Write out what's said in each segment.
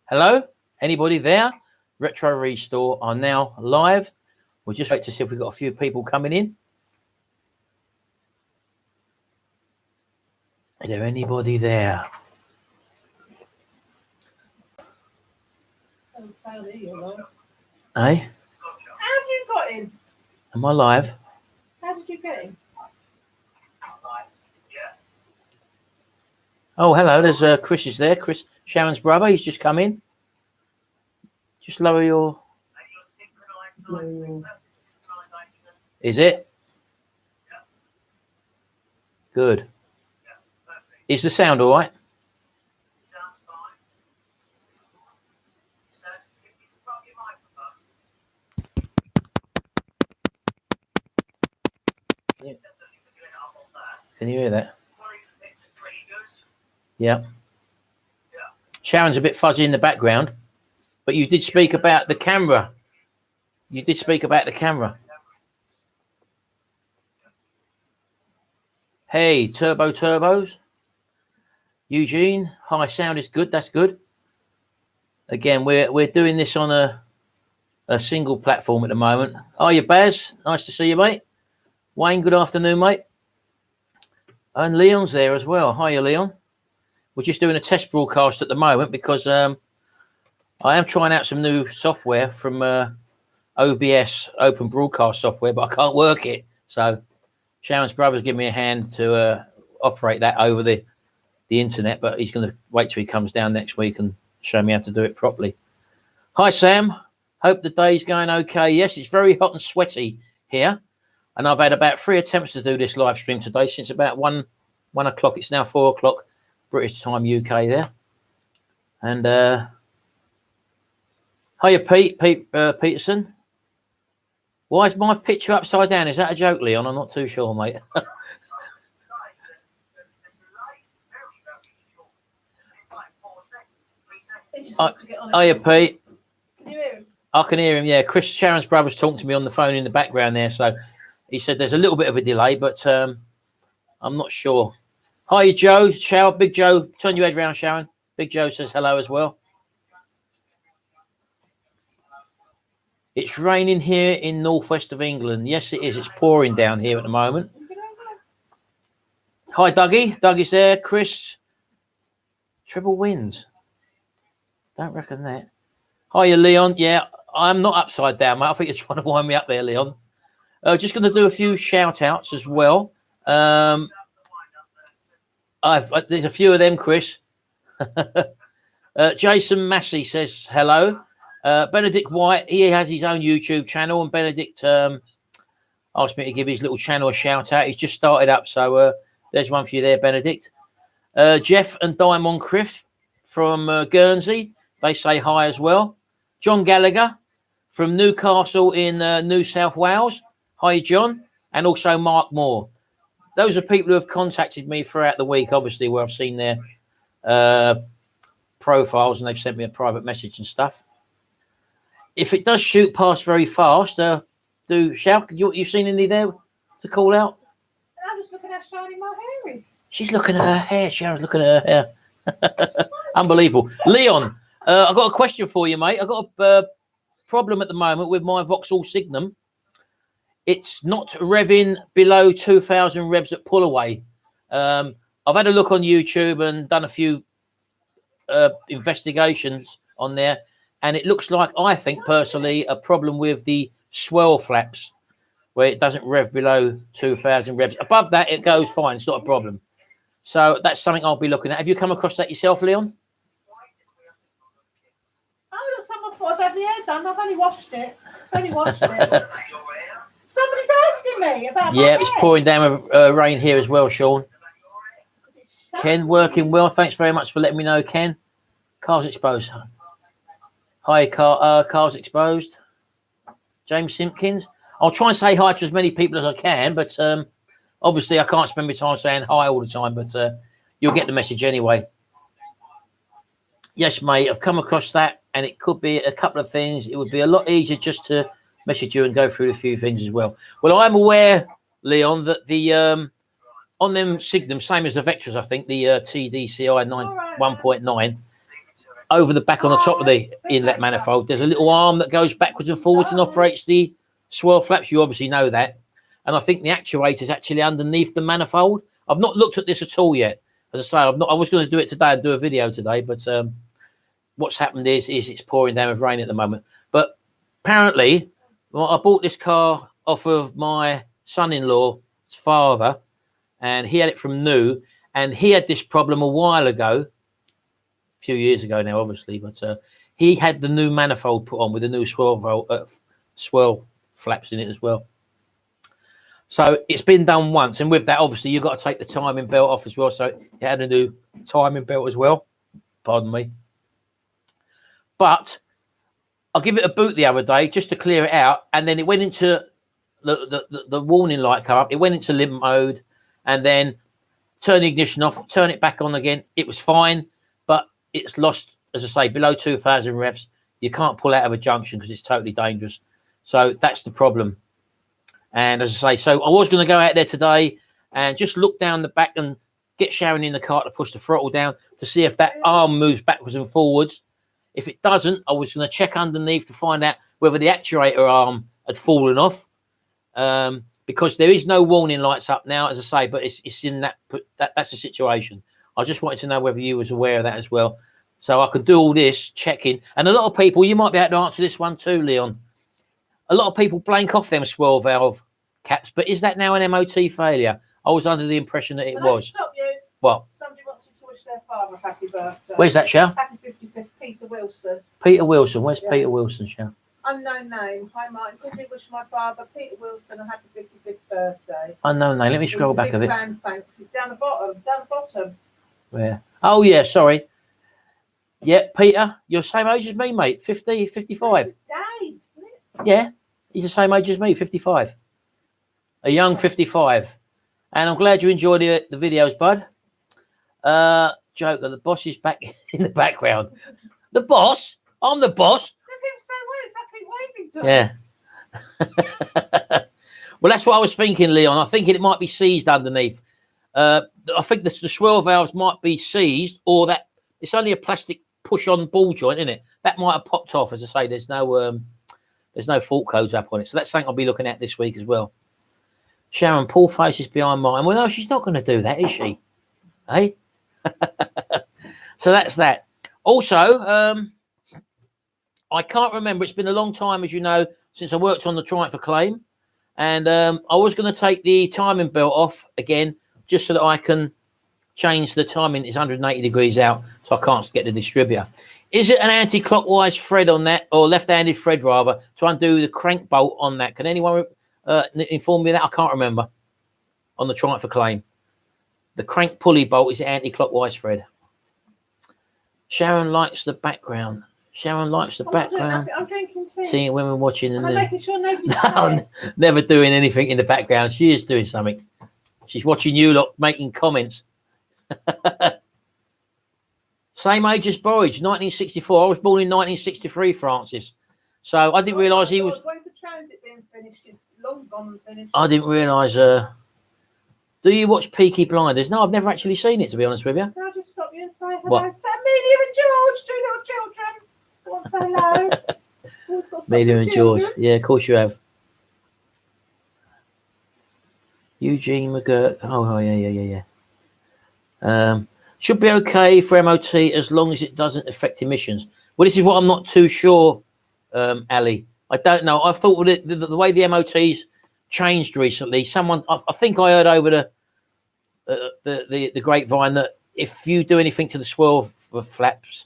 Hello? Anybody there? Retrorestore are now live. We'll just wait to see if we've got a few people coming in. Is there anybody there? Hey? How have you got in? Am I live? How did you get in? Oh, hello. There's Chris is there. Chris, Sharon's brother. He's just come in. Just lower your... Is it? Good. Is the sound all right? Can you hear that? Yeah. Sharon's a bit fuzzy in the background, but you did speak about the camera. You did speak about the camera. Hey, turbos. Eugene, hi, sound is good. That's good. Again, we're doing this on a single platform at the moment. Are you, Baz? Nice to see you, mate. Wayne, good afternoon, mate. And Leon's there as well. Hiya, Leon. We're just doing a test broadcast at the moment because I am trying out some new software from OBS, Open Broadcast Software, but I can't work it. So Sharon's brother's giving me a hand to operate that over the internet, but he's going to wait till he comes down next week and show me how to do it properly. Hi, Sam. Hope the day's going okay. Yes, it's very hot and sweaty here. And I've had about 3 attempts to do this live stream today since about 1 o'clock. It's now 4 o'clock British time, UK there. And hiya, Peterson. Why is my picture upside down? Is that a joke, Leon? I'm not too sure, mate. Hiya, Pete. Can you hear him? I can hear him, yeah. Chris, Sharon's brother's talking to me on the phone in the background there, so he said there's a little bit of a delay, but I'm not sure. Hi, Joe. Big Joe. Turn your head round, Sharon. Big Joe says hello as well. It's raining here in northwest of England. Yes, it is. It's pouring down here at the moment. Hi, Dougie. Dougie's there. Chris. Triple wins. Don't reckon that. Hiya, Leon. Yeah, I'm not upside down, mate. I think you're trying to wind me up there, Leon. Just going to do a few shout-outs as well. There's a few of them, Chris. Jason Massey says hello. Benedict White, he has his own YouTube channel, and Benedict asked me to give his little channel a shout-out. He's just started up, so there's one for you there, Benedict. Jeff and Diamond Criff from Guernsey, they say hi as well. John Gallagher from Newcastle in New South Wales. Hi, John. And also Mark Moore. Those are people who have contacted me throughout the week, obviously, where I've seen their profiles and they've sent me a private message and stuff. If it does shoot past very fast, do shout. You've seen any there to call out? I'm just looking how shiny my hair is. She's looking at her hair. Sharon's looking at her hair. Unbelievable. Leon, I've got a question for you, mate. I've got a problem at the moment with my Vauxhall Signum. It's not revving below 2,000 revs at pull away. I've had a look on YouTube and done a few investigations on there, and it looks like, I think personally, a problem with the swirl flaps, where it doesn't rev below 2,000 revs. Above that, it goes fine. It's not a problem. So that's something I'll be looking at. Have you come across that yourself, Leon? Oh, look, someone thought I was having the hair done. I've only washed it. Somebody's asking me about my hair. It's pouring down with rain here as well, Sean. Ken, working well. Thanks very much for letting me know, Ken. Car's exposed. Hi, car's exposed. James Simpkins. I'll try and say hi to as many people as I can, but obviously I can't spend my time saying hi all the time, but you'll get the message anyway. Yes, mate, I've come across that, and it could be a couple of things. It would be a lot easier just to message you and go through a few things as well. Well, I'm aware, Leon, that the on them Signum, same as the Vectras, I think, the TDCI 1.9, over the back on the top of the inlet manifold, there's a little arm that goes backwards and forwards and operates the swirl flaps. You obviously know that. And I think the actuator is actually underneath the manifold. I've not looked at this at all yet. As I say, I was going to do it today and do a video today, but what's happened is it's pouring down with rain at the moment. But apparently, well, I bought this car off of my son-in-law's father, and he had it from new, and he had this problem a while ago, a few years ago now, obviously, but he had the new manifold put on with the new swirl flaps in it as well. So it's been done once, and with that, obviously, you've got to take the timing belt off as well. So it had a new timing belt as well. Pardon me. But I'll give it a boot the other day just to clear it out, and then it went into the warning light come up. It went into limp mode, and then turn the ignition off, turn it back on again. It was fine, but it's lost, as I say, below 2,000 revs. You can't pull out of a junction because it's totally dangerous. So that's the problem. And as I say, so I was going to go out there today and just look down the back and get Sharon in the car to push the throttle down to see if that arm moves backwards and forwards. If it doesn't, I was going to check underneath to find out whether the actuator arm had fallen off, because there is no warning lights up now, as I say, but it's in that's the situation. I just wanted to know whether you was aware of that as well. So I could do all this checking. And a lot of people, you might be able to answer this one too, Leon. A lot of people blank off them swirl valve caps, but is that now an MOT failure? I was under the impression that it was. Stop you. What? Somebody wants you to wish their father a happy birthday. Where's that, Shell? Happy 55th, Peter Wilson. Peter Wilson. Where's Peter Wilson, Shell? Unknown name. Hi, Martin. Could you wish my father, Peter Wilson, a happy 55th birthday? Unknown name. Let me scroll back a bit. Fan, thanks. He's down the bottom. Down the bottom. Where? Oh, yeah, sorry. Yeah, Peter, you're the same age as me, mate. 50, 55. Dad, isn't it? Yeah, he's the same age as me, 55. A young 55. And I'm glad you enjoyed the videos, bud. Joker, the boss is back in the background. The boss? I'm the boss. Look, he was so weird. It's like he's waving to Yeah. Well, that's what I was thinking, Leon. I think it might be seized underneath. I think the swirl valves might be seized, or that it's only a plastic push-on ball joint, isn't it? That might have popped off. As I say, there's no fault codes up on it. So that's something I'll be looking at this week as well. Sharon, Paul faces behind mine. Well, no, she's not going to do that, is she? Hey? So that's that. Also, I can't remember. It's been a long time, as you know, since I worked on the Triumph Acclaim. And I was going to take the timing belt off again, just so that I can change the timing. It's 180 degrees out, so I can't get the distributor. Is it an anti-clockwise thread on that, or left-handed thread rather, to undo the crank bolt on that? Can anyone inform me of that? I can't remember. On the Triumph Acclaim, the crank pulley bolt is anti-clockwise thread. Sharon likes the background. Sharon likes the background. I'm drinking tea. Seeing women watching the I'm making sure nobody's no, never doing anything in the background. She is doing something. She's watching you lot making comments. Same age as Borage, 1964. I was born in 1963, Francis. So I didn't realise he was. When's the transit being finished? It's long gone and finished. I didn't realise. Do you watch Peaky Blinders? No, I've never actually seen it, to be honest with you. Can I just stop you and say hello What? to Amelia and George, two little children? I want to say hello. Always got stuff Amelia for and George. children. Yeah, of course you have. Eugene McGirt. Oh, yeah. Should be okay for MOT as long as it doesn't affect emissions. Well, this is what I'm not too sure, Ali. I don't know. I thought the way the MOT's changed recently, I think I heard over the grapevine that if you do anything to the swirl flaps,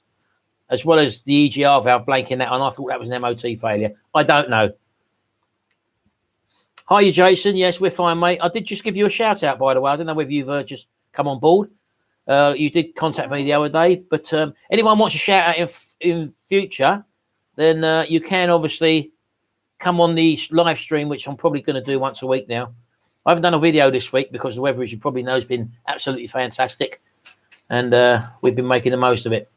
as well as the EGR valve blanking that on, I thought that was an MOT failure. I don't know. Hiya, Jason. Yes, we're fine, mate. I did just give you a shout out, by the way. I don't know whether you've just come on board. You did contact me the other day, but anyone wants a shout out in future, then you can obviously come on the live stream, which I'm probably going to do once a week now. I haven't done a video this week because the weather, as you probably know, has been absolutely fantastic, and we've been making the most of it.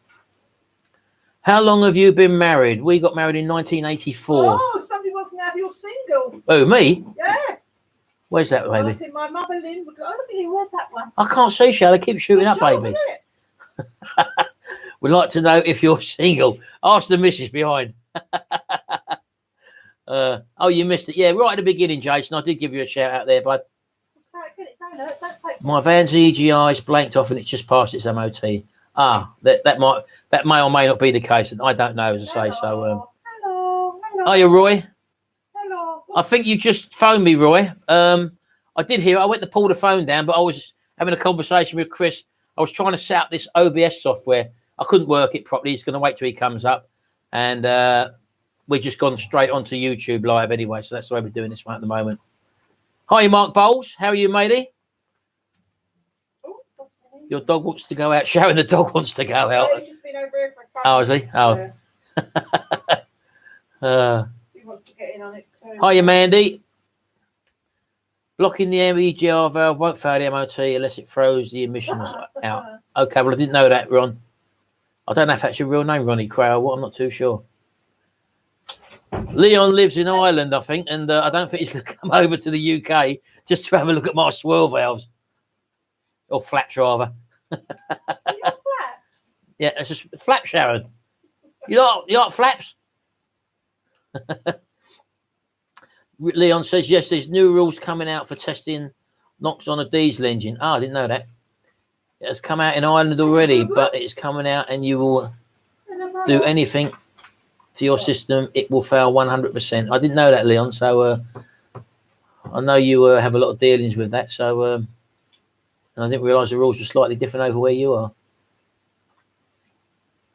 How long have you been married? We got married in 1984. Oh, somebody wants to have your single. Oh, me? Yeah. Where's that, baby? I think my mother Lynn would go, I don't think it was that one. I can't see, Shall I keep shooting up, Job, baby? isn't it? We'd like to know if you're single. Ask the missus behind. Oh, you missed it. Yeah, right at the beginning, Jason. I did give you a shout out there, bud. My van's EGI is blanked off and it's just passed its MOT. Ah, that may or may not be the case. And I don't know, as I say. So, hello. are you Roy? Hello. I think you just phoned me, Roy. I did hear. I went to pull the phone down, but I was having a conversation with Chris. I was trying to set up this OBS software. I couldn't work it properly. He's going to wait till he comes up, and we've just gone straight onto YouTube Live anyway. So that's the way we're doing this one at the moment. Hi, Mark Bowles. How are you, matey? Your dog wants to go out. Sharon, the dog wants to go out. He's just been over here for a Oh, is he? Oh. He wants to get in on it too. Hiya, Mandy. Blocking the MEGR valve won't fail the MOT unless it throws the emissions out. Okay, well, I didn't know that, Ron. I don't know if that's your real name, Ronnie Crow. What? I'm not too sure. Leon lives in Ireland, I think, and I don't think he's going to come over to the UK just to have a look at my swirl valves. Or flaps, rather. Flaps? Yeah, it's just flap, Sharon. You like flaps? Leon says, yes, there's new rules coming out for testing knocks on a diesel engine. Oh, I didn't know that. It has come out in Ireland already, but it's coming out and you will do anything to your system, it will fail 100%. I didn't know that, Leon, so I know you have a lot of dealings with that, so and I didn't realise the rules were slightly different over where you are.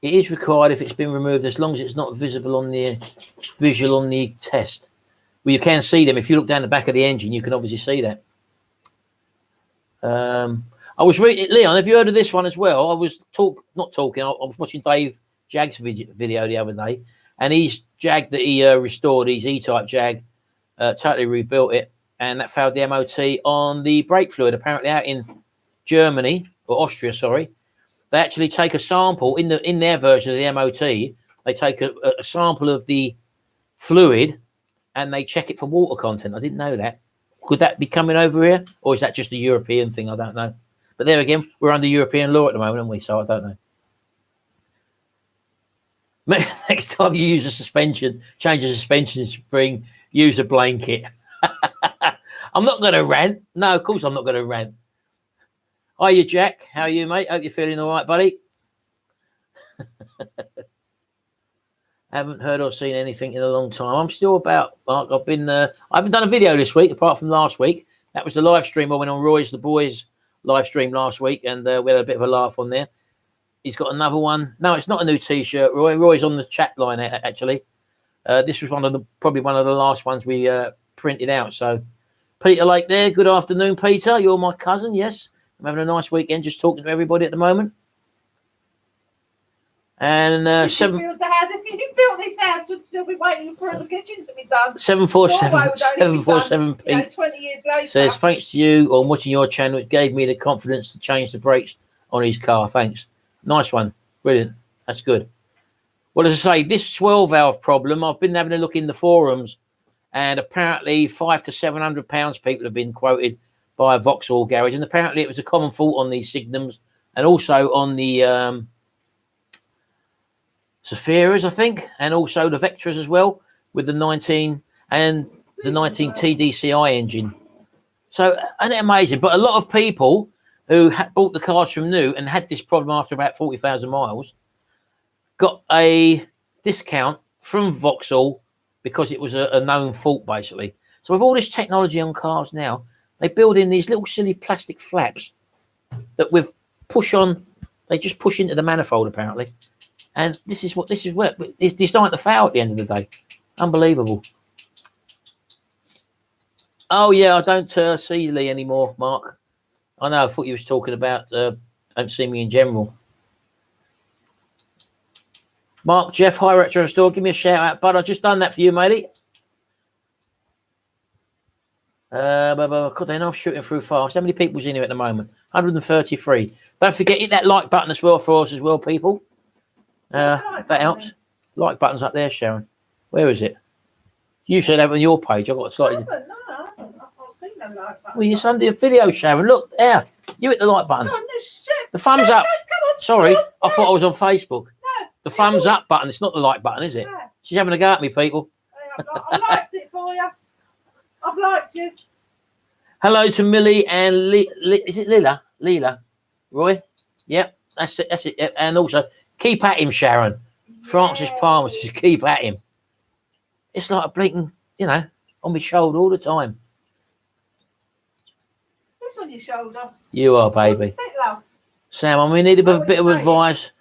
It is required if it's been removed, as long as it's not visible on the visual on the test. Well, you can see them. If you look down the back of the engine, you can obviously see that. I was reading, Leon, have you heard of this one as well? I was I was watching Dave Jag's video the other day, and his Jag that he restored, his E-type Jag, totally rebuilt it, and that failed the MOT on the brake fluid. Apparently out in Germany, or Austria, sorry, they actually take a sample in their version of the MOT. They take a sample of the fluid and they check it for water content. I didn't know that. Could that be coming over here, or is that just a European thing? I don't know. But there again, we're under European law at the moment, aren't we? So I don't know. Next time you use a suspension, change the suspension spring, use a blanket. I'm not going to rant. No, of course I'm not going to rant. Hiya, Jack. How are you, mate? Hope you're feeling all right, buddy. Haven't heard or seen anything in a long time. I'm still about, Mark. I haven't done a video this week, apart from last week. That was the live stream I went on Roy's The Boys live stream last week, and we had a bit of a laugh on there. He's got another one. No, it's not a new T-shirt, Roy. Roy's on the chat line, actually. This was probably one of the last ones we printed out. So, Peter Lake there. Good afternoon, Peter. You're my cousin, yes. I'm having a nice weekend, just talking to everybody at the moment. And If you build the house, if you built this house, we'd still be waiting for the kitchen to be done. 747 Pete 20 years later. says, thanks to you on watching your channel, it gave me the confidence to change the brakes on his car. Thanks. Nice one. Brilliant. That's good. Well, as I say, this swirl valve problem, I've been having a look in the forums, and apparently £500 to £700 people have been quoted by a Vauxhall garage, and apparently it was a common fault on these Signums and also on the Zephyras, I think, and also the Vectras as well, with the 19 and the 19 TDCI engine. So, isn't it amazing? But a lot of people who bought the cars from new and had this problem after about 40,000 miles got a discount from Vauxhall because it was a known fault, basically. So with all this technology on cars now, they build in these little silly plastic flaps that with push on, they just push into the manifold, apparently. And this is where it's designed to fail at the end of the day. Unbelievable. Oh, yeah, I don't see Lee anymore, Mark. I know, I thought you was talking about don't see me in general. Mark, Jeff, hi, Retrorestore. Give me a shout out, bud. I've just done that for you, matey. God, they're now shooting through fast. How many people's in here at the moment? 133. Don't forget, hit that like button as well for us as well, people. That helps. Like button's up there, Sharon. Where is it? You should have it on your page. I've got a slightly. No, I haven't. I can't see no like button. Well, you're under a video, Sharon. Look there. You hit the like button. No, this shit The thumbs up. Come on. Sorry, come on. I thought I was on Facebook. No. The thumbs up button. It's not the like button, is it? No. She's having a go at me, people. I liked it for you. I've liked you. Hello to Millie and is it Lila? Leela? Roy? Yep, that's it. That's it. Yep. And also, keep at him, Sharon. Francis Palmer says, keep at him. It's like a blinking, you know, on my shoulder all the time. Who's on your shoulder? You are, baby. Fit, love. Sam, I need a What bit of you saying? advice.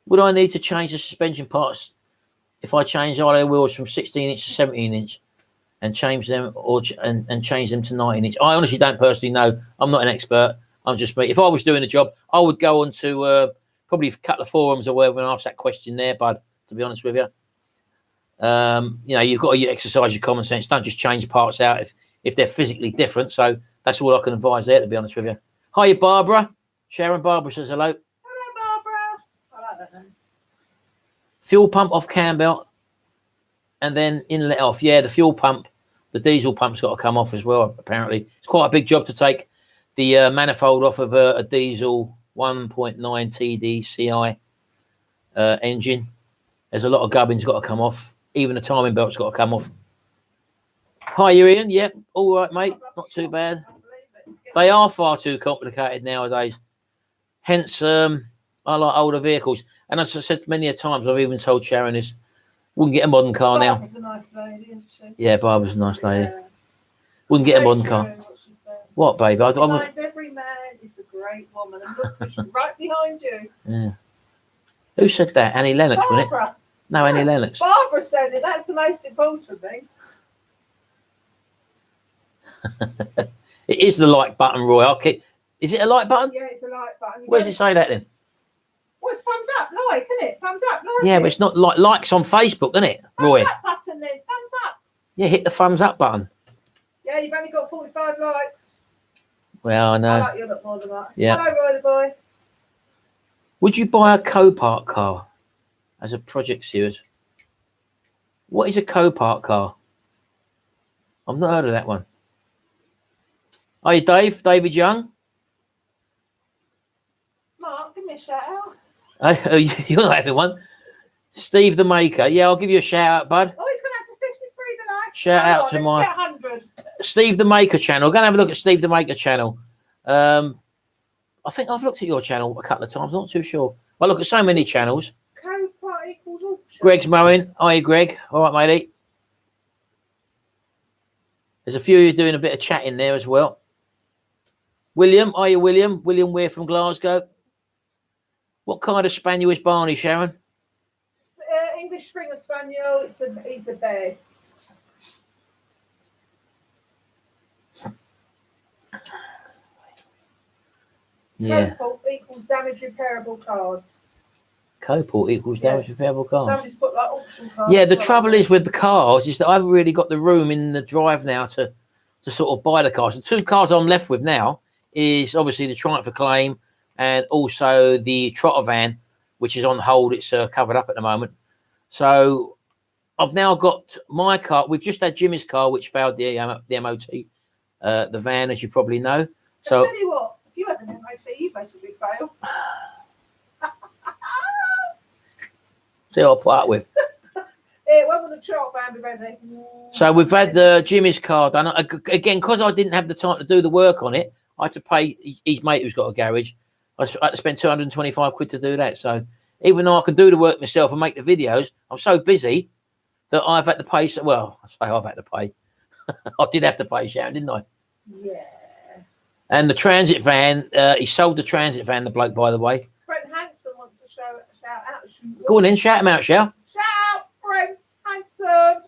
Would I need to change the suspension parts if I change alloy wheels from 16-inch to 17-inch and change them and change them to 19-inch? I honestly don't personally know. I'm not an expert. I'm just me. If I was doing a job, I would go on to probably a couple of forums or whatever and ask that question there, bud, to be honest with you. You know, you've got to exercise your common sense. Don't just change parts out if they're physically different. So that's all I can advise there, to be honest with you. Hiya, Barbara. Sharon Barbara says hello. Hello, Barbara. I like that name. Fuel pump off cam belt and then inlet off. Yeah, the fuel pump, the diesel pump's got to come off as well, apparently. It's quite a big job to take the manifold off of a diesel 1.9 TDCI engine. There's a lot of gubbins got to come off. Even the timing belt's got to come off. Hi, Ian. Yep, all right, mate. Not too bad. They are far too complicated nowadays. Hence, I like older vehicles. And as I said many a times, I've even told Sharon this, wouldn't get a modern car now. Barbara's a nice lady, isn't she? Yeah, Barbara's a nice lady. Yeah. Wouldn't get a Very modern true, car. what she said. What, babe? Behind every man is a great woman. And look, she's right behind you. Yeah. Who said that? Annie Lennox, wasn't it? Barbara. No, Annie Lennox. Barbara said it. That's the most important thing. It is the like button, Roy. Is it a like button? Yeah, it's a like button. Where does it say that then? Well, it's thumbs up, like, isn't it? Thumbs up, like. Yeah, but it's not like likes on Facebook, isn't it, Roy? Thumbs up button then. Thumbs up. Yeah, hit the thumbs up button. Yeah, you've only got 45 likes. Well, I I know. like you a lot more than that. Yeah. Hello, Roy the boy. Would you buy a Copart car as a project series? What is a Copart car? I've not heard of that one. Are you Dave? David Young? Mark, give me a shout out. Oh, you're not having one. Steve the Maker. Yeah, I'll give you a shout out, bud. Oh, he's gone out to 53 tonight. Shout out to my Let's get 100. Steve the Maker channel. Go and have a look at Steve the Maker channel. I think I've looked at your channel a couple of times. Not too sure. I look at so many channels. Copart equals auction. Greg's mowing. Hiya, Greg. All right, matey. There's a few of you doing a bit of chatting there as well. William. Hiya, William. William Weir from Glasgow. What kind of spaniel is Barney, Sharon? English Springer Spaniel. He's the best. Yeah. Copart equals damage repairable cars. Copart equals damage repairable cars. Somebody's put like auction cars. Yeah, the trouble is with the cars is that I haven't really got the room in the drive now to sort of buy the cars. The two cars I'm left with now is obviously the Triumph Acclaim and also the Trotter van, which is on hold. It's covered up at the moment. So I've now got my car. We've just had Jimmy's car, which failed the MOT, the van, as you probably know. So I'll tell you what, if you had an MOT, you basically fail. see what I put up with. When will the trot van be ready? So we've had the Jimmy's car done. Again, because I didn't have the time to do the work on it, I had to pay his mate who's got a garage. I had to spend 225 quid to do that. So even though I can do the work myself and make the videos, I'm so busy that I've had to pay. Well, I say I've had to pay. I did have to pay, Sharon, didn't I? Yeah. And the transit van, he sold the transit van, the bloke, by the way. Brent Hanson wants to shout out. Go on in, shout him out, Shell. Shout out, Brent Hanson.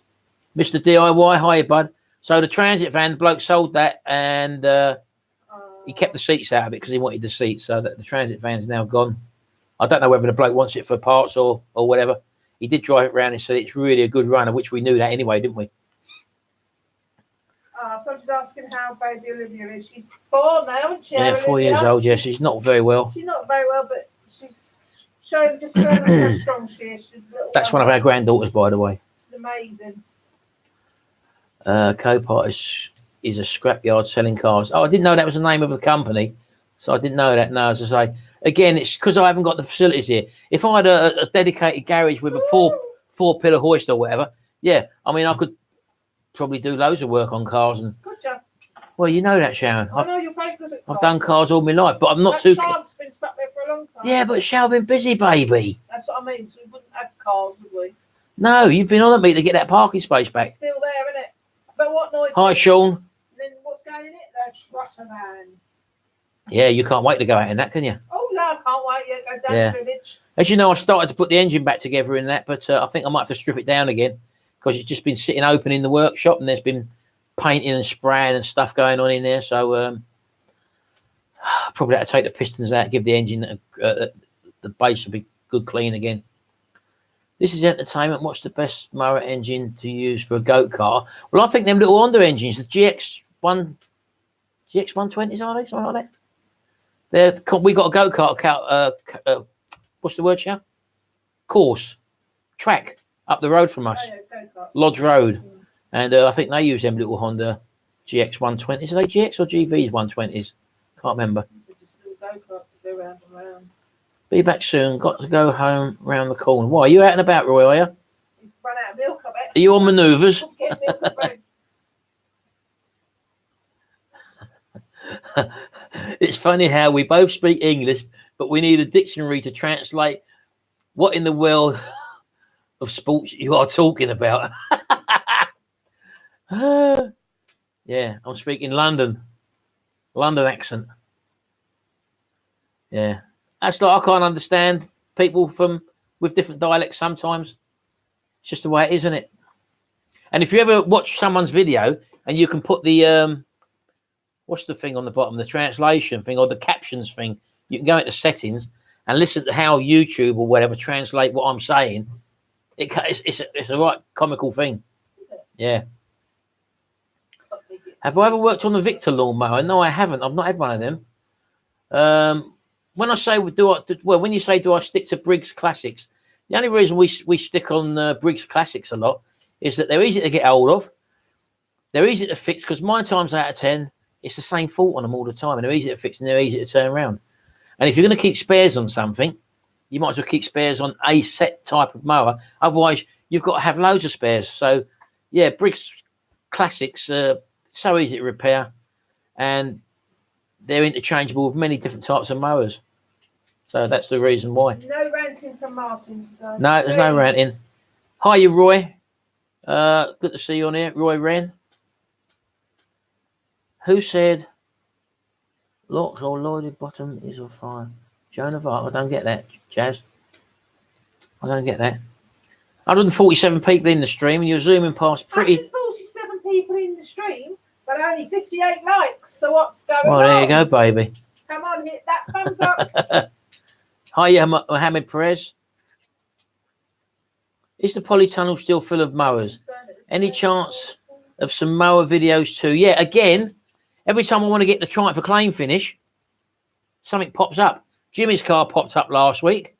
Mr. DIY, hiya, bud. So the transit van, the bloke sold that and he kept the seats out of it because he wanted the seats. So that the transit van's now gone. I don't know whether the bloke wants it for parts or whatever. He did drive it around and said it's really a good runner, which we knew that anyway, didn't we? Somebody's asking how baby Olivia is. She's 4 now, isn't she? Yeah, 4 years old. Yeah, she's not very well. She's not very well, but she's showing us how strong she is. She's a little That's one of our granddaughters, by the way. She's amazing. Copart is a scrapyard selling cars. Oh, I didn't know that was the name of the company, so I didn't know that. No, as I say, again, it's because I haven't got the facilities here. If I had a dedicated garage with a four pillar hoist or whatever, yeah, I mean, I could probably do loads of work on cars. And Good job. well, you know that, Sharon. I know you're very good at cars. I've done cars all my life, but I'm not too. Charm's been stuck there for a long time. Yeah, but Sharon been busy, baby. That's what I mean. So we wouldn't have cars, would we? No, you've been on at me to get that parking space back. Still there, isn't it? But what noise? Hi, Sean. And then what's going in it? The trotter van. Yeah, you can't wait to go out in that, can you? Oh no, I can't wait. Yeah, go down the village. As you know, I started to put the engine back together in that, but I think I might have to strip it down again because it's just been sitting open in the workshop and there's been painting and spraying and stuff going on in there. So probably have to take the pistons out, give the engine the base will be good clean again. This is entertainment. What's the best mower engine to use for a goat car? Well, I think them little Honda engines, the GX120s, are they? Something like that. We got a goat kart. What's the word, Chow? Course, track up the road from us, Lodge Road, and I think they use them little Honda GX120s. Are they GX or GVs 120s? Can't remember. Be back soon. Got to go home round the corner. Why are you out and about, Roy? Are you? Run out of milk, I bet. Are you on manoeuvres? It's funny how we both speak English, but we need a dictionary to translate what in the world of sports you are talking about. Yeah, I'm speaking London accent. Yeah, that's like I can't understand people with different dialects sometimes. It's just the way it is, isn't it? And if you ever watch someone's video and you can put the what's the thing on the bottom, the translation thing or the captions thing, you can go into settings and listen to how YouTube or whatever translate what I'm saying. It's a right comical thing. Yeah. Have I ever worked on the Victor lawnmower? No, I haven't. I've not had one of them. When I say when you say do I stick to Briggs Classics, the only reason we stick on Briggs Classics a lot is that they're easy to get hold of. They're easy to fix because 9 times out of 10, it's the same fault on them all the time, and they're easy to fix and they're easy to turn around. And if you're going to keep spares on something, you might as well keep spares on a set type of mower. Otherwise, you've got to have loads of spares. So, yeah, Briggs Classics, so easy to repair, and they're interchangeable with many different types of mowers. So that's the reason why. No ranting from Martin today. No, there's no ranting. Hiya, Roy. Good to see you on here, Roy Wren. Who said locks or loaded bottom is on fire? Joan of Arc. I don't get that, Jazz. I don't get that. 147 people in the stream, and you're zooming past pretty. 147 people in the stream, but only 58 likes. So what's going on? Well, there you go, baby. Come on, hit that thumbs up. Hiya, Mohammed Perez. Is the polytunnel still full of mowers? Any chance of some mower videos too? Yeah, again, every time I want to get the Triumph for claim finish, something pops up. Jimmy's car popped up last week.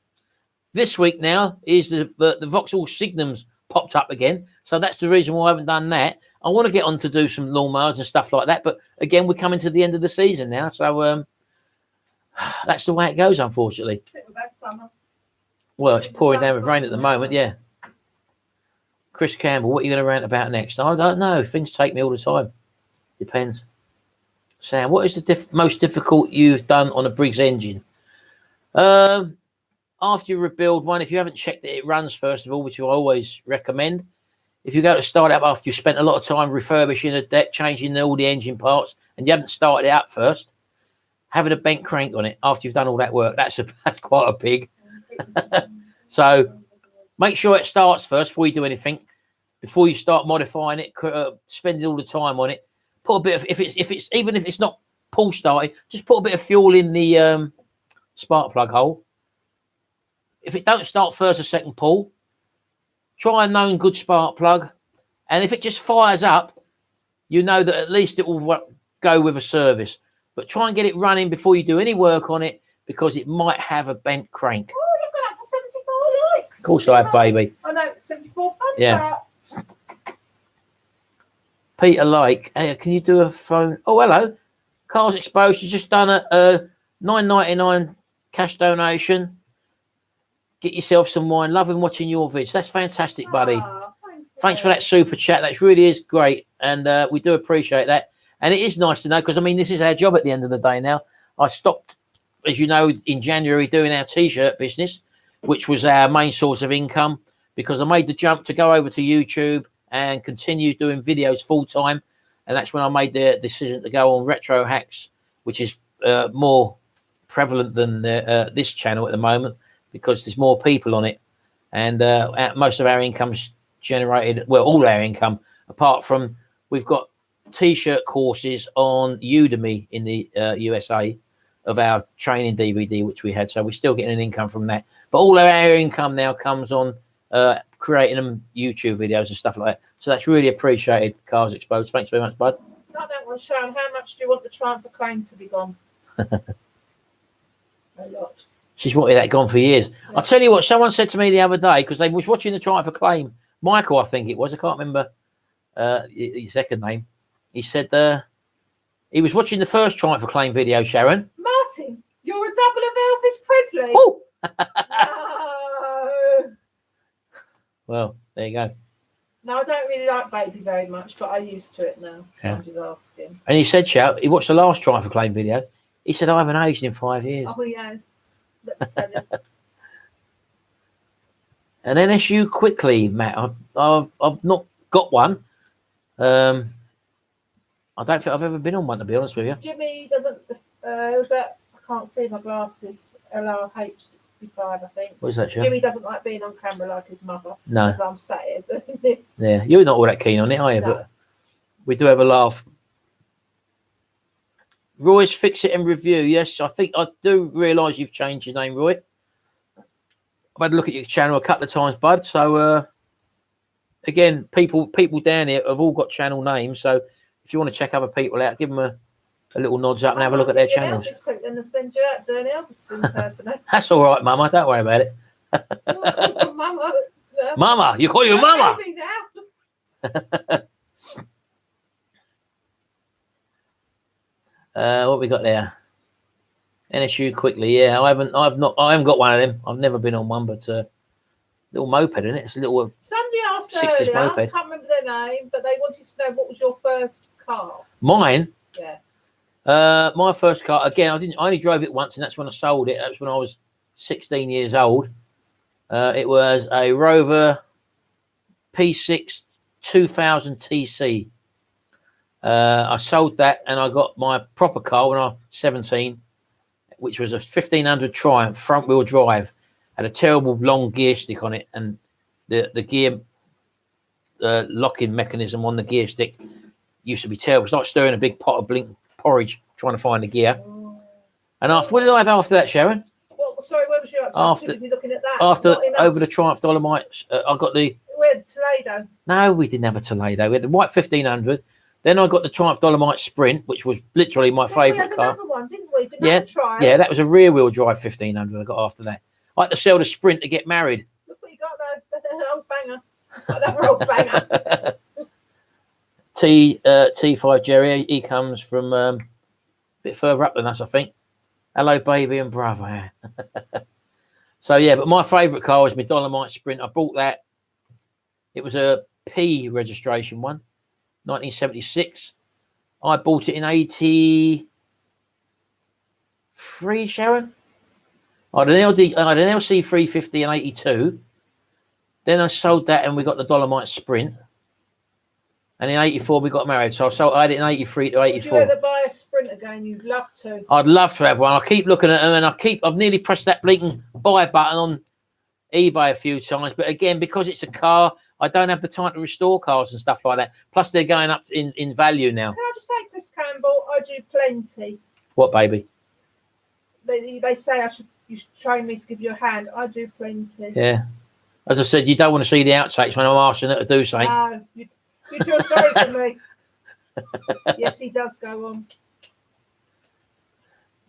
This week now is the Vauxhall Signums popped up again. So that's the reason why I haven't done that. I want to get on to do some lawnmowers and stuff like that. But again, we're coming to the end of the season now. So that's the way it goes, unfortunately. Well, it's pouring down with rain at the moment, yeah. Chris Campbell, what are you going to rant about next? I don't know. Things take me all the time. Depends. Sam, what is the most difficult you've done on a Briggs engine? After you rebuild one, if you haven't checked that it runs, first of all, which I always recommend, if you go to start it up after you've spent a lot of time refurbishing a deck, changing all the engine parts, and you haven't started it up first, having a bent crank on it after you've done all that work, that's quite a pig. So make sure it starts first before you do anything. Before you start modifying it, spending all the time on it, put a bit of, if it's even if it's not pull started, just put a bit of fuel in the spark plug hole. If it don't start first or second pull, try a known good spark plug, and if it just fires up, you know that at least it will go with a service. But try and get it running before you do any work on it, because it might have a bent crank. Oh, you've got up to 74 likes. Of course I have, baby. I know, 74 fun. Yeah. Peter Lake, hey, can you do a phone? Oh, hello. Cars Exposed has just done a $9.99 cash donation. Get yourself some wine. Loving watching your vids. That's fantastic, buddy. Thanks for that super chat. That really is great. And we do appreciate that. And it is nice to know, because, I mean, this is our job at the end of the day now. I stopped, as you know, in January doing our T-shirt business, which was our main source of income, because I made the jump to go over to YouTube and continue doing videos full-time. And that's when I made the decision to go on Retro Hacks, which is more prevalent than this channel at the moment, because there's more people on it. And most of our income's generated, well, all our income, apart from we've got T-shirt courses on Udemy in the USA of our training DVD, which we had. So we're still getting an income from that. But all of our income now comes on creating them YouTube videos and stuff like that. So that's really appreciated, Cars Exposed. Thanks very much, bud. I don't want to show 'em how much do you want the Triumph Acclaim to be gone? A lot. She's wanted that gone for years. Yeah. I'll tell you what, someone said to me the other day, because they was watching the Triumph Acclaim. Michael, I think it was. I can't remember his second name. He said he was watching the first Triumph Acclaim video, Sharon. Martin, you're a double of Elvis Presley. Oh! No. Well, there you go. No, I don't really like Baby very much, but I'm used to it now. Yeah. I'm just asking. And he said, Shout, he watched the last Triumph Acclaim video. He said, I haven't aged in 5 years. Oh, he has. Let me tell you. And NSU quickly, Matt. I've not got one. I don't think I've ever been on one, to be honest with you. Jimmy doesn't. Was that? I can't see my glasses. LRH65, I think. What is that, Sharon? Jimmy doesn't like being on camera like his mother. No. As I'm sat here doing this. Yeah, you're not all that keen on it, are you? No. But we do have a laugh. Roy's Fix It and Review. Yes, I think I do realise you've changed your name, Roy. I've had a look at your channel a couple of times, bud. So again, people down here have all got channel names. So if you want to check other people out, give them a little nods up and have a look at their channels. I'm going to send you out doing Elvis impersonation. That's all right, Mama. Don't worry about it. Mama. Mama, you call your Mama. What we got there? NSU quickly. Yeah, I haven't got one of them. I've never been on one, but little moped, isn't it? It's a little. Somebody asked 60s earlier, moped. I can't remember their name, but they wanted to know what was your first car. Mine. Yeah. My first car. Again, I only drove it once, and that's when I sold it. That was when I was 16 years old. It was a Rover P6 2000 TC. I sold that, and I got my proper car when I was 17, which was a 1500 Triumph front wheel drive. Had a terrible long gear stick on it, and the gear locking mechanism on the gear stick used to be terrible. It's like stirring a big pot of blink porridge trying to find the gear. And after, what did I have after that, Sharon? Well, sorry, where was you up to? After, was he looking at that? after over the Triumph Dolomites, I got the. We had Toledo. No, we didn't have a Toledo. We had the white 1500. Then I got the Triumph Dolomite Sprint, which was literally my favourite car. Another one, didn't we? But Yeah, Triumph. yeah, that was a rear wheel drive 1500 I got after that. I had to sell the Sprint to get married. Look what you got there, old banger. Another old banger. T5 Jerry, he comes from a bit further up than us, I think. Hello, baby and brother. So yeah, but my favourite car was my Dolomite Sprint. I bought that. It was a P registration one, 1976. I bought it in 83, Sharon. I had an LC 350 in 82. Then I sold that and we got the Dolomite Sprint. And in 84 we got married. So I had it in 83 to 84. Would you ever buy a Sprint again? You'd love to. I'd love to have one. I keep looking at them and I've nearly pressed that blinking buy button on eBay a few times. But again, because it's a car, I don't have the time to restore cars and stuff like that. Plus they're going up in value now. Can I just say, Chris Campbell, I do plenty. What, baby? They say you should train me to give you a hand. I do plenty. Yeah. As I said, you don't want to see the outtakes when I'm asking her to do something. No, you feel sorry for me. Yes, he does go on.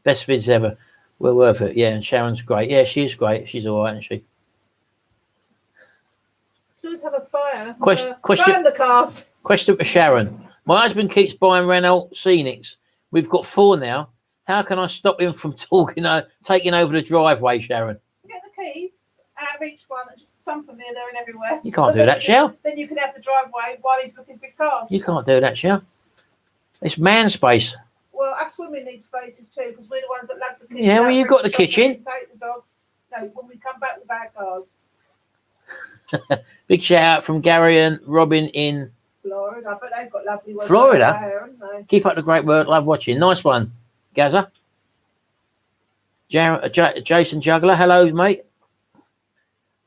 Best vids ever. Well worth it. Yeah, and Sharon's great. Yeah, she is great. She's all right, isn't she? Let's have a fire. Question. Burn the cars. Question for Sharon. My husband keeps buying Renault Scenics. We've got 4 now. How can I stop him from taking over the driveway, Sharon? Get the keys out of each one and just dump them here, there, and everywhere. You can't do that, Shell. Then you can have the driveway while he's looking for his cars. You can't do that, Shell. It's man space. Well, us women need spaces too, because we're the ones that love the kitchen. Yeah, well, you've got the kitchen. Take the dogs. No, when we come back with our cars. Big shout out from Gary and Robin in Florida, but they've got lovely weather. Florida? There, haven't they? Keep up the great work. Love watching. Nice one, Gaza. Jason Juggler. Hello, mate.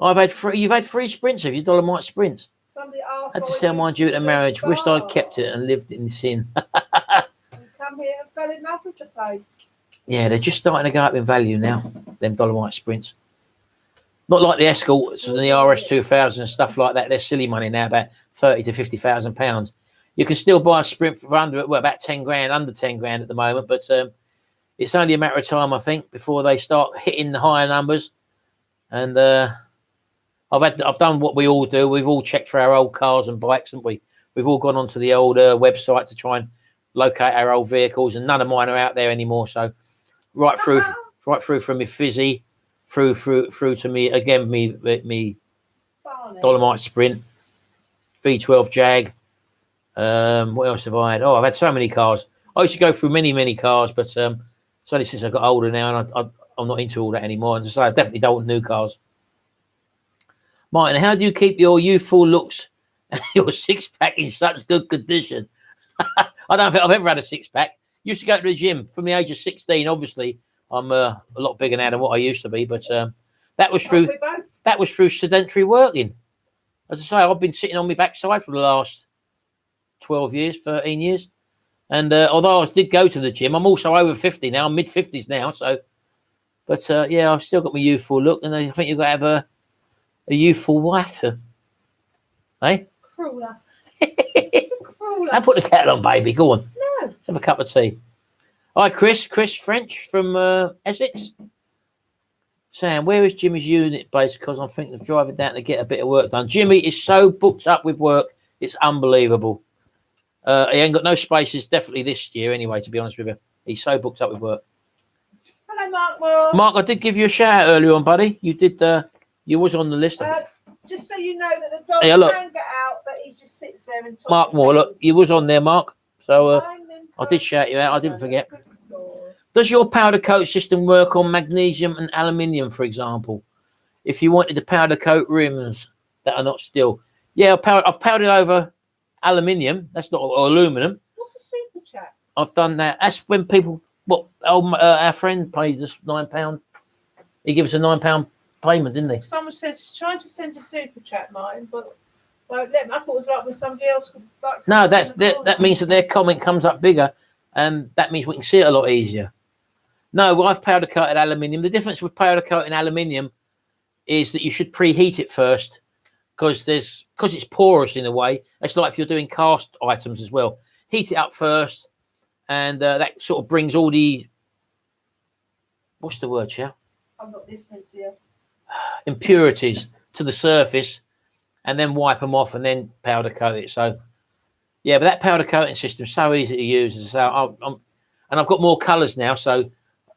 You've had 3 sprints, have you? Dolomite sprints. Somebody asked. Had to sell mine due to marriage. Wished I'd kept it and lived in sin. Come here and fell in love with the place. Yeah, they're just starting to go up in value now. Them Dolomite sprints. Not like the Escorts and the RS 2000 and stuff like that. They're silly money now, about 30 to 50,000 pounds. You can still buy a sprint for about 10 grand, under 10 grand at the moment. But it's only a matter of time, I think, before they start hitting the higher numbers. And I've done what we all do. We've all checked for our old cars and bikes, haven't we? We've all gone onto the old website to try and locate our old vehicles, and none of mine are out there anymore. So right through from my Fizzy, through to me again, me Dolomite Sprint, V12 Jag. What else have I had? Oh, I've had so many cars. I used to go through many cars, but it's only since I got older now, and I'm not into all that anymore. And so I definitely don't want new cars. Martin, how do you keep your youthful looks and your 6-pack in such good condition? I don't think I've ever had a 6-pack. Used to go to the gym from the age of 16. Obviously, I'm a lot bigger now than what I used to be, but that was through sedentary working. As I say, I've been sitting on my backside for the last 12 years, 13 years. And although I did go to the gym, I'm also over 50 now. I'm mid-50s now. So, but yeah, I've still got my youthful look, and I think you've got to have a youthful wife. Eh? Crueler. I put the kettle on, baby. Go on. No. Let's have a cup of tea. Hi, Chris French from Essex. Sam, where is Jimmy's unit base? Because I'm thinking of driving down to get a bit of work done. Jimmy is so booked up with work. It's unbelievable. He ain't got no spaces, definitely this year anyway, to be honest with you. He's so booked up with work. Hello, Mark. Mark, I did give you a shout out earlier on, buddy. You did. You was on the list. Just so you know that the dog can get out, but he just sits there and talks. Mark Moore, look, you was on there, Mark. So I did shout you out. I didn't forget. Does your powder coat system work on magnesium and aluminium, for example? If you wanted to powder coat rims that are not steel. Yeah, I've powdered over aluminium. That's not, or aluminum. What's a super chat? I've done that. That's when people, our friend paid us £9. He gave us a £9 payment, didn't he? Someone said he's trying to send a super chat, Martin, but won't let me. I thought it was like when somebody else could. Like, no, that means that their comment comes up bigger, and that means we can see it a lot easier. No, well, I've powder coated aluminium. The difference with powder coating aluminium is that you should preheat it first, because it's porous in a way. It's like if you're doing cast items as well. Heat it up first, and that sort of brings all the what's the word, Chow? I'm not listening to you. Impurities to the surface, and then wipe them off, and then powder coat it. So, yeah, but that powder coating system is so easy to use. So and I've got more colours now, so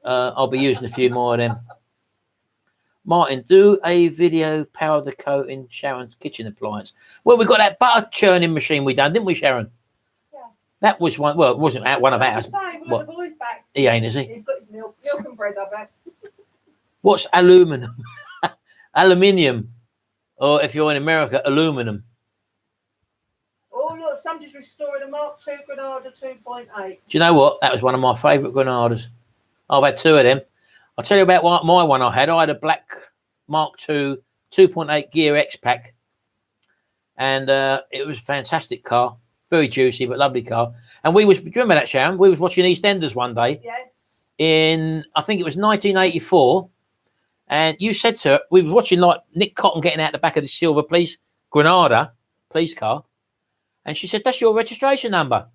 I'll be using a few more of them. Martin, do a video powder coating Sharon's kitchen appliance. Well, we got that butter churning machine we done, didn't we, Sharon? Yeah. That was one. Well, it wasn't one of ours. The boy's back. He ain't, is he? He's got his milk and bread, I bet. What's aluminum? Aluminium, or if you're in America, aluminum. Oh look, somebody's restoring a Mark II Granada 2.8. Do you know what? That was one of my favourite Granadas. I've had 2 of them. I'll tell you about my one I had. I had a black Mark II 2.8 gear X pack, and it was a fantastic car, very juicy but lovely car. And do you remember that, Sharon? We was watching EastEnders one day. Yes. In I think it was 1984. And you said to her, we were watching like Nick Cotton getting out the back of the silver Granada police car. And she said, that's your registration number.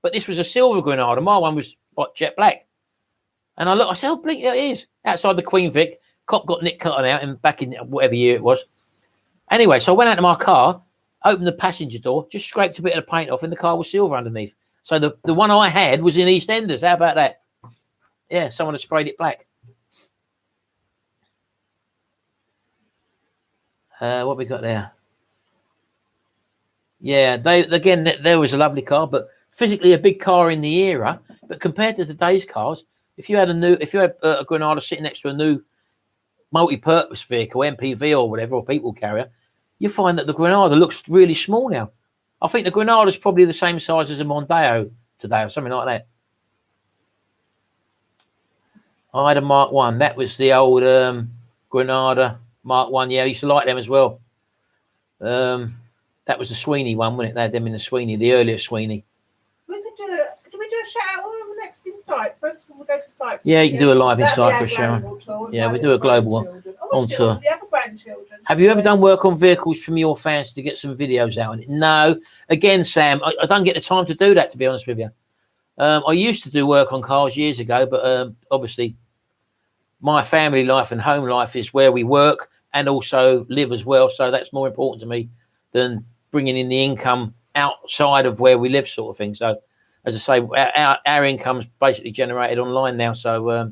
But this was a silver Granada. My one was like jet black. And I said, oh, blink, yeah, it is. Outside the Queen Vic, cop got Nick Cotton out and back in whatever year it was. Anyway, so I went out to my car, opened the passenger door, just scraped a bit of the paint off, and the car was silver underneath. So the one I had was in EastEnders. How about that? Yeah, someone had sprayed it black. What we got there? Yeah, there was a lovely car, but physically a big car in the era. But compared to today's cars, if you had a Granada sitting next to a new multi-purpose vehicle, MPV or whatever, or people carrier, you find that the Granada looks really small now. I think the Granada is probably the same size as a Mondeo today, or something like that. I had a Mark 1. That was the old Granada Mark 1. Yeah, I used to like them as well. That was the Sweeney one, wasn't it? They had them in the Sweeney, the earlier Sweeney. Do we do a shout out on the next Insight? First we'll go to site. Yeah, you can do a live Insight for Sharon. Yeah, we do a global one on tour. Have you ever done work on vehicles from your fans to get some videos out on it? No. Again, Sam, I don't get the time to do that, to be honest with you. I used to do work on cars years ago, but obviously my family life and home life is where we work and also live as well. So that's more important to me than bringing in the income outside of where we live, sort of thing. So, as I say, our income's basically generated online now. So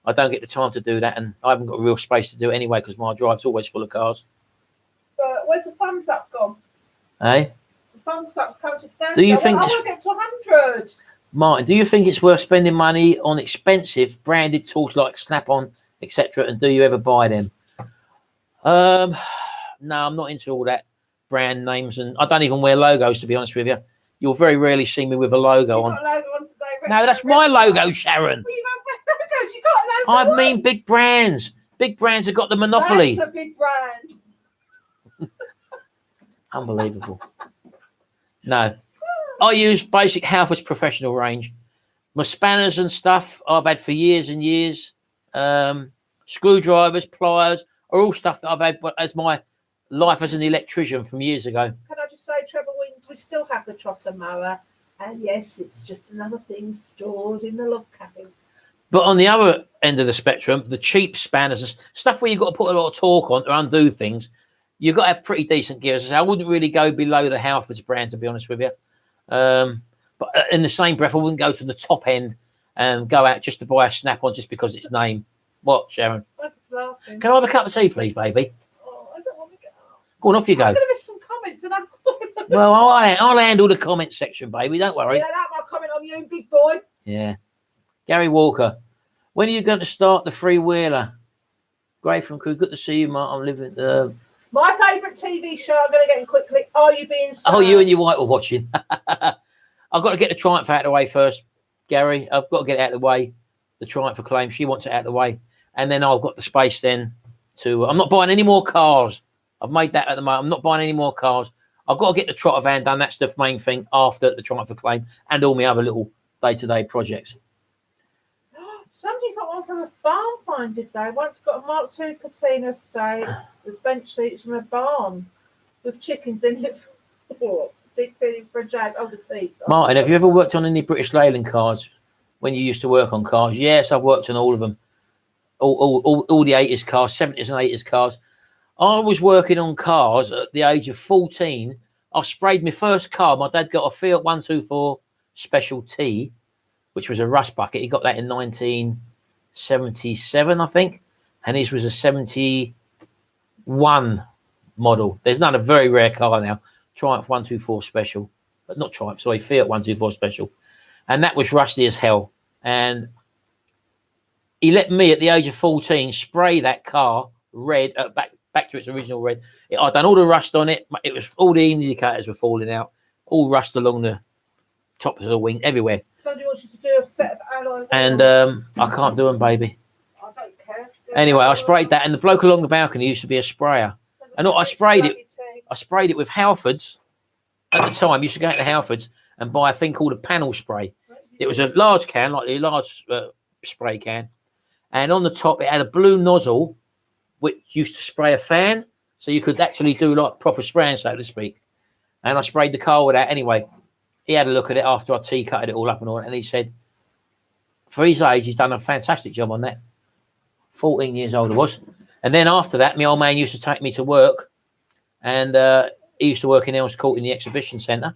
I don't get the time to do that, and I haven't got real space to do it anyway because my drive's always full of cars. But where's the thumbs up gone? Eh? The thumbs up's come to stand. Do you think I want to get to 100? Martin, do you think it's worth spending money on expensive branded tools like Snap-on, etc., and do you ever buy them? No, I'm not into all that brand names, and I don't even wear logos, to be honest with you. You'll very rarely see me with a logo on. Got a logo on today, No, that's my logo, Sharon. Well, you have logos. You got a logo. I mean big brands. Big brands have got the monopoly. That's a big brand. Unbelievable. No. I use basic Halfords professional range. My spanners and stuff I've had for years and years. Screwdrivers, pliers are all stuff that I've had as my life as an electrician from years ago. Can I just say, Trevor Wings, we still have the trotter mower. And yes, it's just another thing stored in the log cabin. But on the other end of the spectrum, the cheap spanners and stuff where you've got to put a lot of torque on to undo things, you've got to have pretty decent gears. I wouldn't really go below the Halfords brand, to be honest with you. But in the same breath, I wouldn't go to the top end and go out just to buy a Snap-on just because it's name. What, Sharon? I'm just laughing. Can I have a cup of tea, please, baby? Oh, I don't want to go. Go on, off you go. I'm going to miss some comments, and I'm. Well, I'll handle the comment section, baby. Don't worry. Yeah, that might comment on you, big boy. Yeah. Gary Walker, when are you going to start the freewheeler? Great from crew. Good to see you, Mark. I'm living. My favourite TV show. I'm going to get in quickly. Are You Being Served? Oh, you and your wife were watching. I've got to get the Triumph out of the way first, Gary. I've got to get it out of the way. The Triumph Acclaim. She wants it out of the way, and then I've got the space then to. I'm not buying any more cars. I've made that at the moment. I'm not buying any more cars. I've got to get the trotter van done. That's the main thing after the Triumph Acclaim and all my other little day-to-day projects. Somebody got one from a barn find, did they? Once got a Mark II patina estate with bench seats from a barn with chickens in it. Big feeling for a jag. Oh, the seats. Martin, have you ever worked on any British Leyland cars when you used to work on cars? Yes, I've worked on all of them. All the 80s cars, 70s and 80s cars. I was working on cars at the age of 14. I sprayed my first car. My dad got a Fiat 124 Special T, which was a rust bucket. He got that in 1977, I think. And his was a 71 model. There's not a very rare car now. Triumph 124 Special. But not Triumph, sorry, Fiat 124 Special. And that was rusty as hell. And he let me, at the age of 14, spray that car red, back to its original red. I'd done all the rust on it. It was all the indicators were falling out. All rust along the top of the wing, everywhere. Somebody wants you to do a set of alloy. And I can't do them, baby. I don't care. Anyway, I sprayed that, and the bloke along the balcony used to be a sprayer. And I sprayed it with Halfords at the time. Used to go to Halfords and buy a thing called a panel spray. It was a large can, like a large spray can. And on the top, it had a blue nozzle, which used to spray a fan. So you could actually do like proper spraying, so to speak. And I sprayed the car with that. Anyway, he had a look at it after I tea-cutted it all up and all. And he said, for his age, he's done a fantastic job on that. 14 years old I was. And then after that, my old man used to take me to work. And he used to work in Elms Court in the exhibition centre.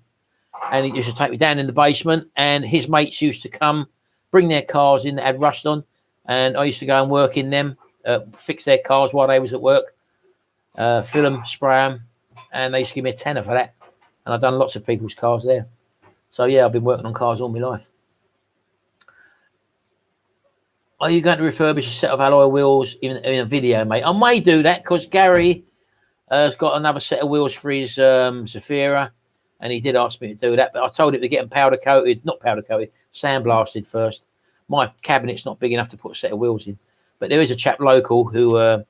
And he used to take me down in the basement. And his mates used to come bring their cars in that had rust on, and I used to go and work in them, fix their cars while they was at work, fill them, spray them, and they used to give me a tenner for that. And I've done lots of people's cars there. So yeah, I've been working on cars all my life. Are you going to refurbish a set of alloy wheels in a video, mate? I may do that because Gary has got another set of wheels for his Zafira, and he did ask me to do that. But I told him to get them powder coated, not powder coated, sandblasted first. My cabinet's not big enough to put a set of wheels in, but there is a chap local who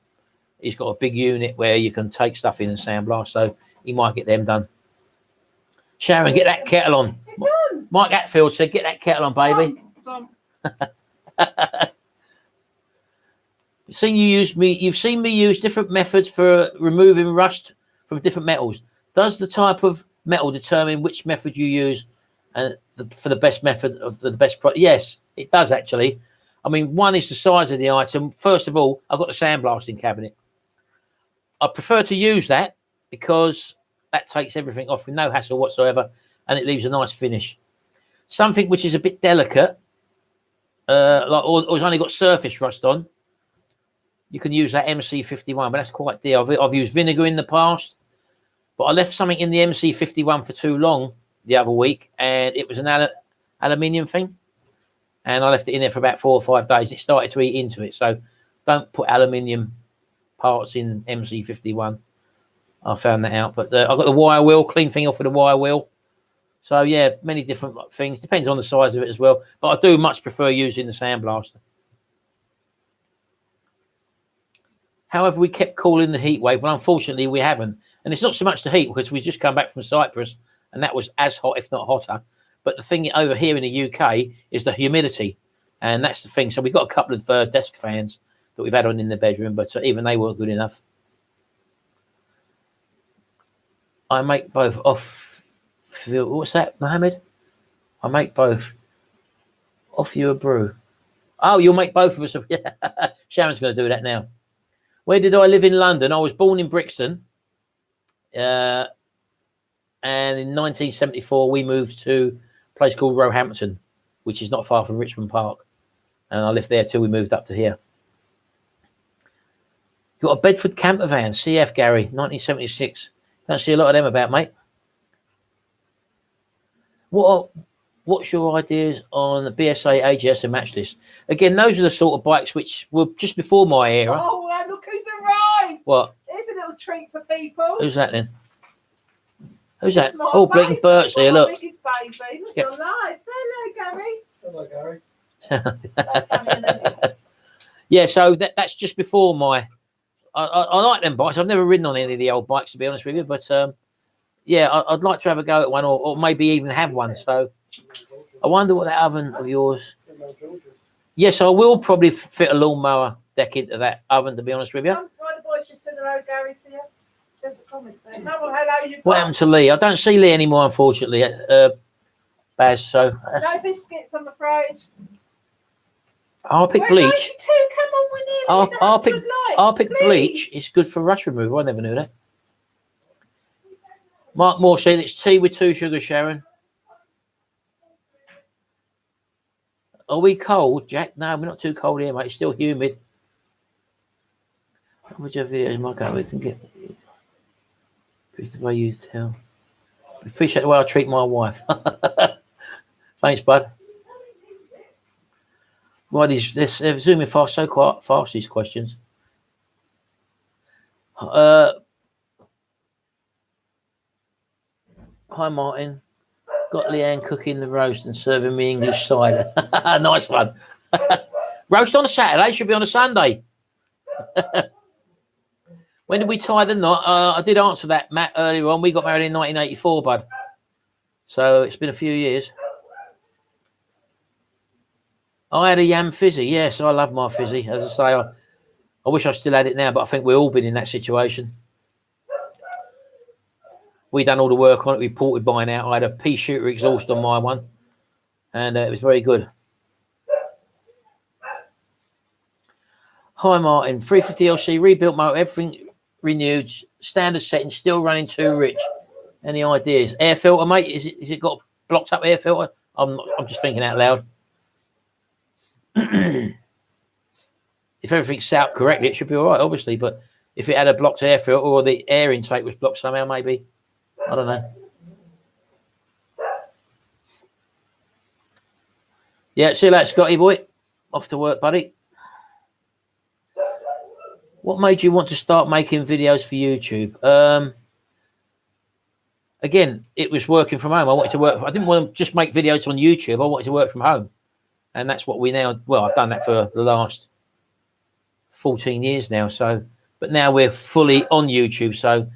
he's got a big unit where you can take stuff in and sandblast, so he might get them done. Sharon, get that kettle on. It's on. Mike Atfield said, "Get that kettle on, baby." You've seen me use different methods for removing rust from different metals. Does the type of metal determine which method you use and for the best method of the best product? Yes, it does actually. I mean, one is the size of the item. First of all, I've got the sandblasting cabinet. I prefer to use that because that takes everything off with no hassle whatsoever, and it leaves a nice finish. Something which is a bit delicate, or has only got surface rust on, you can use that MC51, but that's quite dear. I've used vinegar in the past, but I left something in the MC51 for too long the other week, and it was an aluminium thing, and I left it in there for about 4 or 5 days. It started to eat into it, so don't put aluminium parts in MC51. I found that out, but I've got the wire wheel, clean thing off with the wire wheel. So yeah, many different things. Depends on the size of it as well, but I do much prefer using the sandblaster. However, we kept calling the heat wave, but unfortunately we haven't. And it's not so much the heat because we just come back from Cyprus and that was as hot, if not hotter. But the thing over here in the UK is the humidity. And that's the thing. So we've got a couple of desk fans that we've had on in the bedroom, but even they weren't good enough. I make both off. What's that, Mohammed? I make both. Off you a brew. Oh, you'll make both of us. Sharon's going to do that now. Where did I live in London? I was born in Brixton. And in 1974, we moved to a place called Roehampton, which is not far from Richmond Park. And I lived there till we moved up to here. Got a Bedford camper van, CF Gary, 1976. Don't see a lot of them about, mate. What's your ideas on the BSA, AGS and Matchless? Again, those are the sort of bikes which were just before my era. Oh, look who's arrived. What? Here's a little treat for people. Who's that then? Who's that? Oh, Blinking Bert's here, look. Biggest baby. Look at live. Say hello, Gary. Hello, Gary. Yeah, so that's just before my... I like them bikes. I've never ridden on any of the old bikes, to be honest with you. But, yeah, I'd like to have a go at one or maybe even have one. So I wonder what that oven of yours... Yes, I will probably fit a lawnmower deck into that oven, to be honest with you. Why the boys just said hello, Gary, to you? There's the comments there. No, well, hello, you've What got... happened to Lee? I don't see Lee anymore, unfortunately, Baz. So No biscuits, I'm afraid. I'll pick We're bleach. 92, come on, we're nearly at 100 I'll pick likes, bleach. It's good for rust removal. I never knew that. Mark Moore said it's tea with 2 sugars, Sharon. Are we cold, Jack? No, we're not too cold here, mate. It's still humid. How much of videos might go? We can get the way you tell. Appreciate the way I treat my wife. Thanks, bud. Why they're zooming fast, so quite fast, these questions. Hi, Martin. Got Leanne cooking the roast and serving me English cider. Nice one. Roast on a Saturday, should be on a Sunday. When did we tie the knot? I did answer that, Matt, earlier on. We got married in 1984, bud. So it's been a few years. I had a Yam Fizzy. Yes, I love my Fizzy. As I say, I wish I still had it now, but I think we've all been in that situation. We done all the work on it. We ported mine out. I had a pea shooter exhaust on my one, and it was very good. Hi, Martin. 350 LC, rebuilt motor, everything renewed, standard settings, still running too rich. Any ideas? Air filter, mate? Is it got blocked up air filter? I'm just thinking out loud. if everything's set up correctly, it should be all right, obviously. But if it had a blocked air filter or the air intake was blocked somehow, maybe, I don't know. Yeah, see you later, Scotty boy. Off to work, buddy. What made you want to start making videos for YouTube? Again, it was working from home. I wanted to work. I didn't want to just make videos on YouTube. I wanted to work from home. And that's what we now, well, I've done that for the last 14 years now. So, but now we're fully on YouTube. So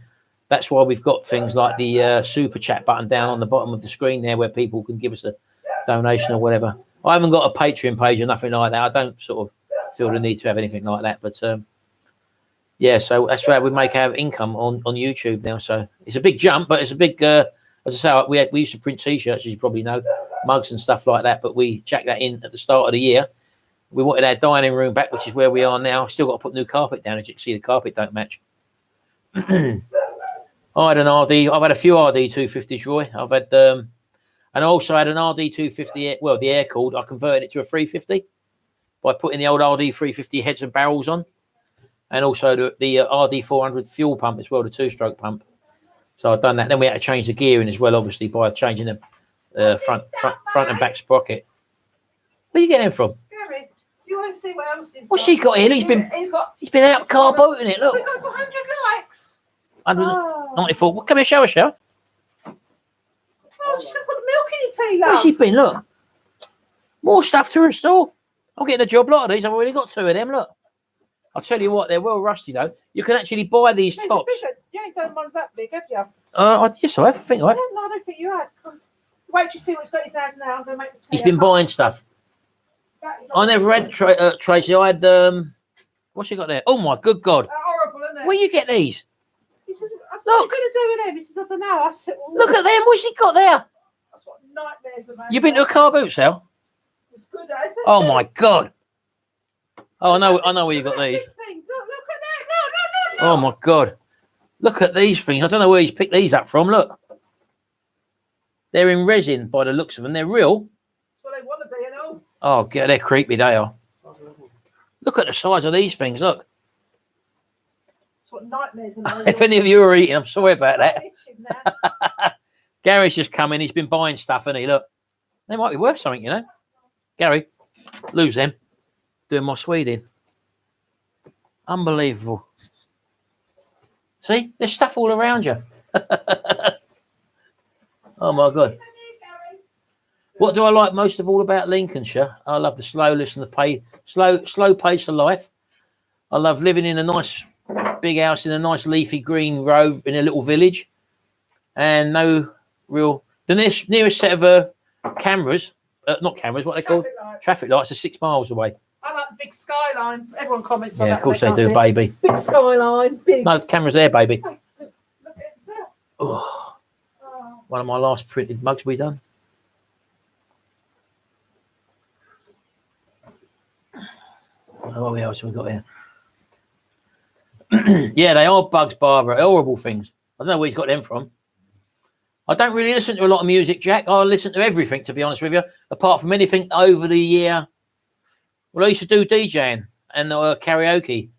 that's why we've got things like the super chat button down on the bottom of the screen there where people can give us a donation or whatever. I haven't got a Patreon page or nothing like that. I don't sort of feel the need to have anything like that. But yeah, so that's where we make our income on YouTube now. So it's a big jump, but it's a big, as I say, we used to print T-shirts, as you probably know, mugs and stuff like that. But we jacked that in at the start of the year. We wanted our dining room back, which is where we are now. Still got to put new carpet down. As you can see, the carpet don't match. I had an RD. I've had a few RD 250s, Roy. I've had, and I also had an RD 250. Well, the air cooled. I converted it to a 350 by putting the old RD 350 heads and barrels on. And also the RD 400 fuel pump as well, the two-stroke pump. So I've done that. Then we had to change the gearing as well, obviously, by changing the front and back sprocket. Where are you getting them from? Gary, do you want to see what else he's What's he got here? He's been out car boating it. Look, we got to 100 likes. 194. Well, come here, show us, shall? Oh, she's going to put the milk in your tea, love. Where's he been? Look, more stuff to restore. I'm getting a job lot of these. I've already got 2 of them. Look. I'll tell you what, they're well rusty though. You can actually buy these tops. You ain't done ones that big, have you? Yes, I have. I think I have. No, I don't think you had. Wait till you see what's got his hands now. I'm going to make the tea. He's been buying stuff. I never had Tracy. I had what's he got there? Oh my good God! Horrible, isn't it? Where you get these? He said, "What are you going to do with them?" He says, "I don't know." I said, "Look at them. What's he got there?" That's what nightmares are. You been to a car boot sale? It's good, isn't it? Oh my God! Oh, I know where you got these. Look at that! No! Oh my God! Look at these things. I don't know where he's picked these up from. Look, they're in resin by the looks of them. They're real. That's what they want to be, and all. Oh, God, they're creepy. They are. Look at the size of these things. Look. That's what nightmares are. If any of you are eating, I'm sorry about that. Gary's just come in. He's been buying stuff, and he look. They might be worth something, you know. Gary, lose them. Doing my Sweden. Unbelievable. See, there's stuff all around you. Oh my God. What do I like most of all about Lincolnshire? I love the slowness and the slow pace of life. I love living in a nice big house in a nice leafy green road in a little village, and no real. The nearest set of cameras, not cameras, what they called traffic lights, are 6 miles away. I like the big skyline. Everyone comments on that. Yeah, of course they do, baby. Big skyline, big. No, the camera's there, baby. Look at it. Oh, one of my last printed mugs we done. Oh, what else have we got here? Yeah, they are bugs, Barbara. Horrible things. I don't know where he's got them from. I don't really listen to a lot of music, Jack. I listen to everything, to be honest with you, apart from anything over the year. Well, I used to do DJing and karaoke.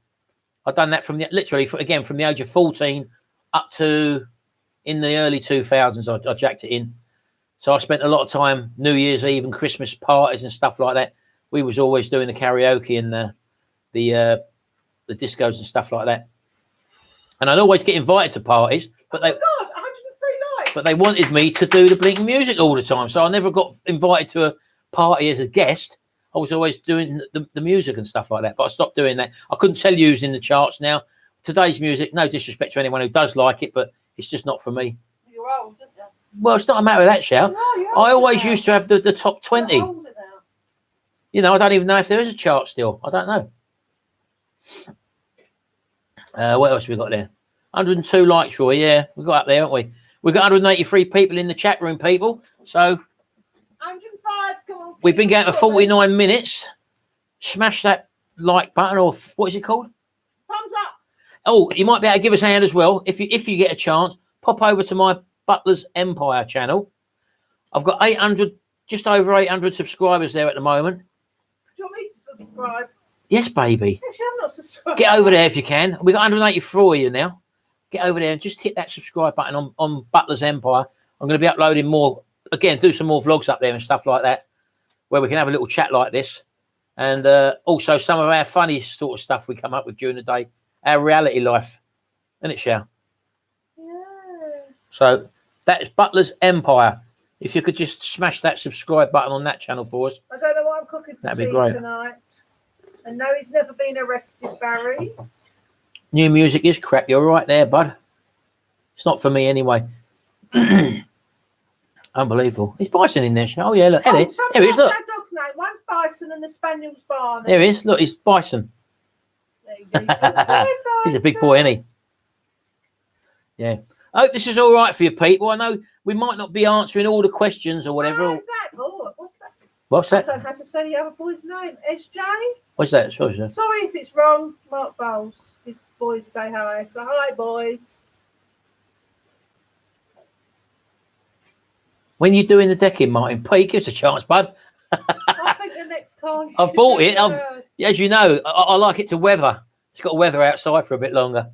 I've done that from literally from the age of 14 up to in the early 2000s. I jacked it in. So I spent a lot of time New Year's Eve and Christmas parties and stuff like that. We was always doing the karaoke and the discos and stuff like that. And I'd always get invited to parties, but God, 103 likes. But they wanted me to do the blinking music all the time, so I never got invited to a party as a guest. I was always doing the music and stuff like that, but I stopped doing that. I couldn't tell you who's in the charts now. Today's music, no disrespect to anyone who does like it, but it's just not for me. You're old, aren't you? Well, it's not a matter of that, Shell. No, I always used to have the top 20. You know, I don't even know if there is a chart still. I don't know. What else have we got there? 102 likes, Roy. Yeah, we got up there, haven't we? We've got 183 people in the chat room, people. So 105. We've been going for 49 minutes. Smash that like button, or what is it called? Thumbs up. Oh, you might be able to give us a hand as well. If you get a chance, pop over to my Butler's Empire channel. I've got 800, just over 800 subscribers there at the moment. Do you want me to subscribe. Yes, baby. Actually, I'm not subscribed. Get over there if you can. We've got 184 of you now. Get over there and just hit that subscribe button on Butler's Empire. I'm going to be uploading more. Again, do some more vlogs up there and stuff like that, where we can have a little chat like this. And also some of our funny sort of stuff we come up with during the day. Our reality life. Isn't it, Shell? Yeah. So that is Butler's Empire. If you could just smash that subscribe button on that channel for us. I don't know what I'm cooking for That'd be tea great. tonight. And no, he's never been arrested, Barry. New music is crap. You're right there, bud. It's not for me anyway. Unbelievable. Is Bison in there? Oh, yeah, look. There he is. Look. Our dog's name. One's Bison and the Spaniel's Barney. There he is. Look, he's Bison. There you go. Bye, He's a big Bison. boy, isn't he? Yeah. I hope this is all right for you, people. I know we might not be answering all the questions or whatever. What's that? Oh, what's that? What's I that? don't know how to say the other boy's name. SJ? What's that? Sorry, sir. Sorry if it's wrong. Mark Bowles. His boys say hi. So hi, boys. When you're doing the decking, Martin, Pete, give us a chance, bud. I think the next car. I've bought it. First. As you know, I like it to weather. It's got to weather outside for a bit longer.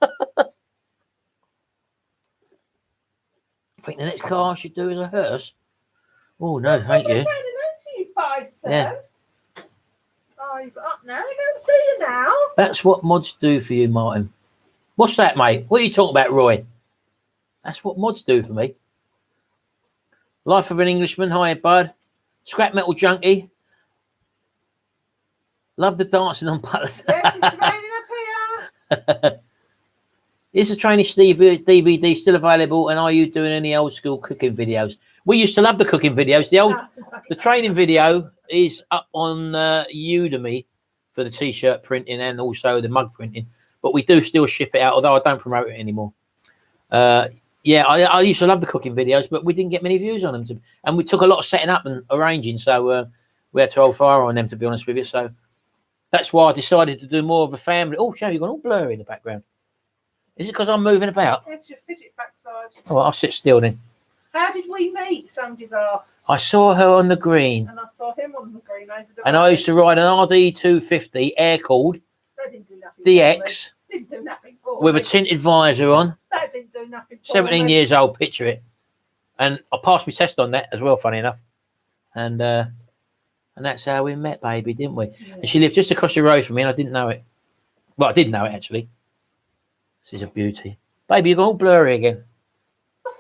I think the next car I should do is a hearse. Oh, no, thank you. Bison. Yeah. Oh, you've got up now. I don't see you now. That's what mods do for you, Martin. What's that, mate? What are you talking about, Roy? That's what mods do for me. Life of an Englishman. Hi, bud. Scrap metal junkie. Love the dancing on Butler's. Yes, it's raining up here. Is the Training Steve DVD still available? And are you doing any old school cooking videos? We used to love the cooking videos. The training video is up on Udemy for the t-shirt printing and also the mug printing. But we do still ship it out, although I don't promote it anymore. Yeah, I used to love the cooking videos, but we didn't get many views on them. And we took a lot of setting up and arranging, so we had to hold fire on them, to be honest with you. So that's why I decided to do more of a family. Oh, show you've gone all blurry in the background. Is it because I'm moving about? It's your fidget backside. Oh, I'll sit still then. How did we meet? Somebody's asked. I saw her on the green. And I saw him on the green over the And I used to ride an RD250 air-cooled That didn't do nothing DX for me. Didn't do nothing for with me. a tinted visor on. That didn't do nothing for 17 me. years old, picture it. And I passed my test on that as well, funny enough. And that's how we met, baby, didn't we? Yeah. And she lived just across the road from me, and I didn't know it. Well, I did know it, actually. She's a beauty. Baby, you're all blurry again.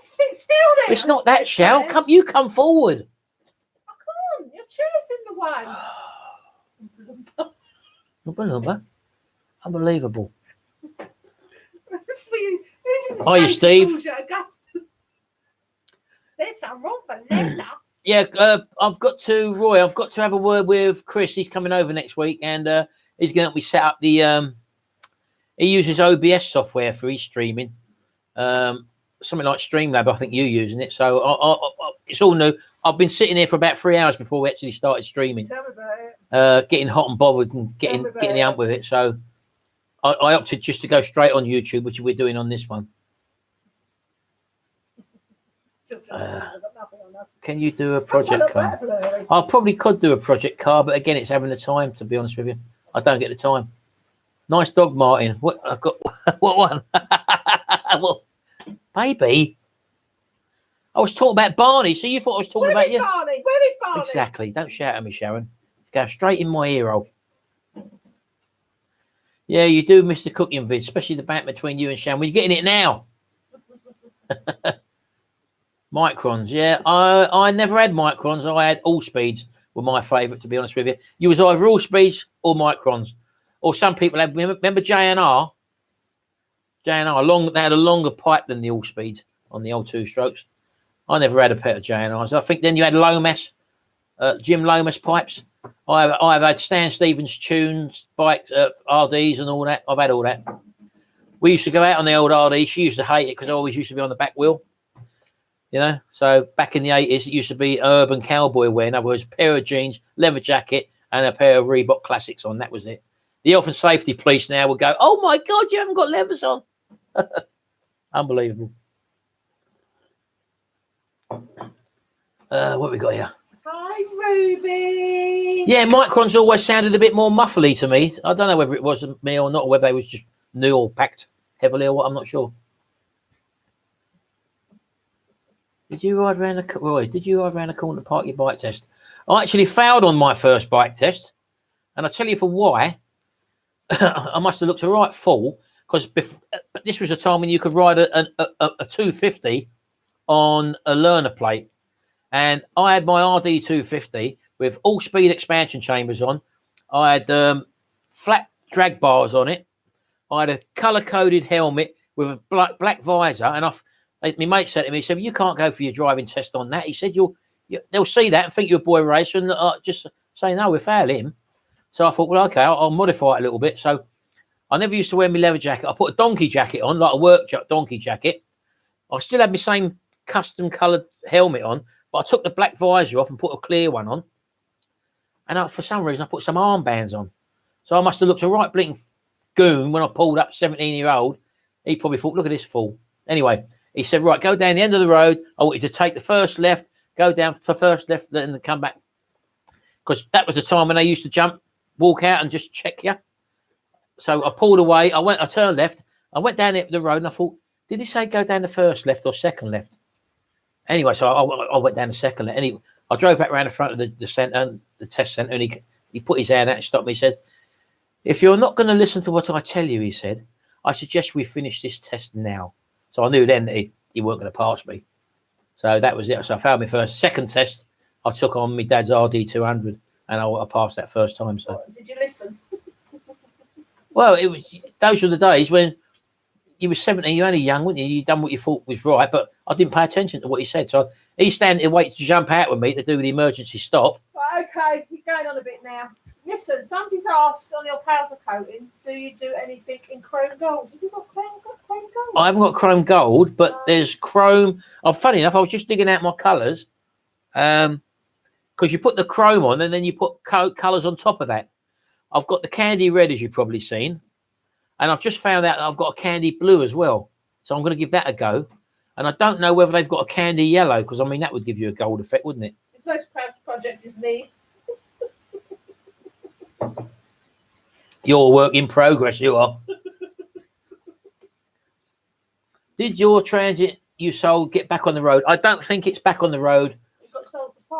Sit still there. It's not that, Shell. You come forward. I can't. Your chair's in the way. Lumba lumba. Unbelievable. Who's Hiya, in Steve. Augusta? There's some wrong for Linda. Yeah, I've got to have a word with Chris. He's coming over next week, and he's going to help me set up the. He uses OBS software for his streaming, something like Streamlab. I think you're using it, so it's all new. I've been sitting here for about 3 hours before we actually started streaming, Tell me about it. getting hot and bothered and getting the hump with it. So I opted just to go straight on YouTube, which we're doing on this one. Can you do a project car? I probably could do a project car, but again, it's having the time. To be honest with you, I don't get the time. Nice dog, Martin. What I got? What one? What, baby? I was talking about Barney, so you thought I was talking about you? Barney? Where is Barney? Exactly. Don't shout at me, Sharon. Go straight in my ear hole. Yeah, you do miss the cooking vid, especially the banter between you and Sharon. We're getting it now. Microns, yeah. I never had microns. I had all speeds. Were my favourite, to be honest with you. You was either all speeds or microns. Or some people had, remember J&R? J&R, they had a longer pipe than the all speeds on the old two strokes. I never had a pair of J&Rs. I think then you had Lomas, Jim Lomas pipes. I've had Stan Stevens tunes, bikes, RDs and all that. I've had all that. We used to go out on the old RD. She used to hate it because I always used to be on the back wheel. You know, so back in the 80s, it used to be urban cowboy wear. In other words, a pair of jeans, leather jacket, and a pair of Reebok Classics on. That was it. The health and safety police now would go, "Oh my God, you haven't got leathers on." Unbelievable. What have we got here? Hi, Ruby. Yeah, Microns always sounded a bit more muffly to me. I don't know whether it was me or not, or whether they was just new or packed heavily or what. I'm not sure. Did you ride around the Roy? Did you ride around the corner to park your bike test? I actually failed on my first bike test, and I tell you for why. I must have looked a right fool because this was a time when you could ride a 250 on a learner plate, and I had my RD 250 with all speed expansion chambers on. I had flat drag bars on it. I had a color coded helmet with a black visor, and my mate said to me, he said, "You can't go for your driving test on that." He said, "They'll see that and think you're a boy racer," and just say, "No, we'll fail him." So I thought, well, okay, I'll modify it a little bit. So I never used to wear my leather jacket. I put a donkey jacket on, like a work donkey jacket. I still had my same custom coloured helmet on, but I took the black visor off and put a clear one on. And for some reason, I put some armbands on. So I must have looked a right blinking goon when I pulled up 17-year-old. He probably thought, look at this fool. Anyway, he said, right, go down the end of the road. I want you to take the first left, go down for first left, then come back. Because that was the time when they used to jump, walk out and just check you. So I pulled away. I turned left. I went down the road and I thought, did he say go down the first left or second left? Anyway, so I went down the second left. Anyway, I drove back around the front of the centre, the test centre, and he put his hand out and stopped me. He said, if you're not going to listen to what I tell you, he said, I suggest we finish this test now. So I knew then that he weren't going to pass me. So that was it. So I failed my first. Second test, I took on my dad's RD 200. And I passed that first time. So did you listen? Well, those were the days when you were 17. You're only young, weren't you? You done what you thought was right, but I didn't pay attention to what he said. So he's standing there waiting to jump out with me to do the emergency stop. Right, okay, you're going on a bit now. Listen, somebody's asked on your powder coating, do you do anything in chrome gold? Have you got chrome gold? I haven't got chrome gold, but there's chrome. Oh, funny enough, I was just digging out my colours. Because you put the chrome on and then you put colours on top of that. I've got the candy red, as you've probably seen. And I've just found out that I've got a candy blue as well. So I'm going to give that a go. And I don't know whether they've got a candy yellow, because, I mean, that would give you a gold effect, wouldn't it? This most proud project is me. Your work in progress, you are. Did your Transit you sold get back on the road? I don't think it's back on the road.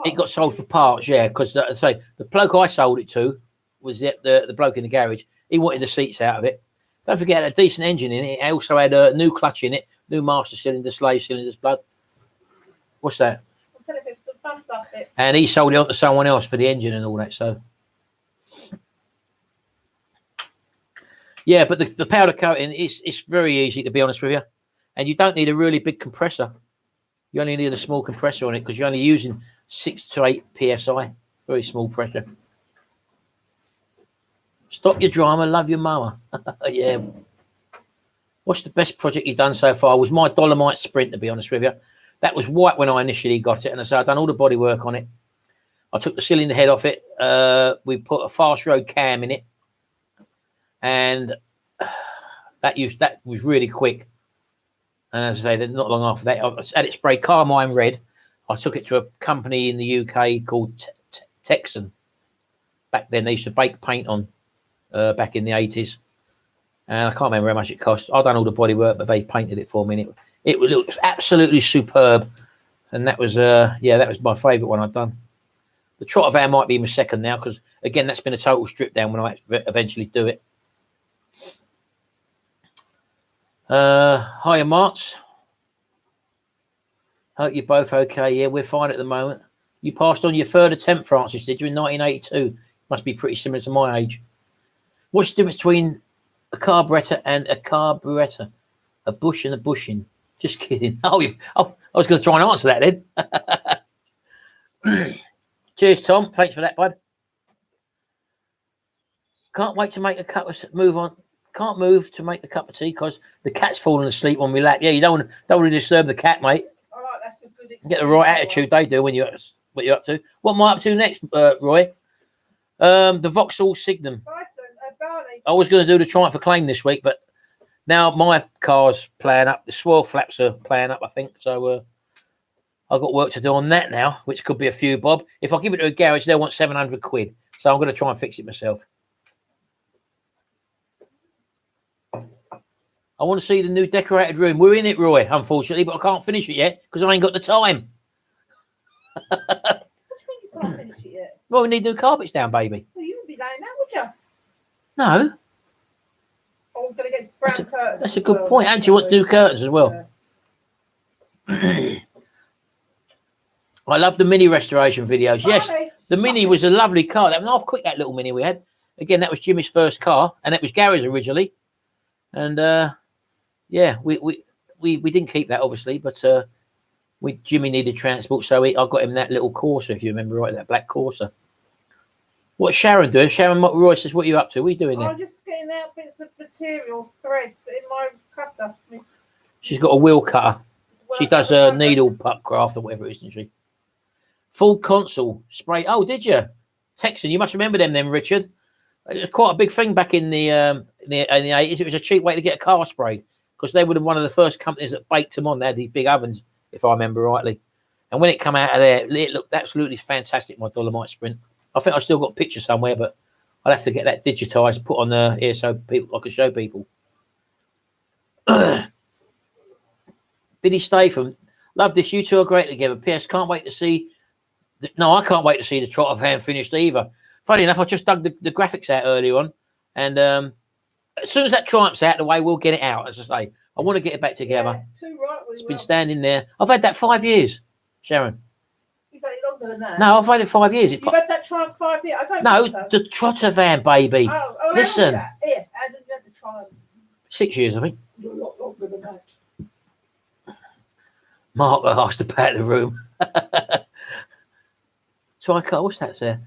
It got sold for parts, yeah, because the bloke I sold it to was the bloke in the garage. He wanted the seats out of it. Don't forget, it had a decent engine in it. It also had a new clutch in it, new master cylinder, slave cylinders, blood. What's that? I'm telling you, some fun stuff. And he sold it on to someone else for the engine and all that. So, yeah, but the powder coating it's very easy, to be honest with you, and you don't need a really big compressor. You only need a small compressor on it because you're only using 6 to 8 psi, very small pressure. Stop your drama, love your mama. Yeah. What's the best project you've done so far? Was my Dolomite Sprint, to be honest with you. That was white when I initially got it, and I've done all the body work on it. I took the cylinder head off it. We put a fast road cam in it, and that was really quick. And as I say, not long after that, I had it sprayed carmine red. I took it to a company in the UK called Texan. Back then, they used to bake paint on back in the 80s. And I can't remember how much it cost. I've done all the body work, but they painted it for me. And it looked absolutely superb. And that was, that was my favourite one I've done. The trotter van might be my second now because, again, that's been a total strip down when I eventually do it. Hiya, Marts. Hope you're both okay. Yeah, we're fine at the moment. You passed on your third attempt, Francis, did you, in 1982? Must be pretty similar to my age. What's the difference between a carburettor and a carburettor? A bush and a bushing. Just kidding. I was going to try and answer that then. Cheers, Tom. Thanks for that, bud. Can't wait to make a cup of move on. Can't move to make the cup of tea because the cat's falling asleep on my lap. Yeah, you don't want to disturb the cat, mate. All right, that's a good Get the right attitude they do when you're what you're up to. What am I up to next, Roy? The Vauxhall Signum. I was going to do the Triumph Acclaim this week, but now my car's playing up. The swirl flaps are playing up, I think. So I've got work to do on that now, which could be a few bob. If I give it to a garage, they'll want 700 quid. So I'm going to try and fix it myself. I want to see the new decorated room. We're in it, Roy, unfortunately, but I can't finish it yet because I ain't got the time. What do you mean you can't finish it yet? Well, we need new carpets down, baby. Well, you wouldn't be laying that, would you? No. Oh, I'm going to get brown curtains. That's a good point. And you want new curtains as well. Yeah. I love the Mini restoration videos. Yes, Bye. the Mini was a lovely car. That was half quick, that little Mini we had. Again, that was Jimmy's first car, and it was Gary's originally. And yeah, we didn't keep that obviously, but Jimmy needed transport, so I got him that little Corsa, if you remember right, that black Corsa. What's Sharon doing? Sharon Roy says, "What are you up to? What are you doing there?" I'm just getting out bits of material, threads in my cutter. She's got a wheel cutter. She does a needle puck craft or whatever it is, doesn't she? Full console spray. Oh, did you? Texan, you must remember them then, Richard. It was quite a big thing back in the 80s. It was a cheap way to get a car sprayed because they were one of the first companies that baked them on. They had these big ovens, if I remember rightly. And when it came out of there, it looked absolutely fantastic, my Dolomite Sprint. I think I still got pictures somewhere, but I'll have to get that digitised, put on here so I can show people. Billy Statham, love this. You two are great together. P.S. Can't wait to see. No, I can't wait to see the Trotter van finished either. Funny enough, I just dug the graphics out earlier on, and as soon as that Triumph's out of the way, we'll get it out. As I say, I want to get it back together. Yeah, too right, it's been standing there. I've had that 5 years, Sharon. You've had it longer than that. No, I've had it 5 years. You've had that Triumph 5 years. I don't No, think so. the Trotter van, baby. Oh, listen. Yeah, how did you have the Triumph? 6 years, I think. You're a lot longer than that. Mark asked about the room. So I cut. What's that there?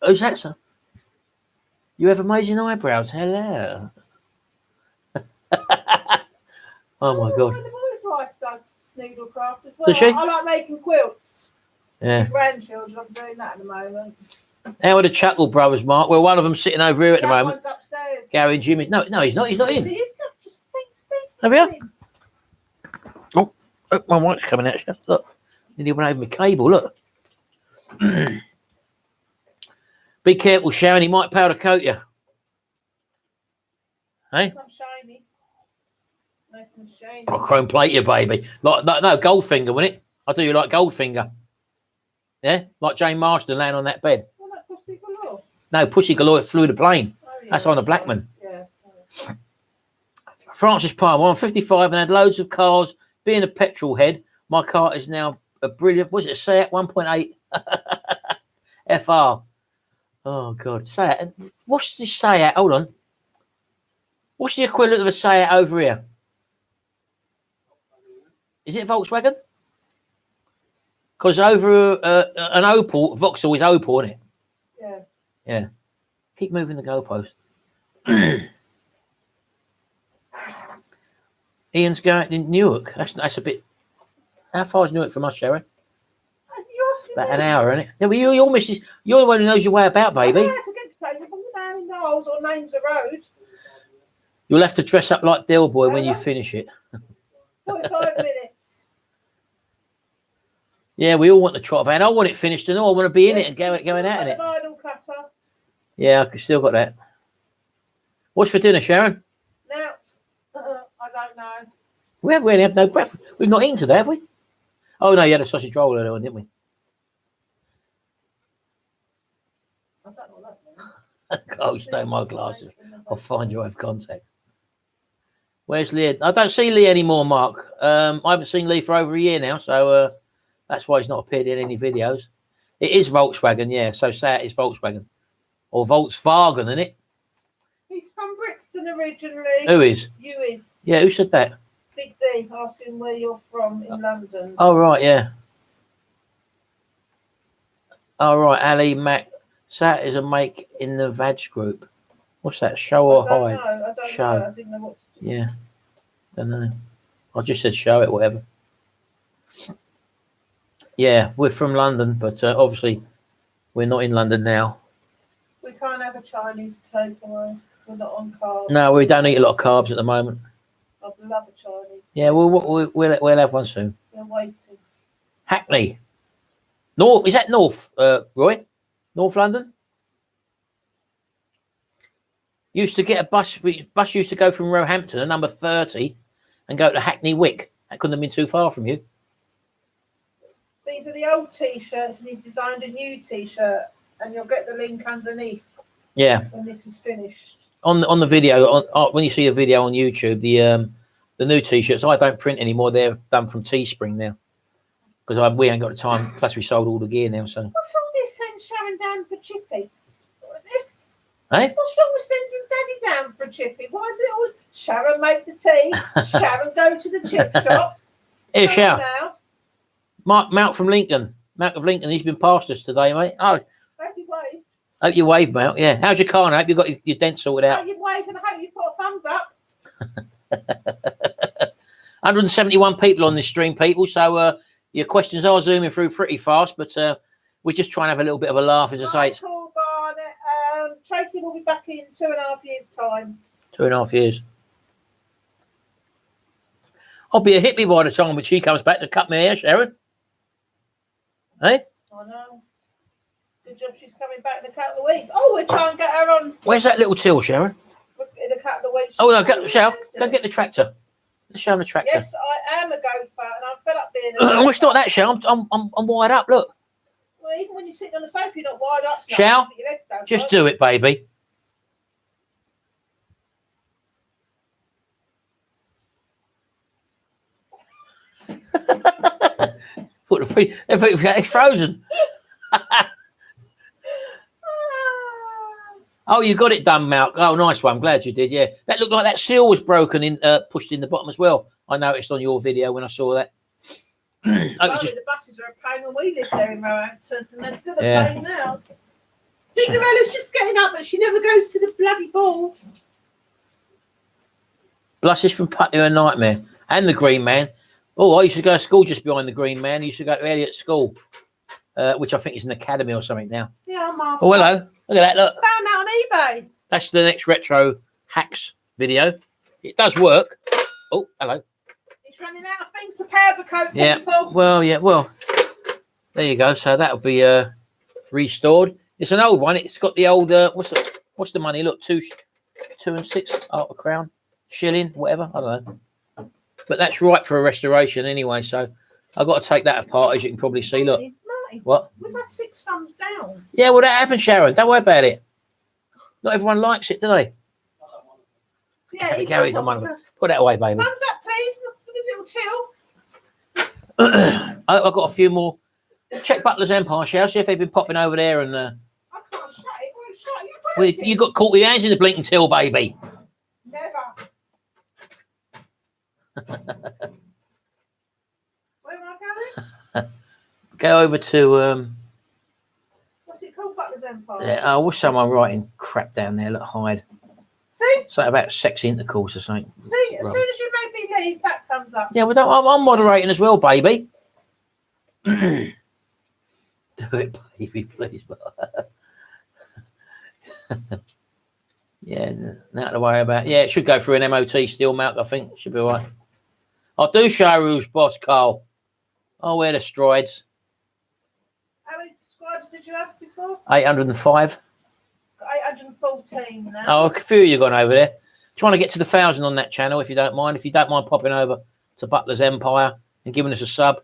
Who's that, sir? You have amazing eyebrows. Hello. Oh my God. The boy's wife does needlecraft as well. Does she? I like making quilts. Yeah. With grandchildren, I'm doing that at the moment. How are the Chuckle brothers, Mark? Well, one of them sitting over here at the moment. One's upstairs. Gary and Jimmy. No, he's not. He's not in. See, just speak. Have you? Oh, my wife's coming out. Look, nearly went over my cable. Look. Be careful, Sharon. He might powder coat you. Hey? It's not shiny. Nice and shiny. I'll chrome plate you, baby. Like no, Goldfinger, wouldn't it? I'll do you like Goldfinger. Yeah? Like Jane Marston laying on that bed. Well, that Pussy Galore. No, Pussy Galore flew the plane. Oh, yeah. That's on a Blackman. Yeah. Francis Palmer, I'm 55 and had loads of cars. Being a petrol head, my car is now a brilliant, was it a Seat 1.8 FR? Oh, God. Seat. What's this Seat? Hold on. What's the equivalent of a Seat over here? Is it a Volkswagen? Because over an Opel, Vauxhall is Opel, isn't it? Yeah. Yeah. Keep moving the goalpost. Ian's going in Newark. That's a bit. How far is Newark from us, Sharon? About an hour, isn't it? Yeah, well, you're Mrs. You're the one who knows your way about, baby. I had to get to places. I'm down in Knowles or names of roads. You'll have to dress up like Del Boy when you finish it. 45 minutes. Yeah, we all want the trot van. I want it finished and all. I want to be in it and going out in it. Vinyl cutter. Yeah, I still got that. What's for dinner, Sharon? Now, I don't know. We haven't had no breakfast. We've not eaten today, have we? Oh no, you had a sausage roll earlier on, didn't we? I don't know what that means. Oh, stole my glasses. I'll find you out of contact. Where's Lee? I don't see Lee anymore, Mark. I haven't seen Lee for over a year now, so that's why he's not appeared in any videos. It is Volkswagen, yeah. So say it is Volkswagen. Or Volkswagen, isn't it? He's from Brixton originally. Who is? You is. Yeah, who said that? Big D asking where you're from in London. Oh, right, yeah. Oh, right, Ali Mac. Sat is a make in the Vag group. What's that? Show or hide? I don't Show. know. I didn't know what to do. Yeah. Don't know. I just said show it, whatever. Yeah, we're from London, but obviously we're not in London now. We can't have a Chinese takeaway. We're not on carbs. No, we don't eat a lot of carbs at the moment. I'd love a Chinese. Yeah, we'll have one soon. We're waiting. Hackney. North, is that North, Roy? North London? Used to get a bus used to go from Roehampton, a number 30, and go to Hackney Wick. That couldn't have been too far from you. These are the old T-shirts, and he's designed a new T-shirt, and you'll get the link underneath. Yeah. When this is finished. On the video, when you see a video on YouTube, the new T-shirts, I don't print anymore. They're done from Teespring now. Because we ain't got the time. Plus, we sold all the gear now. So. What's all this send Sharon down for Chippy? Hey? What's wrong with sending Daddy down for a Chippy? Why is it always Sharon make the tea, Sharon go to the chip shop? Here, Sharon. Mount from Lincoln. Mount of Lincoln. He's been past us today, mate. Oh. Hope you waved. Hope you waved, Mount. Yeah. How's your car? I hope you got your dent sorted out. Hope you waved, and I hope you put a thumbs up. 171 people on this stream, people. So your questions are zooming through pretty fast, but we're just trying to have a little bit of a laugh, as I say. Cool, Barnett. Tracy will be back in 2.5 years' time. 2.5 years. I'll be a hippie by the time when she comes back to cut my hair, Sharon. Hey? I know. Good job she's coming back in a couple of weeks. Oh, we'll try and get her on. Where's that little till, Sharon? In a couple of weeks. Oh, no, Sharon, go get the tractor. Let's show him the tractor. Yes, I am a gopher, and I'm fed up being a well, it's not that, Sharon. I'm wired up, look. Well, even when you're sitting on the sofa, you're not wired up. Shall? Just do it, baby. Put the feet. It's frozen. Oh, you got it done, Malk. Oh, nice one. Glad you did. Yeah, that looked like that seal was broken in, pushed in the bottom as well. I noticed on your video when I saw that. The buses are a pain when we lived there in Roehampton, and they're still a pain now. Cinderella's just getting up, but she never goes to the bloody ball. Buses from Putney are a nightmare. And the Green Man. Oh, I used to go to school just behind the Green Man. I used to go to Elliot School, which I think is an academy or something now. Yeah, I'm Oh, hello. Look at that, look. Found that on eBay. That's the next retro hacks video. It does work. Oh, hello. It's running out of things to Powdercoat, yeah. people. Well, there you go. So that'll be restored. It's an old one. It's got the old, what's the money? Look, 2 and 6, a crown, shilling, whatever. I don't know. But that's right for a restoration anyway. So I've got to take that apart, as you can probably see. Look. Marty, what? We've had 6 thumbs down. Yeah, well, that happened, Sharon. Don't worry about it. Not everyone likes it, do they? Yeah, Gary, come on. Put that away, baby. Thumbs up, please. Look at the little till. I've got a few more. Check Butler's Empire, shall see if they've been popping over there. And I can't shut it. Well, shut it. you got caught with your hands in the blinking till, baby. Never. Where am I going? Go over to what's it called? Butler's Empire. Yeah, I wish someone writing crap down there. Look, hide. See? Something about sex intercourse or something. See, as soon as you make me leave, that comes up. Yeah, well, I'm moderating as well, baby. Do it, baby, please. Yeah, nothing to worry about. Yeah, it should go through an MOT steel mount, I think. Should be all right. I'll do show rules, boss Carl. I'll wear the strides. How many subscribers did you have before? 805. 814 now. Oh, a few of you gone over there. Trying to get to the 1,000 on that channel, if you don't mind. If you don't mind popping over to Butler's Empire and giving us a sub.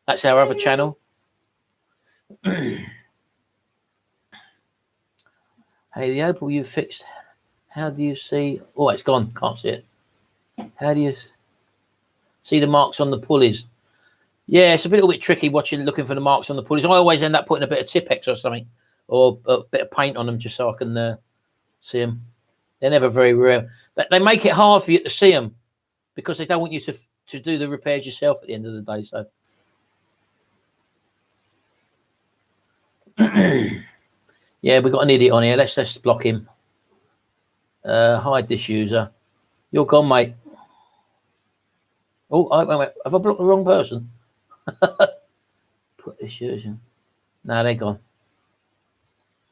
That's our other channel. Hey, the Opal you fixed. How do you see? Oh, it's gone. Can't see it. How do you see the marks on the pulleys? Yeah, it's a little bit tricky looking for the marks on the pulleys. I always end up putting a bit of Tipex or something, or a bit of paint on them just so I can see them. They're never very rare. They make it hard for you to see them because they don't want you to do the repairs yourself at the end of the day. So. Yeah, we've got an idiot on here. Let's block him. Hide this user. You're gone, mate. Oh, wait. Have I blocked the wrong person? Put this user. No, they're gone.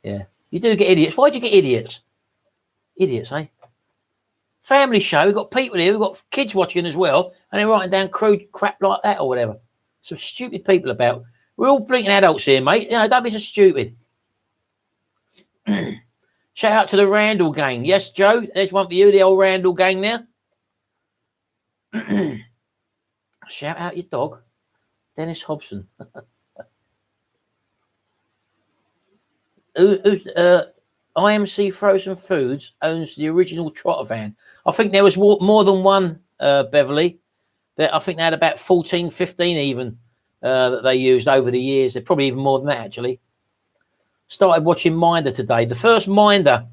Yeah. You do get idiots. Why do you get idiots? Idiots, eh? Family show. We've got people here. We've got kids watching as well. And they're writing down crude crap like that or whatever. Some stupid people about. We're all blinking adults here, mate. You know, don't be so stupid. Shout out to the Randall gang. Yes, Joe, there's one for you, the old Randall gang there. Shout out your dog, Dennis Hobson. Who's IMC Frozen Foods owns the original trotter van. I think there was more than one, Beverly. I think they had about 14, 15 even that they used over the years. They're probably even more than that, actually. Started watching Minder today. The first Minder,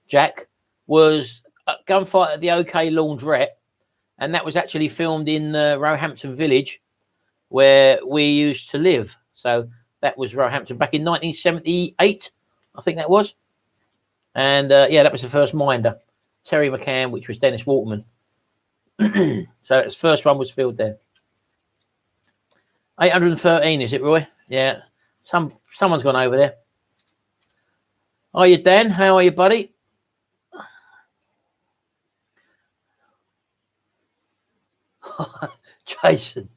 Jack, was a gunfight at the OK Laundrette, and that was actually filmed in Roehampton Village, where we used to live. So that was Roehampton back in 1978, I think that was. And yeah, that was the first Minder. Terry McCann, which was Dennis Waterman. So its first one was filmed there. 813, is it, Roy? Yeah. Someone's gone over there. Are you, Dan? How are you, buddy? Jason,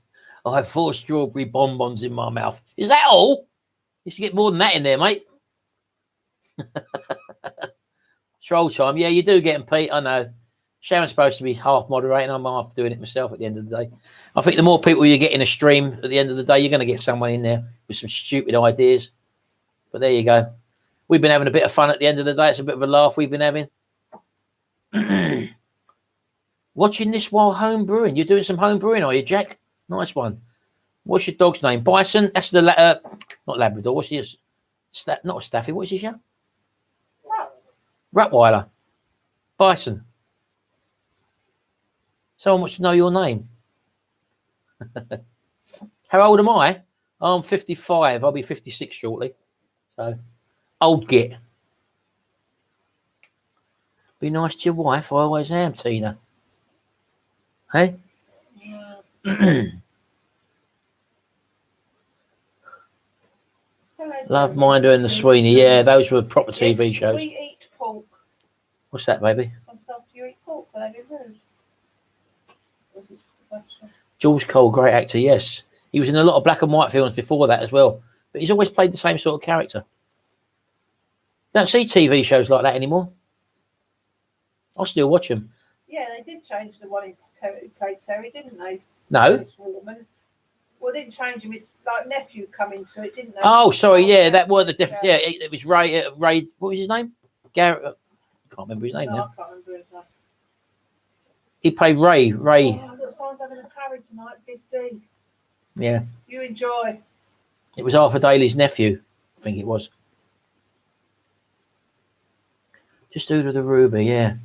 I have 4 strawberry bonbons in my mouth. Is that all? You should get more than that in there, mate. Troll time. Yeah, you do get them, Pete. I know. Sharon's supposed to be half moderating. I'm half doing it myself at the end of the day. I think the more people you get in a stream at the end of the day, you're going to get someone in there with some stupid ideas. But there you go. We've been having a bit of fun at the end of the day. It's a bit of a laugh we've been having. Watching this while home brewing. You're doing some home brewing, are you, Jack? Nice one. What's your dog's name? Bison? That's the, not Labrador. What's his? Not a Staffy. What's his, yeah? Rottweiler. Bison. Someone wants to know your name. How old am I? I'm 55. I'll be 56 shortly. So, old git. Be nice to your wife. I always am, Tina. Hey? Yeah. Love Minder and the Sweeney. Yeah, those were proper TV shows. We eat pork. What's that, baby? Sometimes you eat pork, but I didn't know. Was it just a question? George Cole, great actor, yes. He was in a lot of black and white films before that as well. But he's always played the same sort of character. Don't see TV shows like that anymore. I'll still watch them. Yeah, they did change the one who played Terry, didn't they? No. Well, they didn't change him. His like nephew come into it, didn't they? Oh, sorry, yeah, that weren't the difference. Yeah, it was Ray. What was his name? Garrett. I can't remember his name now. I can't remember his name. He played Ray. Oh, look, someone's having a curry tonight, Big D. Yeah. You enjoy. It was Arthur Daly's nephew, I think it was. Just out of the Ruby, yeah.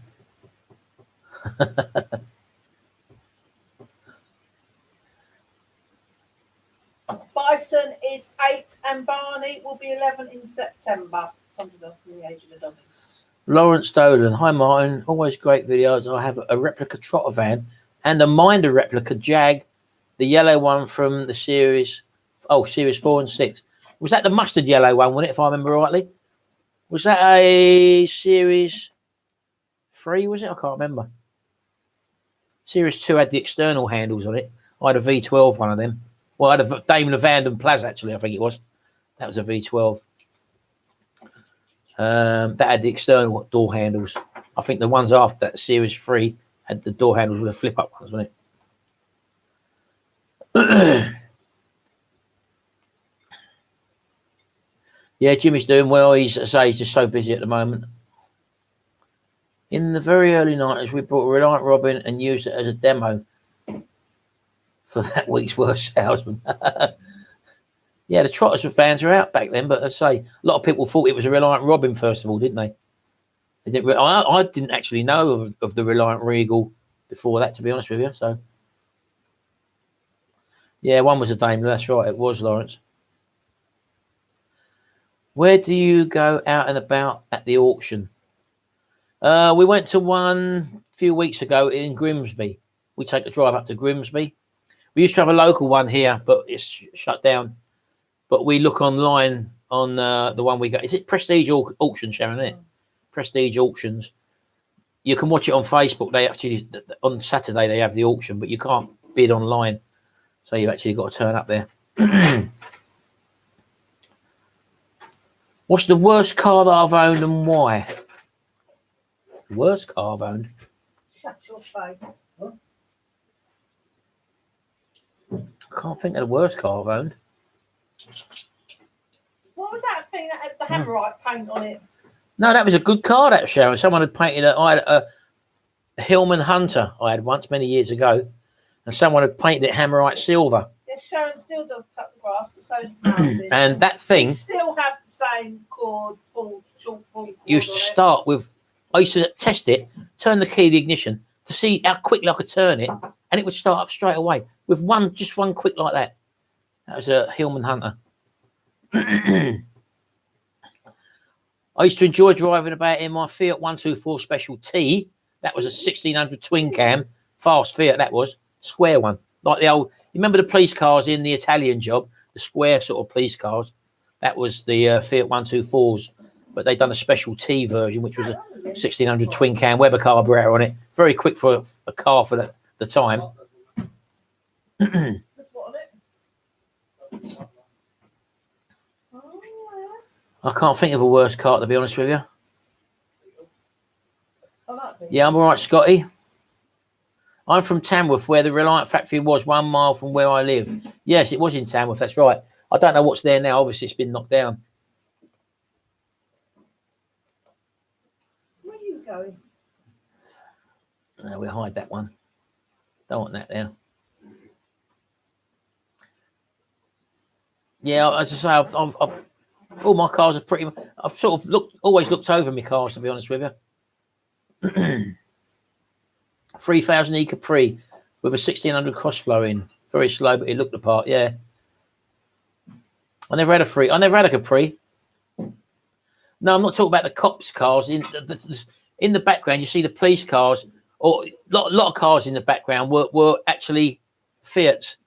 Bison is 8 and Barney will be 11 in September. Something else from the age of the dummies. Lawrence Dolan. Hi, Martin. Always great videos. I have a replica trotter van and a Minder replica Jag, the yellow one from the series. Oh, series 4 and 6. Was that the mustard yellow one, wasn't it, if I remember rightly? Was that a series 3, was it? I can't remember. Series 2 had the external handles on it. I had a V12 one of them. Well, I had a Daimler Vanden Plas, actually, I think it was. That was a V12. That had the external door handles. I think the ones after that, Series 3, had the door handles with the flip-up ones, wasn't it? Yeah, Jimmy's doing well. He's just so busy at the moment. In the very early 90s, we bought a Reliant Robin and used it as a demo for that week's worst salesman. Yeah, the Trotters fans are out back then, but I say a lot of people thought it was a Reliant Robin first of all, didn't they? I didn't actually know of the Reliant Regal before that, to be honest with you. So, yeah, one was a Daimler. That's right, it was, Lawrence. Where do you go out and about at the auction? We went to one a few weeks ago in Grimsby. We take a drive up to Grimsby. We used to have a local one here, but it's shut down. But we look online on the one we got. Is it Prestige Auction, Sharon? Isn't it? Prestige Auctions. You can watch it on Facebook. They actually on Saturday they have the auction, but you can't bid online, so you've actually got to turn up there. What's the worst car that I've owned and why? Worst car I've owned? Shut your face. I can't think of the worst car I've owned. What was that thing that had the hammerite paint on it? No, that was a good car, that Sharon. Someone had painted it. I had a Hillman Hunter I had once many years ago, and someone had painted it hammerite silver. Yeah, Sharon still does cut the grass, but so does Martin. And that thing We still have the same cord, short pull cord used to on it. start with. I used to test it, turn the key of the ignition to see how quickly I could turn it, and it would start up straight away with just one quick like that. That was a Hillman Hunter. I used to enjoy driving about in my Fiat 124 Special T. That was a 1600 twin cam, fast Fiat. That was square one, like the old. You remember the police cars in the Italian Job, the square sort of police cars? That was the Fiat 124s, but they done a Special T version, which was a 1600 twin cam Weber carburetor on it. Very quick for a car for the time. There's what on it? Oh, I can't think of a worse car, to be honest with you. I like these. Yeah, I'm all right, Scotty. I'm from Tamworth, where the Reliant factory was 1 mile from where I live. Yes, it was in Tamworth, that's right. I don't know what's there now. Obviously, it's been knocked down. Where are you going? No, we'll hide that one. Don't want that there. Yeah, as I say, I've all my cars are pretty. I've sort of always looked over my cars, to be honest with you. 3000E Capri with a 1600 cross flow in, very slow, but it looked the part. Yeah, I never had a Capri. No, I'm not talking about the cops' cars. In the background, you see the police cars, or a lot of cars in the background were actually Fiats,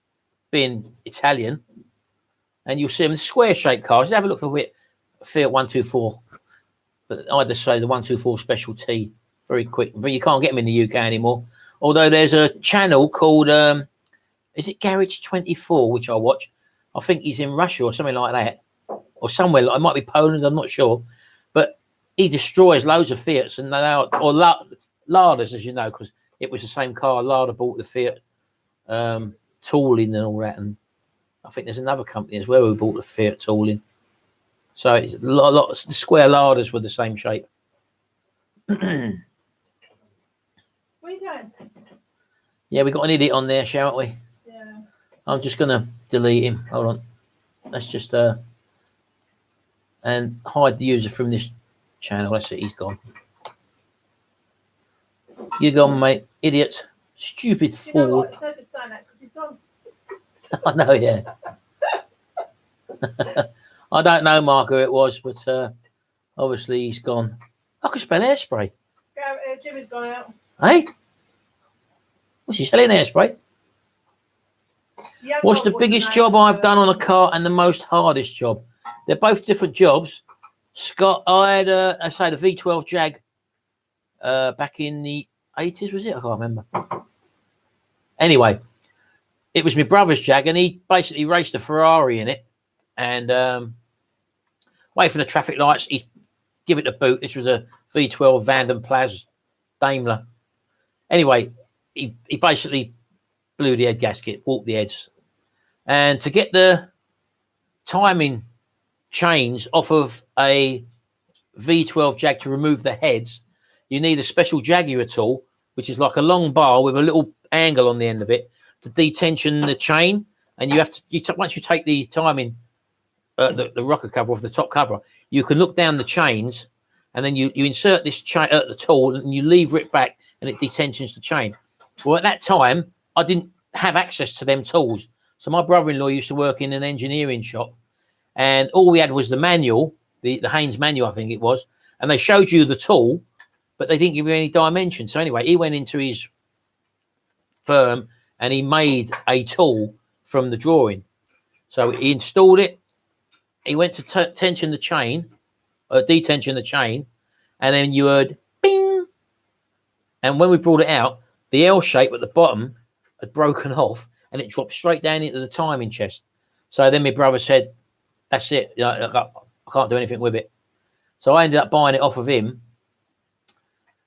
being Italian. And you'll see them in square-shaped cars. Have a look for Fiat 124. But I'd just say the 124 Special T, very quick. But you can't get them in the UK anymore. Although there's a channel called, is it Garage 24, which I watch? I think he's in Russia or something like that. Or somewhere, it might be Poland, I'm not sure. But he destroys loads of Fiats, and Larders, as you know, because it was the same car. Larder bought the Fiat tooling and all that, and I think there's another company as well who bought the Fiat tooling. So it's a lot. The square larders were the same shape. Where are you going? Yeah, we got an idiot on there, shan't we? Yeah. I'm just gonna delete him. Hold on. Let's just and hide the user from this channel. Let's see, he's gone. You're gone, mate. Idiot. Stupid You know fool. what? It's no good saying that because he's gone. I know, yeah. I don't know, Mark, who it was, but obviously he's gone. I could spell hairspray. Jimmy's gone out. Hey? What's he selling hairspray? Young What's dog the was biggest name job of I've the- done on a car and the most hardest job? They're both different jobs. Scott, I had, I say, the V12 Jag back in the 80s, was it? I can't remember. Anyway, it was my brother's Jag, and he basically raced a Ferrari in it. And wait for the traffic lights. He give it a boot. This was a V12 Vanden Plas Daimler. Anyway, he basically blew the head gasket, walked the heads. And to get the timing chains off of a V12 Jag to remove the heads, you need a special Jaguar tool, which is like a long bar with a little angle on the end of it to detension the chain. And you have to, once you take the timing, the rocker cover off the top cover, you can look down the chains, and then you insert this chain at the tool, and you lever it back, and it detensions the chain. Well, at that time, I didn't have access to them tools. So my brother-in-law used to work in an engineering shop, and all we had was the manual, the Haynes manual, I think it was, and they showed you the tool, but they didn't give you any dimensions. So anyway, he went into his firm, and he made a tool from the drawing. So he installed it. He went to tension the chain, detension the chain, and then you heard bing. And when we brought it out, the L shape at the bottom had broken off, and it dropped straight down into the timing chest. So then my brother said, that's it. You know, I can't do anything with it. So I ended up buying it off of him.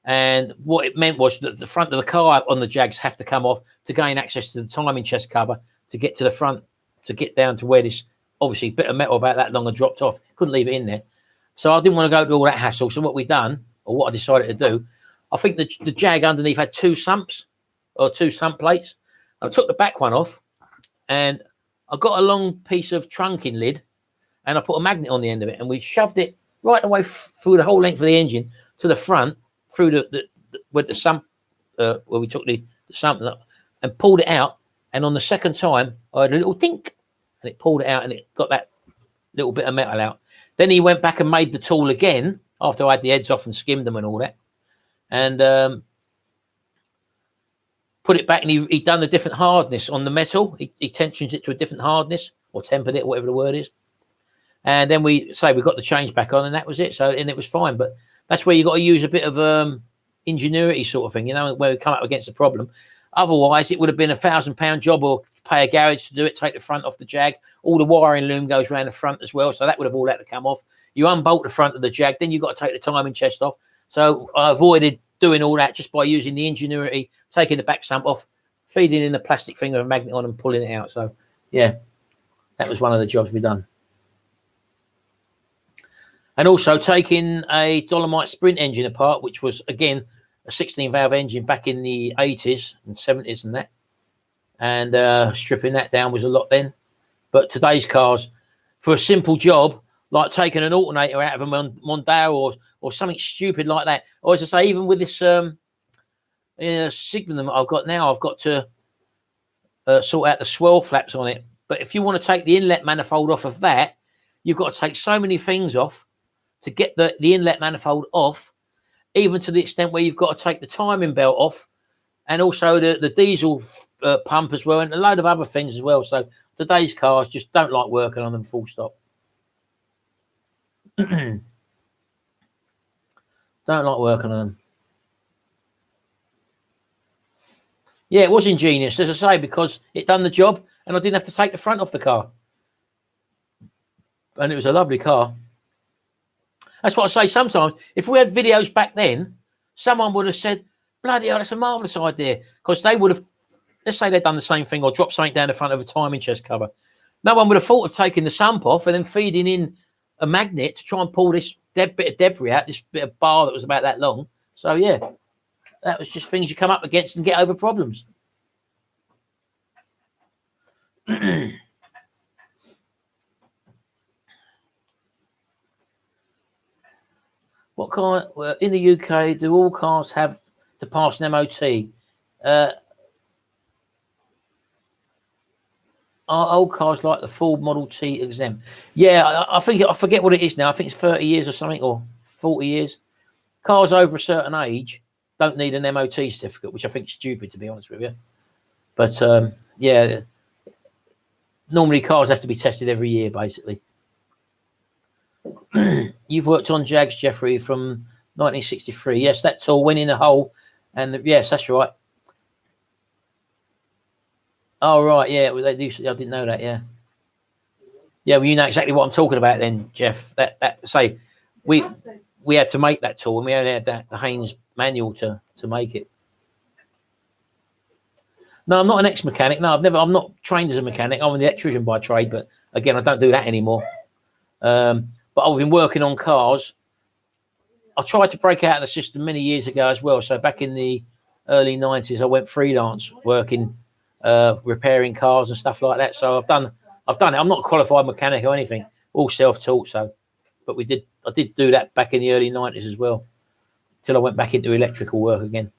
And what it meant was that the front of the car on the Jags have to come off to gain access to the timing chest cover to get to the front, to get down to where this obviously bit of metal about that long had dropped off. Couldn't leave it in there. So I didn't want to go through all that hassle. So what we done, or what I decided to do, I think the Jag underneath had 2 sumps or 2 sump plates. I took the back one off and I got a long piece of trunking lid and I put a magnet on the end of it and we shoved it right away through the whole length of the engine to the front, through with the sump, where we took the sump and pulled it out. And on the second time, I had a little dink and it pulled it out and it got that little bit of metal out. Then he went back and made the tool again after I had the heads off and skimmed them and all that. And put it back and he'd done a different hardness on the metal. He tensioned it to a different hardness or tempered it, whatever the word is. And then we got the change back on and that was it. So, and it was fine. But that's where you got to use a bit of ingenuity sort of thing, you know, where we come up against a problem. Otherwise, it would have been £1,000 job or pay a garage to do it, take the front off the Jag. All the wiring loom goes around the front as well. So that would have all had to come off. You unbolt the front of the Jag, then you've got to take the timing chest off. So I avoided doing all that just by using the ingenuity, taking the back sump off, feeding in the plastic thing with a magnet on and pulling it out. So, yeah, that was one of the jobs we done. And also taking a Dolomite Sprint engine apart, which was, again, a 16-valve engine back in the 80s and 70s and that. And stripping that down was a lot then. But today's cars, for a simple job, like taking an alternator out of a Mondeo or something stupid like that. Or as I say, even with this Sigma that I've got now, I've got to sort out the swirl flaps on it. But if you want to take the inlet manifold off of that, you've got to take so many things off to get the inlet manifold off, even to the extent where you've got to take the timing belt off and also the diesel pump as well and a load of other things as well. So today's cars just don't like working on them, full stop. Don't like working on them. Yeah, it was ingenious, as I say, because it done the job and I didn't have to take the front off the car. And it was a lovely car. That's what I say sometimes. If we had videos back then, someone would have said, bloody hell, that's a marvellous idea. Because they would have, let's say they'd done the same thing or dropped something down the front of a timing chest cover. No one would have thought of taking the sump off and then feeding in a magnet to try and pull this bit of debris out, this bit of bar that was about that long. So, yeah, that was just things you come up against and get over problems. What kind in the UK do all cars have to pass an MOT? Are old cars like the Ford Model T exempt? Yeah, I think I forget what it is now. I think it's 30 years or something, or 40 years. Cars over a certain age don't need an MOT certificate, which I think is stupid, to be honest with you. But yeah, normally cars have to be tested every year, basically. You've worked on Jags, Jeffrey, from 1963. Yes, that tool went in a hole, and yes, that's right. Oh, right, yeah, well, they do. I didn't know that. Yeah, yeah. Well, you know exactly what I'm talking about, then, Jeff. That say we had to make that tool, and we only had the Haynes manual to make it. No, I'm not an ex-mechanic. No, I'm not trained as a mechanic. I'm an electrician by trade, but again, I don't do that anymore. But I've been working on cars. I tried to break out of the system many years ago as well. So back in the early 90s, I went freelance working, repairing cars and stuff like that. So I've done it. I'm not a qualified mechanic or anything, all self-taught. So, but I did do that back in the early 90s as well, till I went back into electrical work again.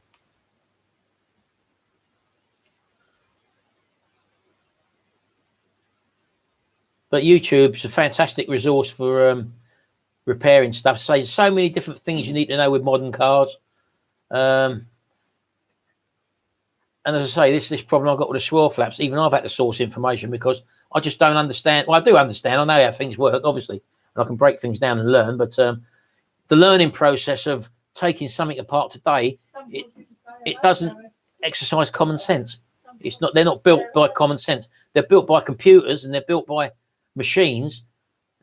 But YouTube's a fantastic resource for repairing stuff. So many different things you need to know with modern cars. And as I say, this problem I've got with the swirl flaps, even I've had to source information because I just don't understand. Well, I do understand. I know how things work, obviously, and I can break things down and learn. But the learning process of taking something apart today, it doesn't exercise common sense. It's not. They're not built by common sense. they're built by computers and they're built by machines,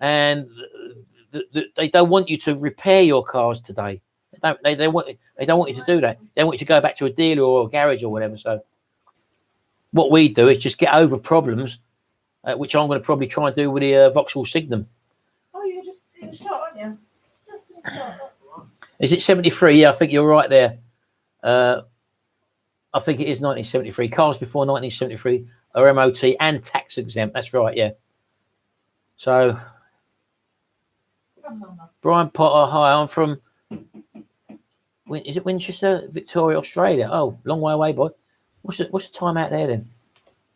and they don't want you to repair your cars today. They don't want you to do that. They want you to go back to a dealer or a garage or whatever. So what we do is just get over problems, which I'm going to probably try and do with the Vauxhall Signum. Oh, you're just in shot, aren't you? Just in shot. Is it 73? Yeah, I think you're right there. I think it is 1973. Cars before 1973 are MOT and tax exempt. That's right, yeah. So, Brian Potter, hi, I'm from, is it Winchester, Victoria, Australia? Oh, long way away, boy. What's the time out there then?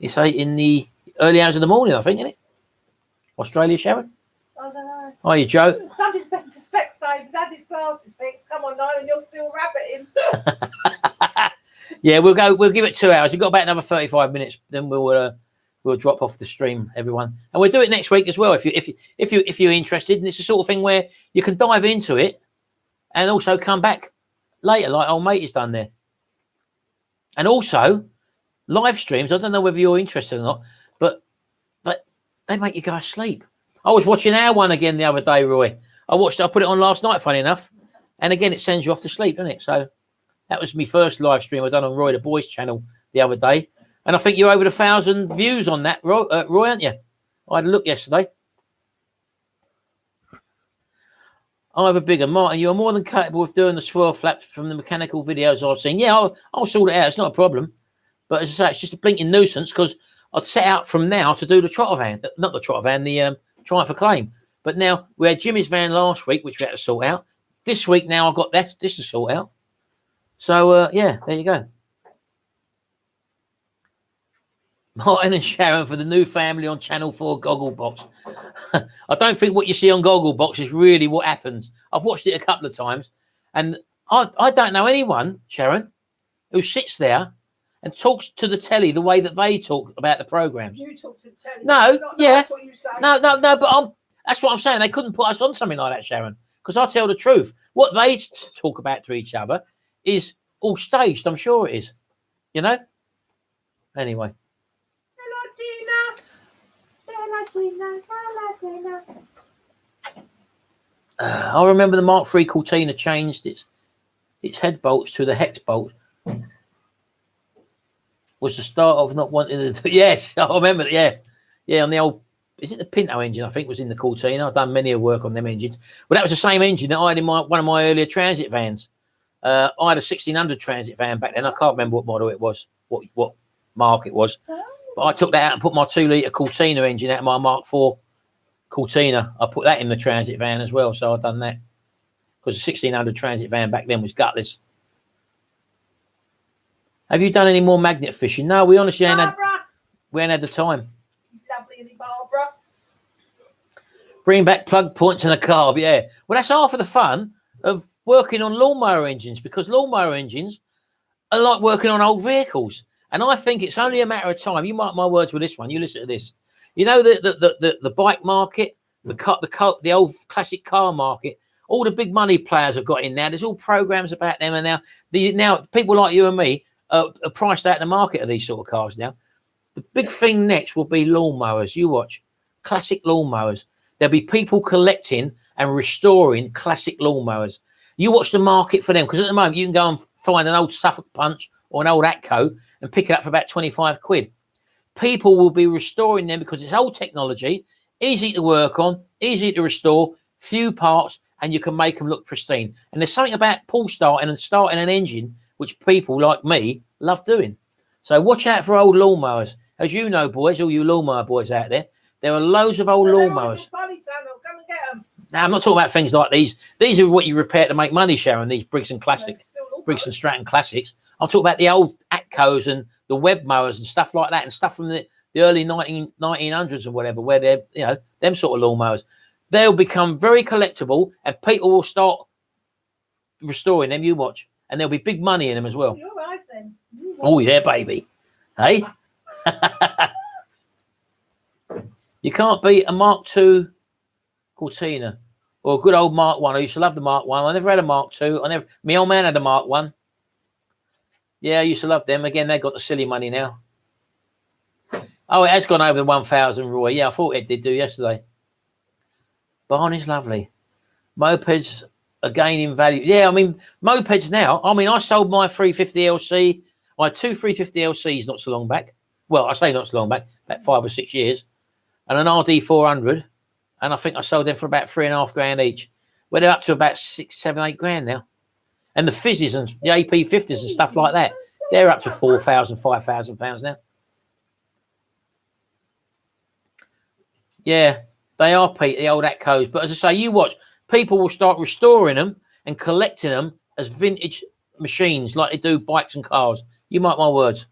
It's 8 in the early hours of the morning, I think, isn't it? Australia, Sharon? I don't know. Hiya, Joe. Somebody's been to Specsavers, had his glasses fixed. Come on, Nine, and you're still rabbiting. Yeah, we'll give it 2 hours. We've got about another 35 minutes, then we'll drop off the stream, everyone. And we'll do it next week as well if you're interested. And it's the sort of thing where you can dive into it and also come back later, like old mate has done there. And also live streams. I don't know whether you're interested or not, but they make you go to sleep. I was watching our one again the other day, Roy. I put it on last night, funny enough. And again, it sends you off to sleep, doesn't it? So that was my first live stream I done on Roy the Boys channel the other day. And I think you're over 1,000 views on that, Roy, aren't you? I had a look yesterday. I have a bigger Martin. You're more than capable of doing the swirl flaps from the mechanical videos I've seen. Yeah, I'll sort it out. It's not a problem. But as I say, it's just a blinking nuisance because I'd set out from now to do the trotter van. Not the trotter van, the Triumph Acclaim. But now we had Jimmy's van last week, which we had to sort out. This week now I've got this to sort out. So, yeah, there you go. Martin and Sharon for the new family on Channel 4 Gogglebox. I don't think what you see on Gogglebox is really what happens. I've watched it a couple of times, and I don't know anyone, Sharon, who sits there and talks to the telly the way that they talk about the programs. You talk to the telly. No, yeah. That's what you say. No, but that's what I'm saying. They couldn't put us on something like that, Sharon, because I tell the truth. What they talk about to each other is all staged. I'm sure it is. You know? Anyway. I remember the Mark III Cortina changed its head bolts to the hex bolt. Was the start of not wanting to do. Yes, I remember that. Yeah, on the old, is it the Pinto engine? I think was in the Cortina. I've done many work on them engines. Well, that was the same engine that I had in one of my earlier transit vans. I had a 1600 transit van back then. I can't remember what model it was, what mark it was. But I took that out and put my 2-litre Cortina engine out of my Mark IV Cortina. I put that in the transit van as well, so I've done that. Because the 1600 transit van back then was gutless. Have you done any more magnet fishing? No, we honestly ain't had the time. Lovely, isn't he, Barbara? Bring back plug points and a carb, yeah. Well, that's half of the fun of working on lawnmower engines, because lawnmower engines are like working on old vehicles. And I think it's only a matter of time. You mark my words with this one. You listen to this. You know the bike market, the old classic car market. All the big money players have got in now. There's all programs about them, and now people like you and me are priced out of the market of these sort of cars now. The big thing next will be lawnmowers. You watch classic lawnmowers. There'll be people collecting and restoring classic lawnmowers. You watch the market for them, because at the moment you can go and find an old Suffolk Punch or an old Atco and pick it up for about 25 quid. People will be restoring them because it's old technology, easy to work on, easy to restore, few parts, and you can make them look pristine. And there's something about pull starting and starting an engine which people like me love doing. So watch out for old lawnmowers. As you know, boys, all you lawnmower boys out there are loads of old lawnmowers. Come and get them. Now, I'm not talking about things like these. These are what you repair to make money, Sharon, these Briggs and Stratton Classics. I'll talk about the old Atcos and the web mowers and stuff like that, and stuff from the early 1900s or whatever, where they're, them sort of lawnmowers. They'll become very collectible, and people will start restoring them. You watch. And there'll be big money in them as well. You're right then. Oh, yeah, baby. Hey? You can't beat a Mark II Cortina or a good old Mark I. I used to love the Mark I. I never had a Mark II. My old man had a Mark I. Yeah, I used to love them. Again, they got the silly money now. Oh, it has gone over the 1,000, Roy. Yeah, I thought it did do yesterday. Barney's lovely. Mopeds are gaining value. Yeah, I mean, mopeds now. I mean, I sold my 350LC. I had two 350LCs not so long back. Well, I say not so long back, about 5 or 6 years. And an RD400. And I think I sold them for about $3.5 each. Well, they're up to about 6, 7, 8 grand now. And the fizzes and the AP50s and stuff like that, they're up to £4,000, £5,000 now. Yeah, they are, Pete, the old Atcos. But as I say, you watch, people will start restoring them and collecting them as vintage machines like they do bikes and cars. You mark my words.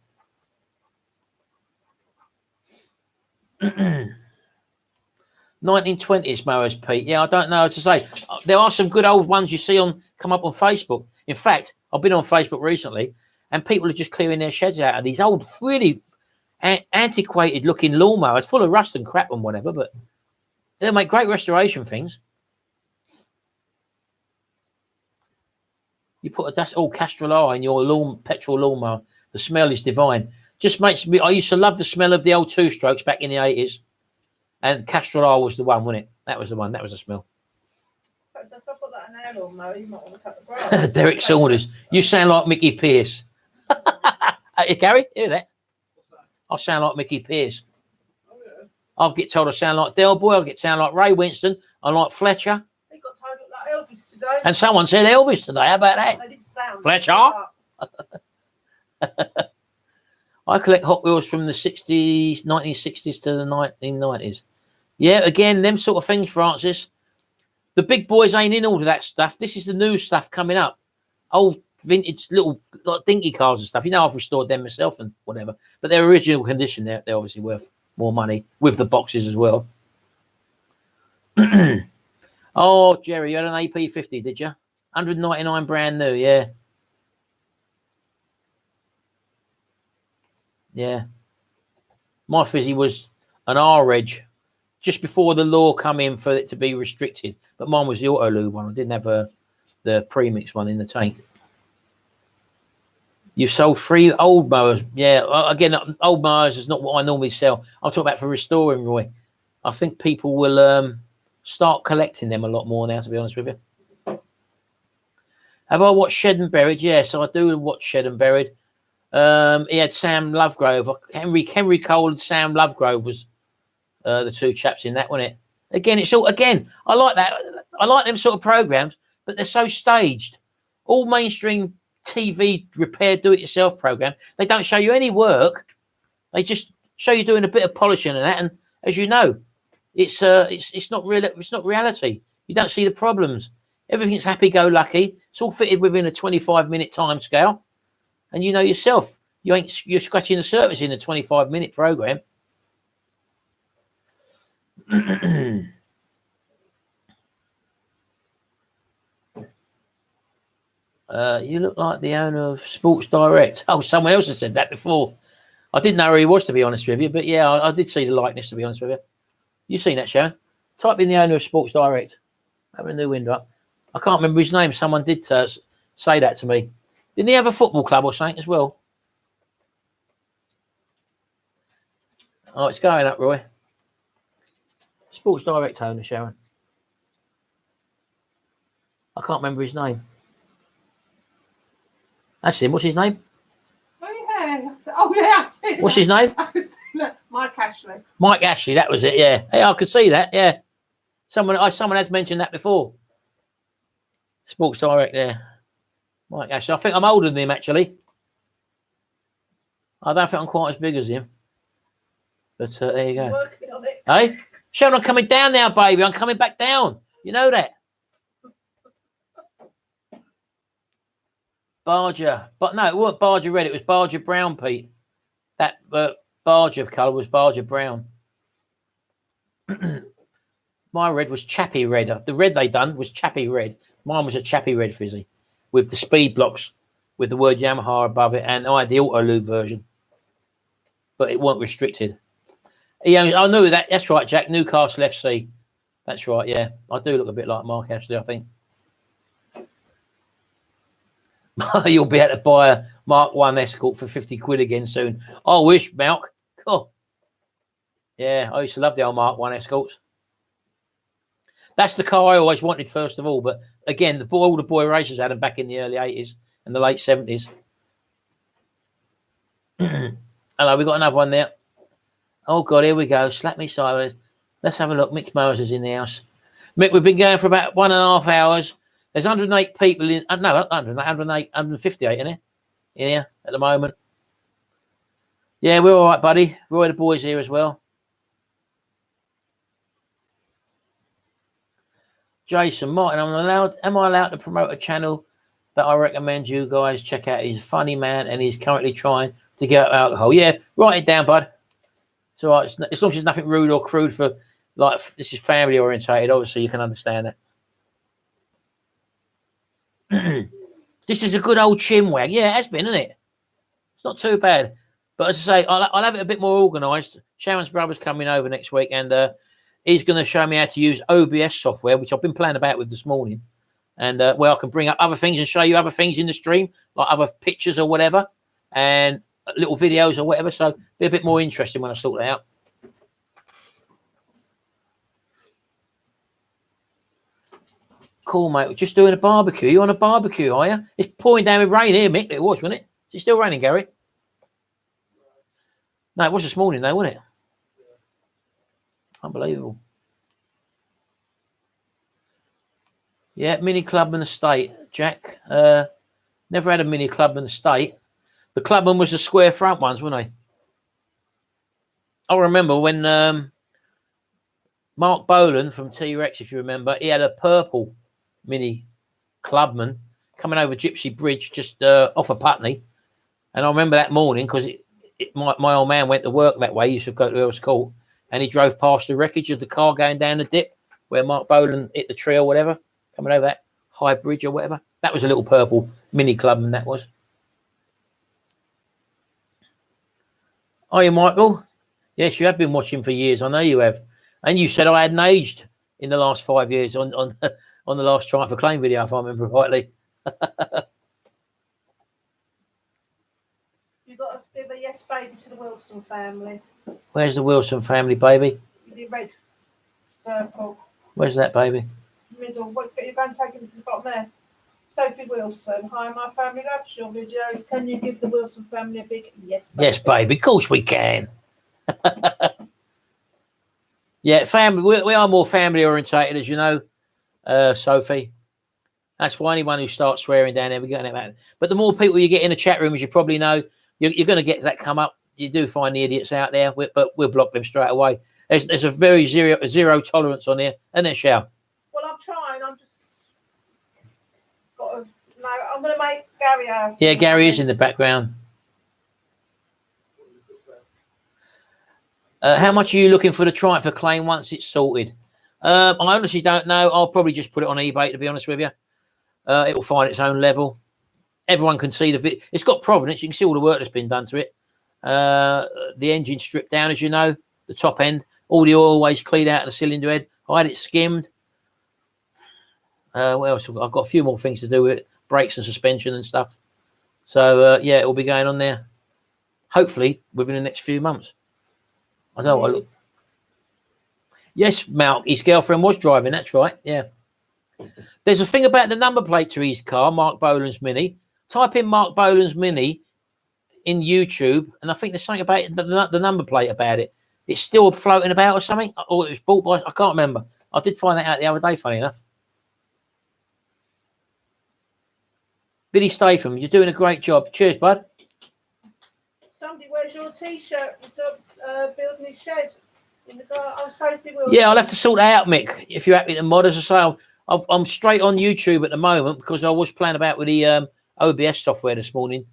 1920s mowers, Pete. Yeah, I don't know. As I say, there are some good old ones you see come up on Facebook. In fact, I've been on Facebook recently, and people are just clearing their sheds out of these old, really antiquated-looking lawnmowers, full of rust and crap and whatever. But they'll make great restoration things. You put a all Castrol R in your petrol lawnmower. The smell is divine. Just makes me. I used to love the smell of the old two-strokes back in the 80s. And Castrol R was the one, wasn't it? That was the one. That was the smell. If I put that in air lawnmower, you might want to cut the grass. Derek Saunders. You sound like Mickey Pearce. Hey, Gary, hear that? I sound like Mickey Pearce. Oh, yeah. I'll get told I sound like Del Boy. I'll get sound like Ray Winston. I like Fletcher. He got told to look like Elvis today. And someone said Elvis today. How about that? They did sound Fletcher? I collect Hot Wheels from the 60s, 1960s to the 1990s. Yeah, again, them sort of things, Francis. The big boys ain't in all of that stuff. This is the new stuff coming up. Old vintage little like dinky cars and stuff. You know, I've restored them myself and whatever. But they're original condition. They're obviously worth more money with the boxes as well. Oh, Jerry, you had an AP50, did you? 199 brand new, yeah. Yeah. My fizzy was an R-Reg just before the law come in for it to be restricted. But mine was the auto lube one. I didn't have the premix one in the tank. You've sold 3 old mowers. Yeah, again, old mowers is not what I normally sell. I'll talk about for restoring, Roy. I think people will start collecting them a lot more now, to be honest with you. Have I watched Shed and Buried? Yes, I do watch Shed and Buried. He had Sam Lovegrove. Henry Cole and Sam Lovegrove was the two chaps in that, wasn't it? Again, it's all I like that. I like them sort of programs, but they're so staged. All mainstream TV repair do-it-yourself program. They don't show you any work. They just show you doing a bit of polishing and that. And as you know, it's not real. It's not reality. You don't see the problems. Everything's happy-go-lucky. It's all fitted within a 25-minute time scale. And you know yourself, you're scratching the surface in a 25-minute program. You look like the owner of Sports Direct. Oh, someone else has said that before. I didn't know who he was, to be honest with you. But yeah, I did see the likeness, to be honest with you. You've seen that show? Type in the owner of Sports Direct. Have a new window up. I can't remember his name. Someone did say that to me. Didn't he have a football club or something as well? Oh, it's going up, Roy. Sports Direct owner, Sharon. I can't remember his name. That's him. What's his name? Oh, yeah. I've seen What's that. his name? I've seen that. Mike Ashley. Mike Ashley. That was it, yeah. Hey, I could see that, yeah. Someone has mentioned that before. Sports Direct there. Mike Ashley. I think I'm older than him, actually. I don't think I'm quite as big as him. But there you go. Working on it. Hey, Sharon, I'm coming down now, baby. I'm coming back down. You know that. Barger. But no, it wasn't Barger red. It was Barger brown, Pete. That Barger colour was Barger brown. My red was Chappie red. The red they done was Chappie red. Mine was a Chappie red fizzy with the speed blocks with the word Yamaha above it. And I had the auto lube version. But it wasn't restricted. Yeah, I knew that. That's right, Jack. Newcastle FC. That's right, yeah. I do look a bit like Mark Ashley, I think. You'll be able to buy a Mark 1 Escort for 50 quid again soon. I wish, Malk. Oh, Yeah, I used to love the old Mark 1 Escorts. That's the car I always wanted first of all. But again, all the boy racers had them back in the early 80s and the late 70s. Hello, we got another one there. Oh, God, here we go. Slap me sideways. Let's have a look. Mick Moses in the house. Mick, we've been going for about 1.5 hours. There's 108 people in. No, 108, 158 in here at the moment. Yeah, we're all right, buddy. Roy the boys here as well. Jason Martin, am I allowed to promote a channel that I recommend you guys check out? He's a funny man and he's currently trying to get out alcohol. Yeah, write it down, bud. It's all right. As long as it's nothing rude or crude for, like, this is family orientated, obviously you can understand that. This is a good old chinwag. Yeah, it has been, isn't it? It's not too bad. But as I say, I'll have it a bit more organised. Sharon's brother's coming over next week and he's going to show me how to use OBS software, which I've been playing about with this morning. And where I can bring up other things and show you other things in the stream, like other pictures or whatever, and little videos or whatever. So be a bit more interesting when I sort that out. Cool, mate. We're just doing a barbecue. You on a barbecue, are you? It's pouring down with rain here, Mick. It was, wasn't it? Is it still raining, Gary? No, it was this morning, though, wasn't it? Unbelievable. Yeah, mini clubman estate, Jack. Never had a mini clubman estate. The clubman was the square front ones, weren't they? I remember when Mark Boland from T-Rex, if you remember, he had a purple mini clubman coming over Gypsy Bridge just off of Putney. And I remember that morning because my old man went to work that way. He used to go to Earl's Court. And he drove past the wreckage of the car going down the dip where Mark Boland hit the tree or whatever, coming over that high bridge or whatever. That was a little purple mini clubman, that was. Are you, Michael? Yes, you have been watching for years. I know you have. And you said I hadn't aged in the last 5 years on the last Triumph for Claim video, if I remember rightly. You've got to give a yes, baby, to the Wilson family. Where's the Wilson family, baby? The red circle. Where's that, baby? Middle. What, you're going to take it to the bottom there. Sophie Wilson. Hi, my family loves your videos. Can you give the Wilson family a big yes, baby? Yes, baby. Of course we can. Yeah, family. We are more family orientated, as you know, Sophie. That's why anyone who starts swearing down there, we're getting it back. But the more people you get in the chat room, as you probably know, you're going to get that come up. You do find the idiots out there, but we'll block them straight away. There's a very zero tolerance on here, isn't it, Shao? Well, I'm trying. I'm just got to. No, I'm going to make Gary out. Yeah, Gary is in the background. How much are you looking for the Triumph for claim once it's sorted? I honestly don't know. I'll probably just put it on eBay, to be honest with you. It will find its own level. Everyone can see the video. It's got provenance. You can see all the work that's been done to it. The engine stripped down, as you know, the top end. All the oil waste cleaned out of the cylinder head. I had it skimmed. What else? I've got a few more things to do with it. Brakes and suspension and stuff. So, yeah, it will be going on there. Hopefully, within the next few months. I don't know. Yes, Malk, his girlfriend was driving. That's right. Yeah. There's a thing about the number plate to his car, Mark Boland's Mini. Type in Mark Boland's Mini in YouTube, and I think there's something about the number plate about it. It's still floating about or something, or it was bought by, I can't remember. I did find that out the other day, funny enough. Billy Statham, you're doing a great job. Cheers, bud. Somebody, where's your T-shirt? Building his shed in the garden. Oh, Sophie will. Yeah, I'll have to sort that out, Mick. If you're happy to mod, as I say, I'm straight on YouTube at the moment because I was playing about with the OBS software this morning.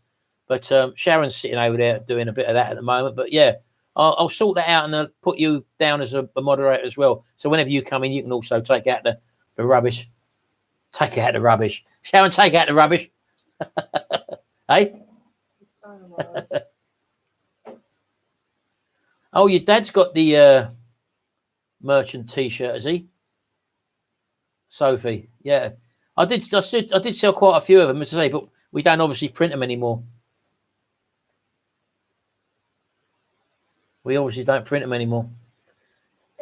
But Sharon's sitting over there doing a bit of that at the moment. But yeah, I'll sort that out and I'll put you down as a moderator as well. So whenever you come in, you can also take out the rubbish. Take out the rubbish. Sharon, take out the rubbish. Hey? Oh, your dad's got the merchant T-shirt, has he? Sophie, yeah. I did sell quite a few of them, as I say, but we don't obviously print them anymore. We obviously don't print them anymore.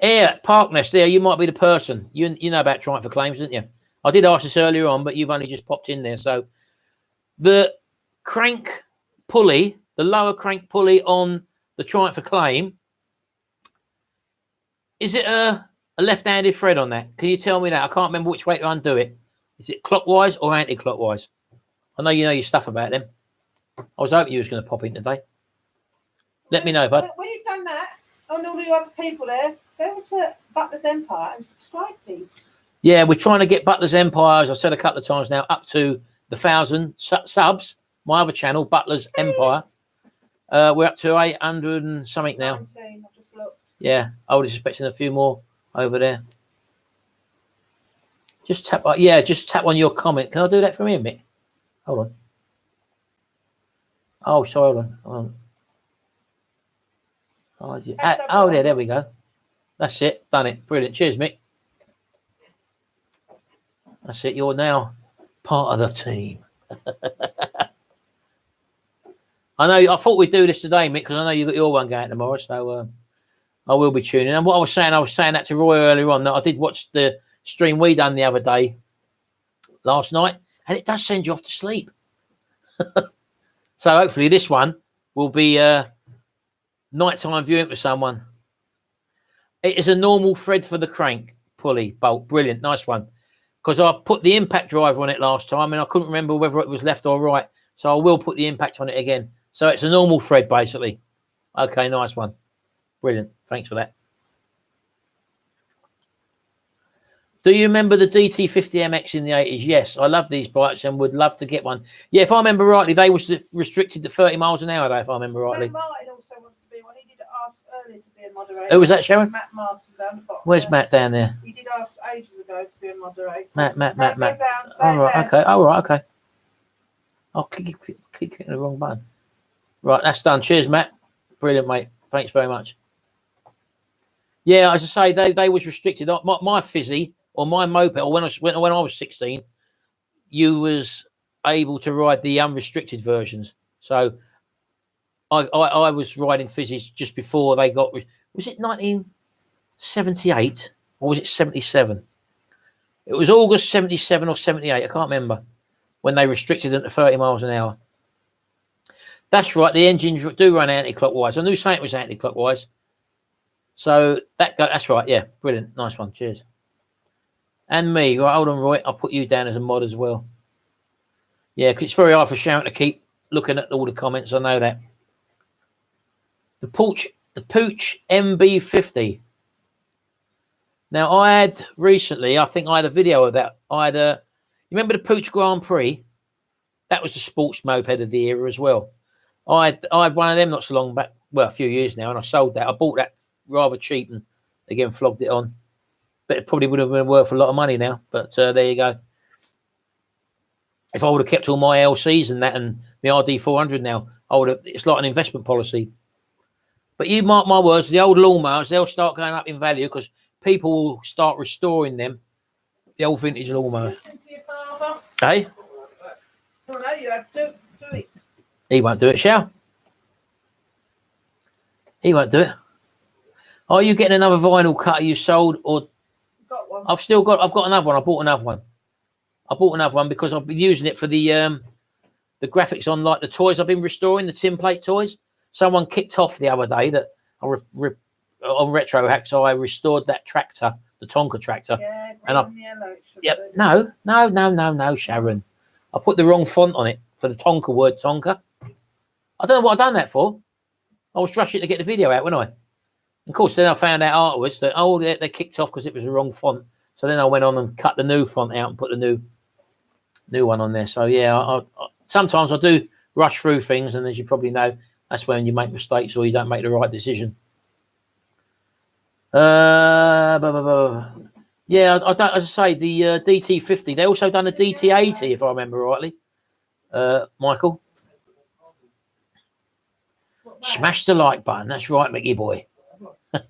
Yeah, Parkness there, you might be the person. You know about trying for claims, didn't you? I did ask this earlier on, but you've only just popped in there. So the crank pulley, the lower crank pulley on the Triumph for claim, is it a left-handed thread on that? Can you tell me that? I can't remember which way to undo it. Is it clockwise or anti-clockwise? I know you know your stuff about them. I was hoping you was going to pop in today. Let me know, bud. When you've done that, and all the other people there, go over to Butler's Empire and subscribe, please. Yeah, we're trying to get Butler's Empire, as I said a couple of times now, up to the 1,000 subs. My other channel, Butler's Empire. We're up to 800 and something now. 19, I've just looked. Yeah, I was expecting a few more over there. Just tap, yeah, just tap on your comment. Can I do that from here, Mick? Hold on. Oh, sorry, hold on. Oh, yeah, there we go. That's it. Done it. Brilliant. Cheers, Mick. That's it. You're now part of the team. I thought we'd do this today, Mick, because I know you got your one going tomorrow, so I will be tuning in. And what I was saying that to Roy earlier on, that I did watch the stream we done the other day, last night, and it does send you off to sleep. So hopefully this one will be nighttime viewing for someone. It is a normal thread for the crank pulley bolt. Brilliant. Nice one. Because I put the impact driver on it last time and I couldn't remember whether it was left or right. So I will put the impact on it again. So it's a normal thread, basically. Okay, nice one. Brilliant. Thanks for that. Do you remember the DT50MX in the 80s? Yes, I love these bikes and would love to get one. Yeah, if I remember rightly, they was restricted to 30 miles an hour, though, if I remember rightly. Matt Martin also wants to be one. He did ask earlier to be a moderator. Who was that, Sharon? Matt Martin down the bottom. Where's Matt down there? He did ask ages ago to be a moderator. Matt. Down, All right, okay. All right, okay. I'll keep clicking the wrong button. Right, that's done. Cheers, Matt. Brilliant, mate. Thanks very much. Yeah, as I say, they was restricted. My fizzy or my moped, or when I was 16, you was able to ride the unrestricted versions. So I was riding fizzies just before they got. Was it 1978 or was it 77? It was August 77 or 78. I can't remember when they restricted them to 30 miles an hour. That's right. The engines do run anti-clockwise. I knew something was anti-clockwise. So that's right. Yeah, brilliant. Nice one. Cheers. And me. Right, hold on, Roy. I'll put you down as a mod as well. Yeah, because it's very hard for Sharon to keep looking at all the comments. I know that. The Pooch MB50. Now, I had recently, I think I had a video of that. You remember the Pooch Grand Prix? That was the sports moped of the era as well. I had one of them not so long back, well, a few years now, and I sold that. I bought that rather cheap and again flogged it on. But it probably would have been worth a lot of money now. But there you go. If I would have kept all my LCs and that and the RD400 now, it's like an investment policy. But you mark my words, the old lawnmowers, they'll start going up in value because people will start restoring them, the old vintage lawnmowers. Hey? No, you have to do it. He won't do it, shall? He won't do it. Are you getting another vinyl cutter you sold or? Got one. I've got another one. I bought another one because I've been using it for the graphics on like the toys I've been restoring, the tin plate toys. Someone kicked off the other day that on Retro Hacks, I restored that tractor, the Tonka tractor. Yeah, and no, Sharon. I put the wrong font on it for the Tonka word Tonka. I don't know what I've done that for. I was rushing to get the video out, wasn't I? Of course, then I found out afterwards that, they kicked off because it was the wrong font. So then I went on and cut the new font out and put the new one on there. So, yeah, sometimes I do rush through things. And as you probably know, that's when you make mistakes or you don't make the right decision. Yeah, I don't, as I say, the DT50. They also done a DT80, if I remember rightly. Michael. Smash the like button. That's right, Mickey boy. Get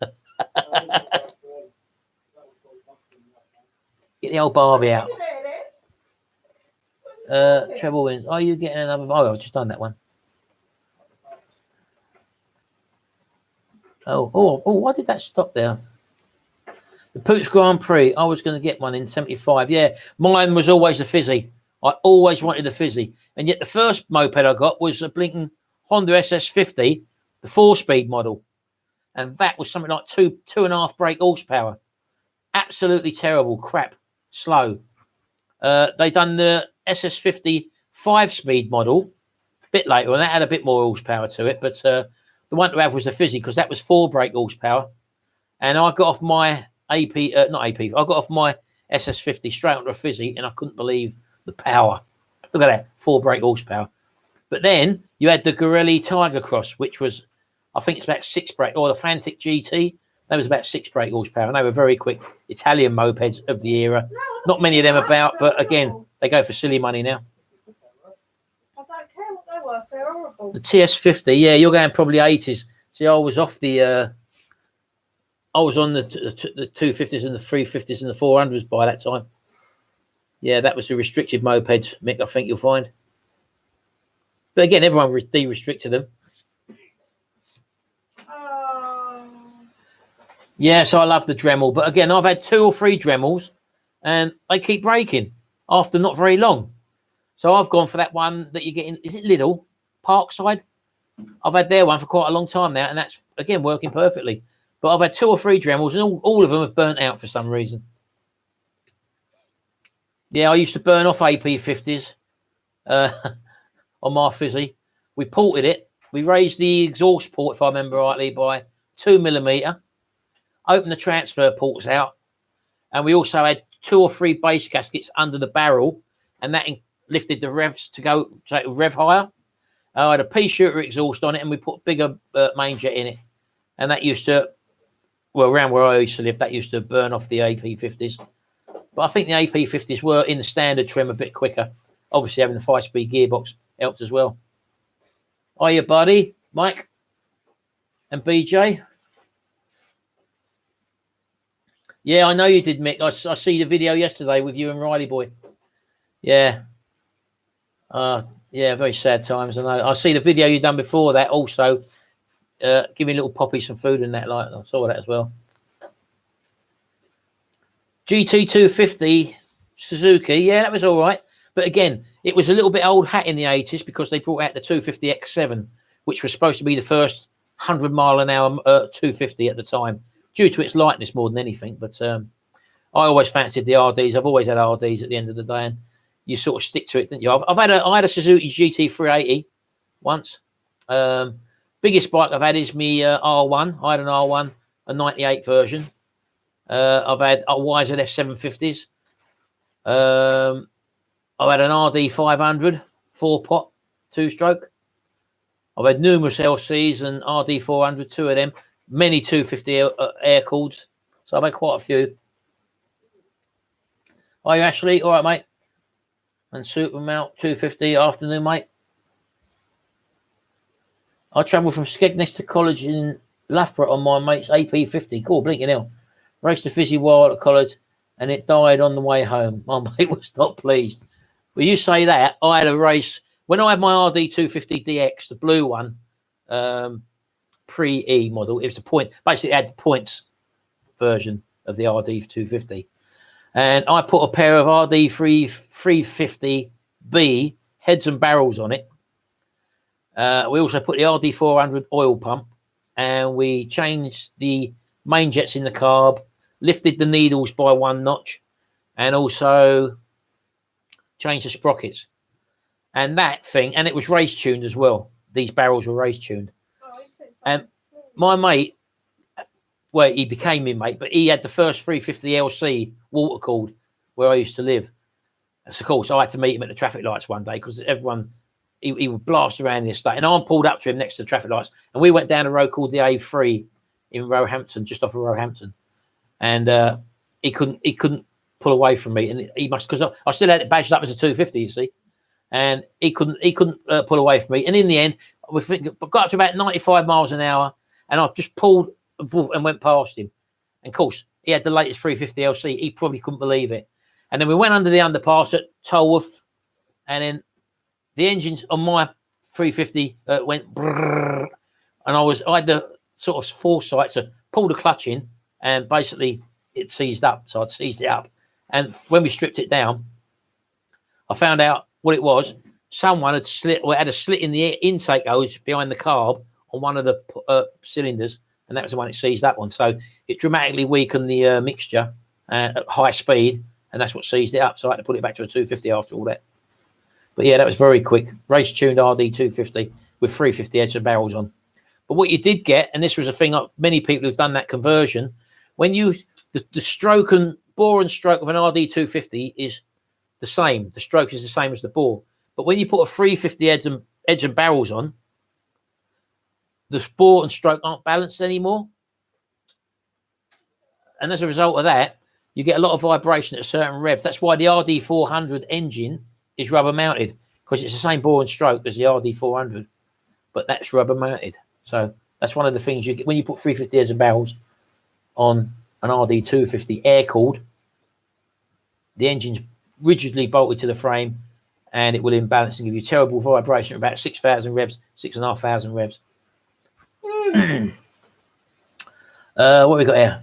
the old Barbie out. Treble wins. Are you getting another? Oh, I've just done that one. Oh, why did that stop there? The Poots Grand Prix. I was going to get one in 75. Yeah, mine was always the fizzy. I always wanted the fizzy. And yet the first moped I got was a blinking Honda SS50, the 4-speed model. And that was something like 2.5 brake horsepower. Absolutely terrible, crap, slow. They done the SS50 5-speed model a bit later, and that had a bit more horsepower to it. But the one to have was the fizzy, because that was 4 brake horsepower. And I got off my I got off my SS50 straight onto a fizzy, and I couldn't believe the power. Look at that, 4 brake horsepower. But then you had the Gorelli Tiger Cross, which was, I think it's about 6 brake, or the Fantic GT. That was about 6 brake horsepower, and they were very quick Italian mopeds of the era. Not many of them about, but again, they go for silly money now. I don't care what they're worth, they're horrible. The TS50, yeah, you're going probably 80s. See, I was off the, I was on the 250s and the 350s and the 400s by that time. Yeah, that was the restricted mopeds, Mick, I think you'll find. But again, everyone de-restricted them. Yeah, so I love the Dremel. But again, I've had 2 or 3 Dremels, and they keep breaking after not very long. So I've gone for that one that you get in, is it Lidl? Parkside? I've had their one for quite a long time now, and that's, again, working perfectly. But I've had 2 or 3 Dremels, and all of them have burnt out for some reason. Yeah, I used to burn off AP50s on my fizzy. We ported it. We raised the exhaust port, if I remember rightly, by 2mm. Opened the transfer ports out. And we also had 2 or 3 base gaskets under the barrel. And that lifted the revs to go so it would rev higher. I had a pea-shooter exhaust on it, and we put a bigger main jet in it. And that used to, well, around where I used to live, that used to burn off the AP50s. But I think the AP50s were in the standard trim a bit quicker. Obviously, having the 5-speed gearbox helped as well. Hiya, buddy, Mike and BJ. Yeah, I know you did, Mick. I see the video yesterday with you and Riley boy. Yeah. Yeah, very sad times. I know. I see the video you done before that also. Giving little Poppy some food and that. Like, I saw that as well. GT250 Suzuki, yeah, that was all right. But again, it was a little bit old hat in the 80s because they brought out the 250X7, which was supposed to be the first 100-mile-an-hour 250 at the time, due to its lightness more than anything. But I always fancied the RDs. I've always had RDs at the end of the day, and you sort of stick to it, didn't you? I had a Suzuki GT380 once. Biggest bike I've had is me R1. I had an R1, a 98 version. I've had YZF 750s. I've had an RD 500 4-pot 2-stroke. I've had numerous LCs and RD 400, 2 of them. Many 250 air cooleds. So I've had quite a few. Are you Ashley? All right, mate. And Supermount 250 afternoon, mate. I travelled from Skegness to college in Loughborough on my mate's AP50. Cool, blinking hell. Raced the fizzy while at college, and it died on the way home. My mate was not pleased. Well, you say that. I had a race when I had my RD 250DX, the blue one, pre-E model. It was the point. Basically, it had the points version of the RD 250, and I put a pair of RD 350B heads and barrels on it. We also put the RD 400 oil pump, and we changed the main jets in the carb, lifted the needles by 1 notch, and also changed the sprockets. And that thing, and it was race tuned as well. These barrels were race tuned. And my mate, well, he became my mate, but he had the first 350 LC water cooled where I used to live. So of course I had to meet him at the traffic lights one day because everyone, he would blast around the estate, and I pulled up to him next to the traffic lights, and we went down a road called the A3 in Roehampton, just off of Roehampton, and he couldn't pull away from me, and he must, because I still had it badged up as a 250, you see, and he couldn't pull away from me, and in the end we got up to about 95 miles an hour, and I just pulled and went past him, and of course he had the latest 350 LC. He probably couldn't believe it, and then we went under the underpass at Tolworth, and then the engines on my 350 went brrr, and I had the sort of foresight to pull the clutch in and basically it seized up. So I'd seized it up. And when we stripped it down, I found out what it was. Someone had had a slit in the intake hose behind the carb on one of the cylinders, and that was the one it seized up on. So it dramatically weakened the mixture at high speed, and that's what seized it up. So I had to put it back to a 250 after all that. But yeah, that was very quick. Race tuned RD 250 with 350 heads of barrels on. But what you did get, and this was a thing many people who've done that conversion, when the stroke and bore and stroke of an RD 250 is the same. The stroke is the same as the bore. But when you put a 350 heads and barrels on, the bore and stroke aren't balanced anymore. And as a result of that, you get a lot of vibration at certain revs. That's why the RD400 engine is rubber mounted, because it's the same bore and stroke as the RD400, but that's rubber mounted. So that's one of the things you get when you put 350 heads and barrels on an RD250 air cooled. The engine's rigidly bolted to the frame, and it will imbalance and give you terrible vibration at about 6,000 revs, 6,500 revs. What have we got here?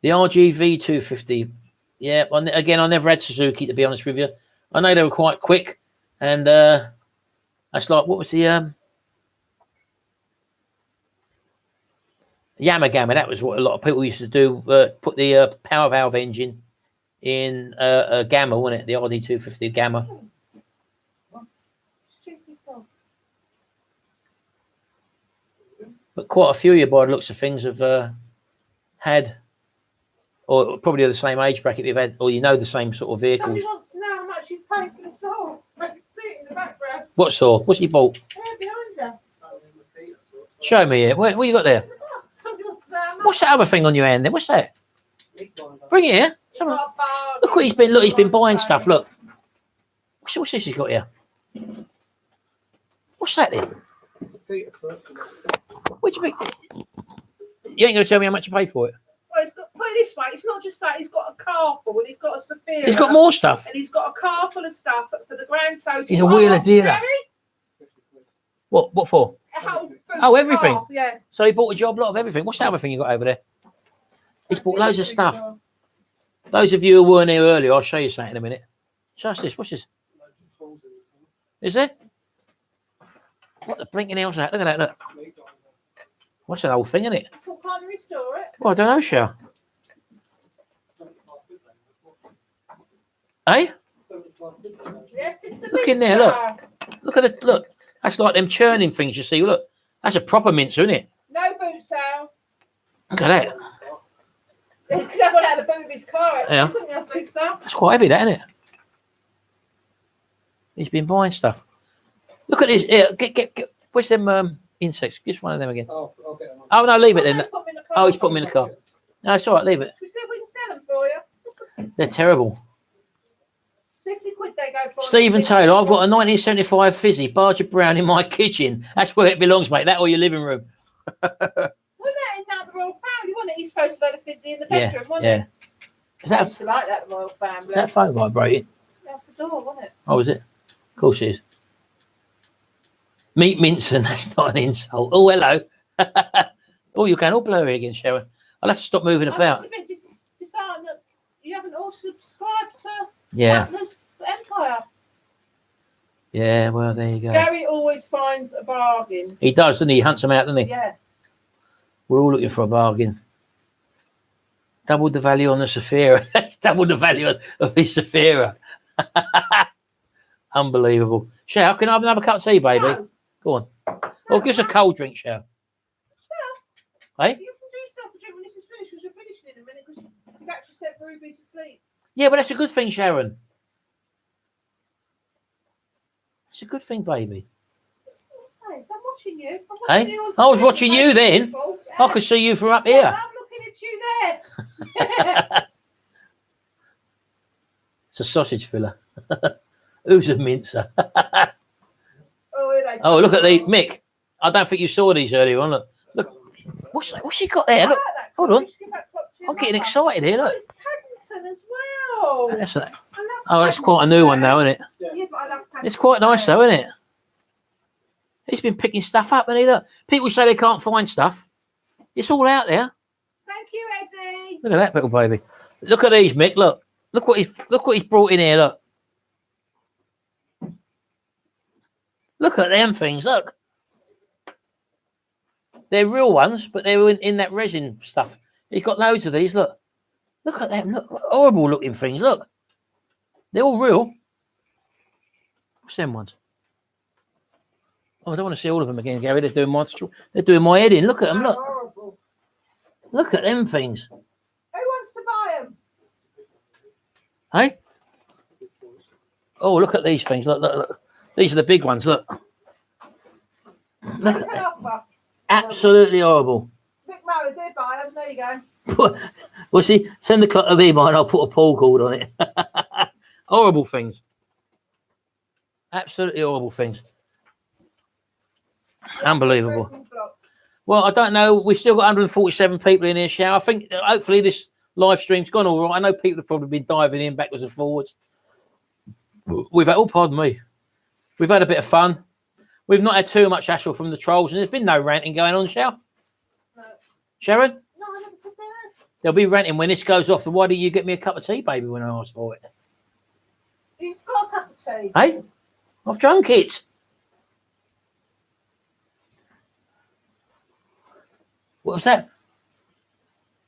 The RGV 250. Yeah, again, I never had Suzuki, to be honest with you. I know they were quite quick, and that's like, what was the Yamagami? That was what a lot of people used to do. Put the power valve engine in a Gamma, wasn't it? The RD250 Gamma. But quite a few of you, by the looks of things, have had, or probably the same age bracket you've had, or you know the same sort of vehicles. Somebody wants to know how much you paid for the saw. I can see it in the background. What saw? What's you bought? There behind you. Show me here. What you got there? Somebody wants to know how much. What's that other thing on your hand there? What's that? Bring it here. Look what he's been. Look, he's been buying stuff. Look. What's this he's got here? What's that then? What do you mean? You ain't going to tell me how much you paid for it. Well, he's got, put it this way, it's not just that, he's got a car full and he's got a Sophia. He's got more stuff. And he's got a car full of stuff for the grand total. He's a wheeler dealer. Jerry? What for? A whole boot Oh, everything. car, yeah. So he bought a job lot of everything. What's the other thing you got over there? He's bought loads of stuff. Those of you who weren't here earlier, I'll show you something in a minute. Show us this. What's this? Is it? What the blinking hell's that? Look at that. Look. What's that old thing, isn't it? Can't restore it. Well, I don't know, Shell. Hey? Yes, it's a Look in there, look. Look at it. Look. That's like them churning things you see. Look. That's a proper mincer, isn't it? No boot sale. Look at that. He could have one out of the boot of his car. Yeah. He couldn't have boot sale. That's quite heavy, that, isn't it? He's been buying stuff. Look at this. Here, get. Where's them insects? Just one of them again. I'll get them. Oh, no, leave it then. Put 'em in the car. Oh, he's put them in the car. No, it's all right. Leave it. We said we can sell them for you. They're terrible. 50 quid they go for. Stephen Taylor, I've got a 1975 Fizzy Barger Brown in my kitchen. That's where it belongs, mate. That or your living room. Wasn't that in the Royal Family, wasn't it? He's supposed to have had a Fizzy in the bedroom, wasn't Yeah. it? Is I used to like that Royal Family. that phone vibrating? That's the door, wasn't it? Oh, is it? Of course it is. Meet Minson, that's not an insult. Oh, hello. Oh, you're going all blurry again, Sharon. I'll have to stop moving I about. must admit, disheartened that you haven't all subscribed to Yeah. Atlas Empire. Yeah, well, there you go. Gary always finds a bargain. He does, doesn't he? He hunts them out, doesn't he? Yeah. We're all looking for a bargain. Doubled the value on the Saphira. Doubled the value of his Saphira. Unbelievable. Shao, can I have another cup of tea, baby? No. Go on. Or give us a cold drink, Shao. Hey? You can do yourself a drink when this is finished, because you're finishing in a minute, because you've actually sent Ruby to sleep. Yeah, but that's a good thing, Sharon. It's a good thing, baby. Hey, I'm watching you. I'm Hey? watching you on I was screen. watching you then. People. I could see you from up Well, here. I'm looking at you there. It's a sausage filler. Who's a mincer? Oh, here they Oh, go. look at the Mick. I don't think you saw these earlier on. Look. What's he got there? I Look. like that Hold colour. on. You should give that clock to your I'm getting mother. excited here. Oh, Look. it's Paddington as well. That's a, I love oh, that's quite a new one now, isn't it? Yeah, but I love Paddington. It's quite nice though, isn't it? He's been picking stuff up, and he look. People say they can't find stuff. It's all out there. Thank you, Eddie. Look at that little baby. Look at these, Mick. Look what he's brought in here. Look at them things. Look. They're real ones, but they're in that resin stuff. He's got loads of these. Look at them. Look, horrible looking things. Look, they're all real. What's them ones? Oh, I don't want to see all of them again, Gary. They're doing my head in. Look at them. Look. Horrible. Look at them things. Who wants to buy them? Hey? Oh, look at these things. Look. These are the big ones. Look. Look at that. Absolutely horrible. Mick Murray's here, buy them. There you go. Well, see, send the clock to me, mine. I'll put a pull cord on it. Horrible things. Absolutely horrible things. Unbelievable. Well, I don't know. We've still got 147 people in here, Shao. I think hopefully this live stream's gone all right. I know people have probably been diving in backwards and forwards. Pardon me. We've had a bit of fun. We've not had too much hassle from the trolls, and there's been no ranting going on, Shao. No. Sharon? No, I never said that. There'll be ranting when this goes off. So why do you get me a cup of tea, baby, when I ask for it? You've got a cup of tea. Hey? I've drunk it. What was that?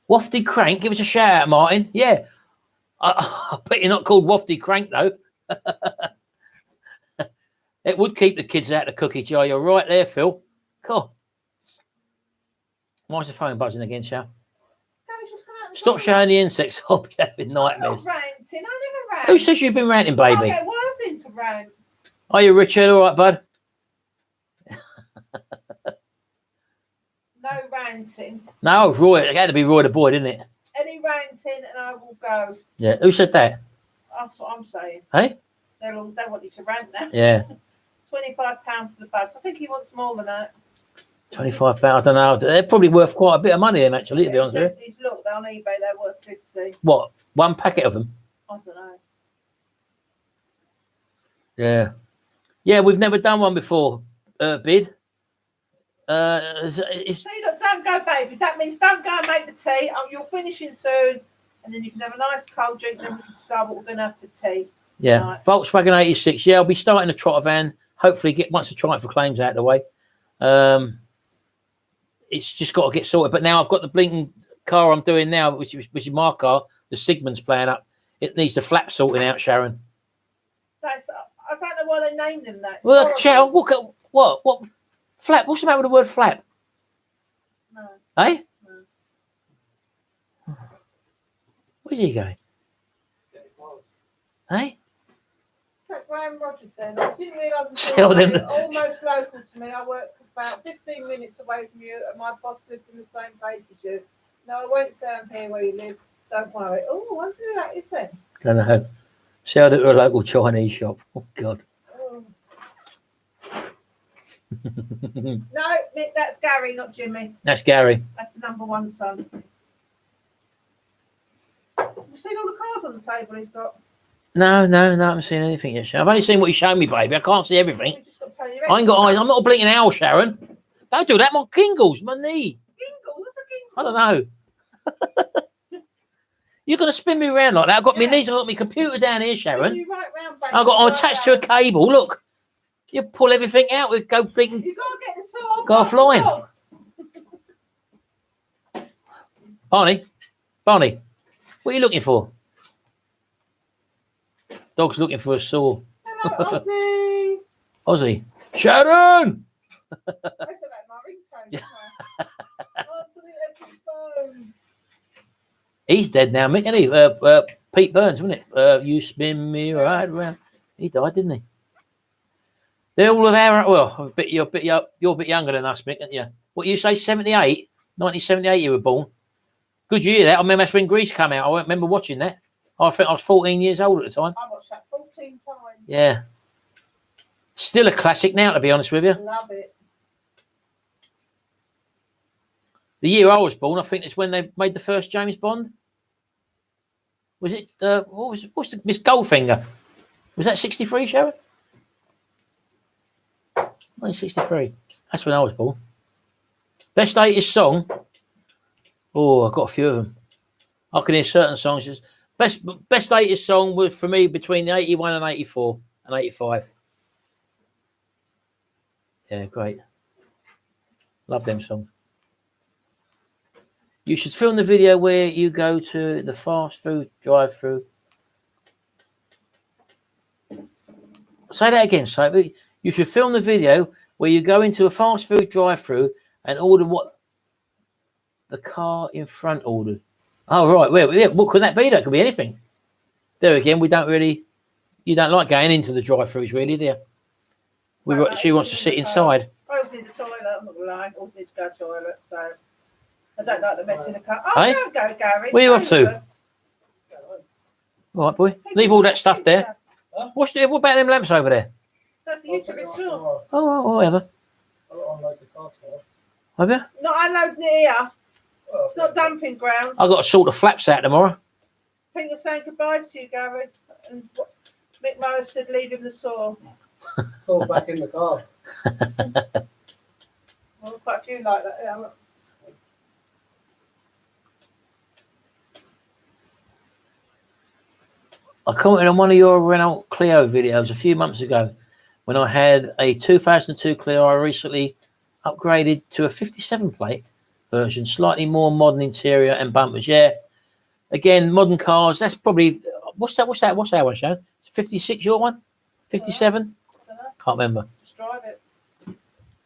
Wafty Crank? Give us a shout out, Martin. Yeah. I bet you're not called Wafty Crank, though. It would keep the kids out of the cookie jar. You're right there, Phil. Cool. Why is the phone buzzing again, Shao? Stop showing the insects. I'll be having nightmares. I'm not ranting. I never rant. Who says you've been ranting, I baby? get words into rant. Are you Richard? All right, bud? No ranting. No, Roy. It had to be Roy the boy, didn't it? Any ranting and I will go. Yeah. Who said that? That's what I'm saying. Hey? They want you to rant now. Yeah. £25 for the buds. I think he wants more than that. £25. I don't know. They're probably worth quite a bit of money, them, actually, to be honest with you. He's looked on eBay, they're worth 50. What? One packet of them? I don't know. Yeah. Yeah, we've never done one before, bid. It's, See, look, don't go, baby. That means don't go and make the tea. You're finishing soon, and then you can have a nice cold drink, then we can decide what we're going to have for tea. yeah. Right. Volkswagen 86. Yeah, I'll be starting a trotter van. Hopefully, once the triumph for claims out of the way. It's just got to get sorted. But now I've got the blinking car I'm doing now, which is my car. The Sigmund's playing up. It needs the flap sorting out, Sharon. I don't know why they named him that. Well, Sharon, look at what flap? What's the matter with the word flap? No. Eh? No. Where's he going? Eh? Like Graham Rogers said, I didn't realise Tell until them. almost local to me. I work about 15 minutes away from you, and my boss lives in the same place as you. No, I won't say I'm here where you live. Don't worry. Oh, I wonder who that is then. Don't know. Sold it to a local Chinese shop. Oh, God. Oh. No, Nick, that's Gary, not Jimmy. That's Gary. That's the number one son. You've seen all the cars on the table he's got. No, I haven't seen anything yet, Sharon. I've only seen what you showed me, baby. I can't see everything. You just got to tell you I ain't got eyes. I'm not a blinking owl, Sharon. Don't do that. My kingles, my knee. Gingle, what's a gingle? I don't know. You're going to spin me around like that. I've got my knees, I've got my computer down here, Sharon. You right round, baby. I'm attached to a cable. Look. You pull everything out. We go blinking. You've got to get the saw. Go flying. Barney, what are you looking for? Dog's looking for a saw. Hello, Ozzy. Ozzy. Sharon! That's about my ringtone. Isn't it? Answer the phone. He's dead now, Mick, isn't he? Pete Burns, wasn't it? You spin me right around. He died, didn't he? They're all of our, well, you're a bit younger than us, Mick, aren't you? What you say, 78? 1978 you were born. Good year, that. I remember that's when Grease came out. I remember watching that. I think I was 14 years old at the time. I watched that 14 times. Yeah. Still a classic now, to be honest with you. Love it. The year I was born, I think it's when they made the first James Bond. Was it, what's the, Miss Goldfinger? Was that 63, Sharon? 1963. That's when I was born. Best 80s song. Oh, I've got a few of them. I can hear certain songs. Best 80s song was for me between 81 and 84 and 85. Yeah, great. Love them songs. You should film the video where you go to the fast food drive-through. Say that again, Sophie. You should film the video where you go into a fast food drive-through and order what the car in front ordered. Oh, right. Well, yeah, what could that be? That could be anything. There again, you don't like going into the drive-throughs, really, do you? She wants to sit inside. I always need the toilet, I'm not lying. I always need to go to the toilet, so I don't like the mess in the car. Oh, Hey? don't go, Gary. Where you off to? Focus. All right, boy. Leave all that stuff there. What about them lamps over there? That's for you to restore. Oh, whatever. Have you? Not unloading it here. It's not dumping ground. I've got to sort the flaps out tomorrow. I think we're saying goodbye to you, Gary. And Mick Morris said leave him the saw. It's all back in the car. Well, quite a few like that. Yeah. I commented on one of your Renault Clio videos a few months ago when I had a 2002 Clio. I recently upgraded to a 57 plate version, slightly more modern interior and bumpers. Yeah, again, modern cars. That's probably what's that one, Sharon? 56 your one? 57? Can't remember. Just drive it.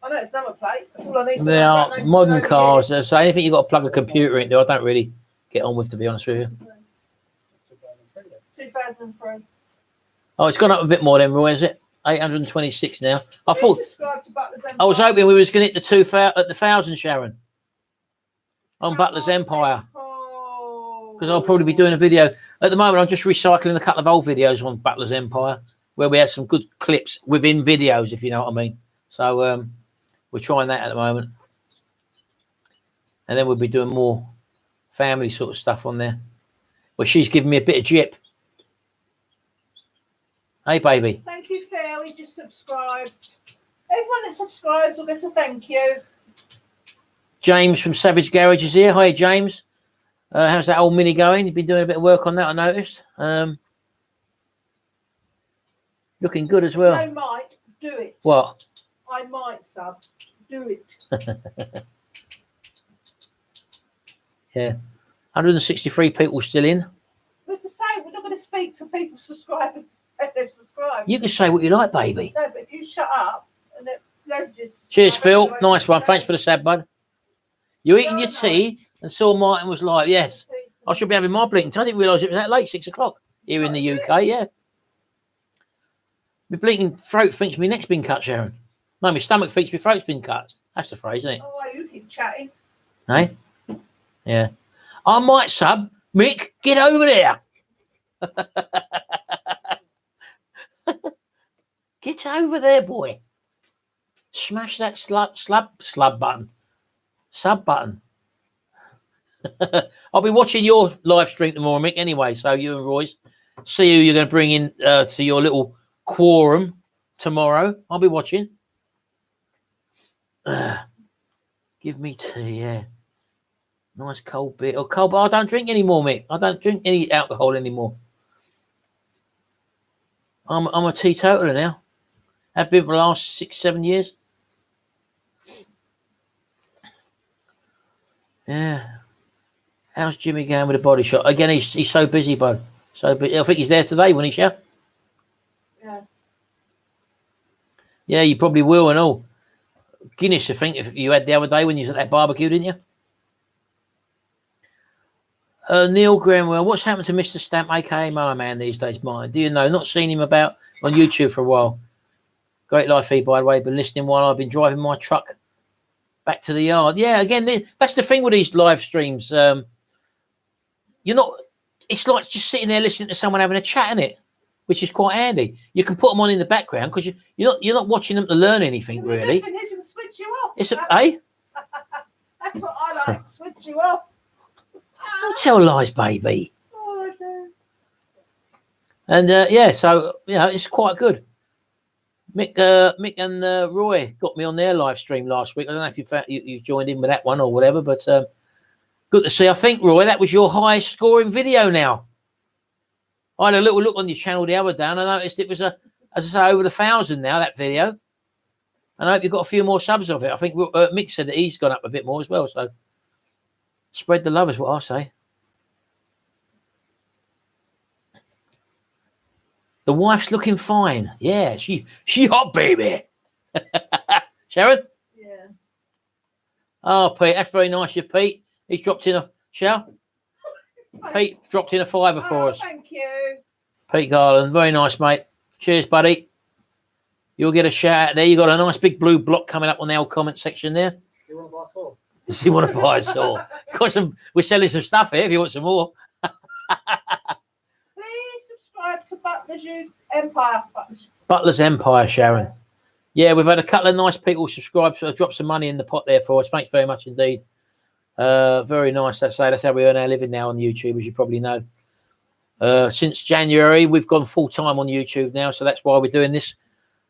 I know it's number plate. That's all I need. They are modern cars. So anything you've got to plug a computer into, I don't really get on with, to be honest with you. 2003. Oh, it's gone up a bit more then, Roy, is it? 826 now. I Please thought subscribe to Butler's I was Empire. hoping we was going to hit the 1,000, Sharon, on Butler's Empire, because I'll probably be doing a video. At the moment, I'm just recycling a couple of old videos on Butler's Empire where we had some good clips within videos, if you know what I mean. So we're trying that at the moment, and then we'll be doing more family sort of stuff on there. Well, she's giving me a bit of jip. Hey, baby. Thank you, Phil. You just subscribed. Everyone that subscribes will get a thank you. James from Savage Garage is here. Hi, James. How's that old Mini going? You've been doing a bit of work on that, I noticed. Looking good as well. I might do it. What? I might, sub. Do it. Yeah. 163 people still in. We can say we're not going to speak to people subscribers if they've subscribed. You can say what you like, baby. No, but if you shut up and then just Cheers, Phil. Nice one. Thanks for the sad, bud. You eating your tea? And Saul Martin was like, yes. I should be having my blinking tea. I didn't realise it was that late, 6 o'clock here in the UK, yeah. My blinking throat thinks my neck's been cut, Sharon. No, my stomach thinks my throat's been cut. That's the phrase, isn't it? Oh, you keep chatting. Hey? Yeah. I might sub. Mick, get over there. Get over there, boy. Smash that slub button. Sub button. I'll be watching your live stream tomorrow, Mick, anyway. So you and Royce, see who you're going to bring in to your little quorum tomorrow. I'll be watching. Give me tea, yeah. Nice cold beer. Oh, cold, but I don't drink anymore, Mick. I don't drink any alcohol anymore. I'm a teetotaler now. Have been for the last 6-7 years. Yeah. How's Jimmy going with the body shop? Again, he's so busy, bud. So busy. I think he's there today, when he's here. Yeah. Yeah, you probably will and all. Guinness, I think, if you had the other day when you was at that barbecue, didn't you? Neil Grenwell, what's happened to Mr. Stamp, aka Mower Man, these days, Martin? Do you know? Not seen him about on YouTube for a while. Great live feed, by the way. Been listening while I've been driving my truck back to the yard. Yeah, again, that's the thing with these live streams. You're not. It's like just sitting there listening to someone having a chat in it, which is quite handy. You can put them on in the background because you're not watching them to learn anything really. The difference is switch you off. It's a That's what I like. To switch you off. Don't tell lies, baby. Oh, I do. And yeah, so it's quite good. Mick and Roy got me on their live stream last week. I don't know if you joined in with that one or whatever, but Good to see. I think, Roy, that was your highest scoring video now. I had a little look on your channel the other day and I noticed it was, as I say, over 1,000 now, that video. And I hope you've got a few more subs of it. I think Mick said that he's gone up a bit more as well. So spread the love is what I say. The wife's looking fine. Yeah, she hot, baby. Sharon? Yeah. Oh, Pete, that's very nice of you, Pete. He's dropped in a shower. Pete dropped in a fiver for us. Thank you. Pete Garland, very nice, mate. Cheers, buddy. You'll get a shout out there. You got a nice big blue block coming up on the old comment section there. You want to buy a saw? Does he want to buy a saw? We're selling some stuff here if you want some more. Please subscribe to Butler's Empire. Butler's Empire, Sharon. Yeah, we've had a couple of nice people subscribe, so drop some money in the pot there for us. Thanks very much indeed. Very nice. That's how we earn our living now on YouTube, as you probably know. Since January, we've gone full time on YouTube now, so that's why we're doing this,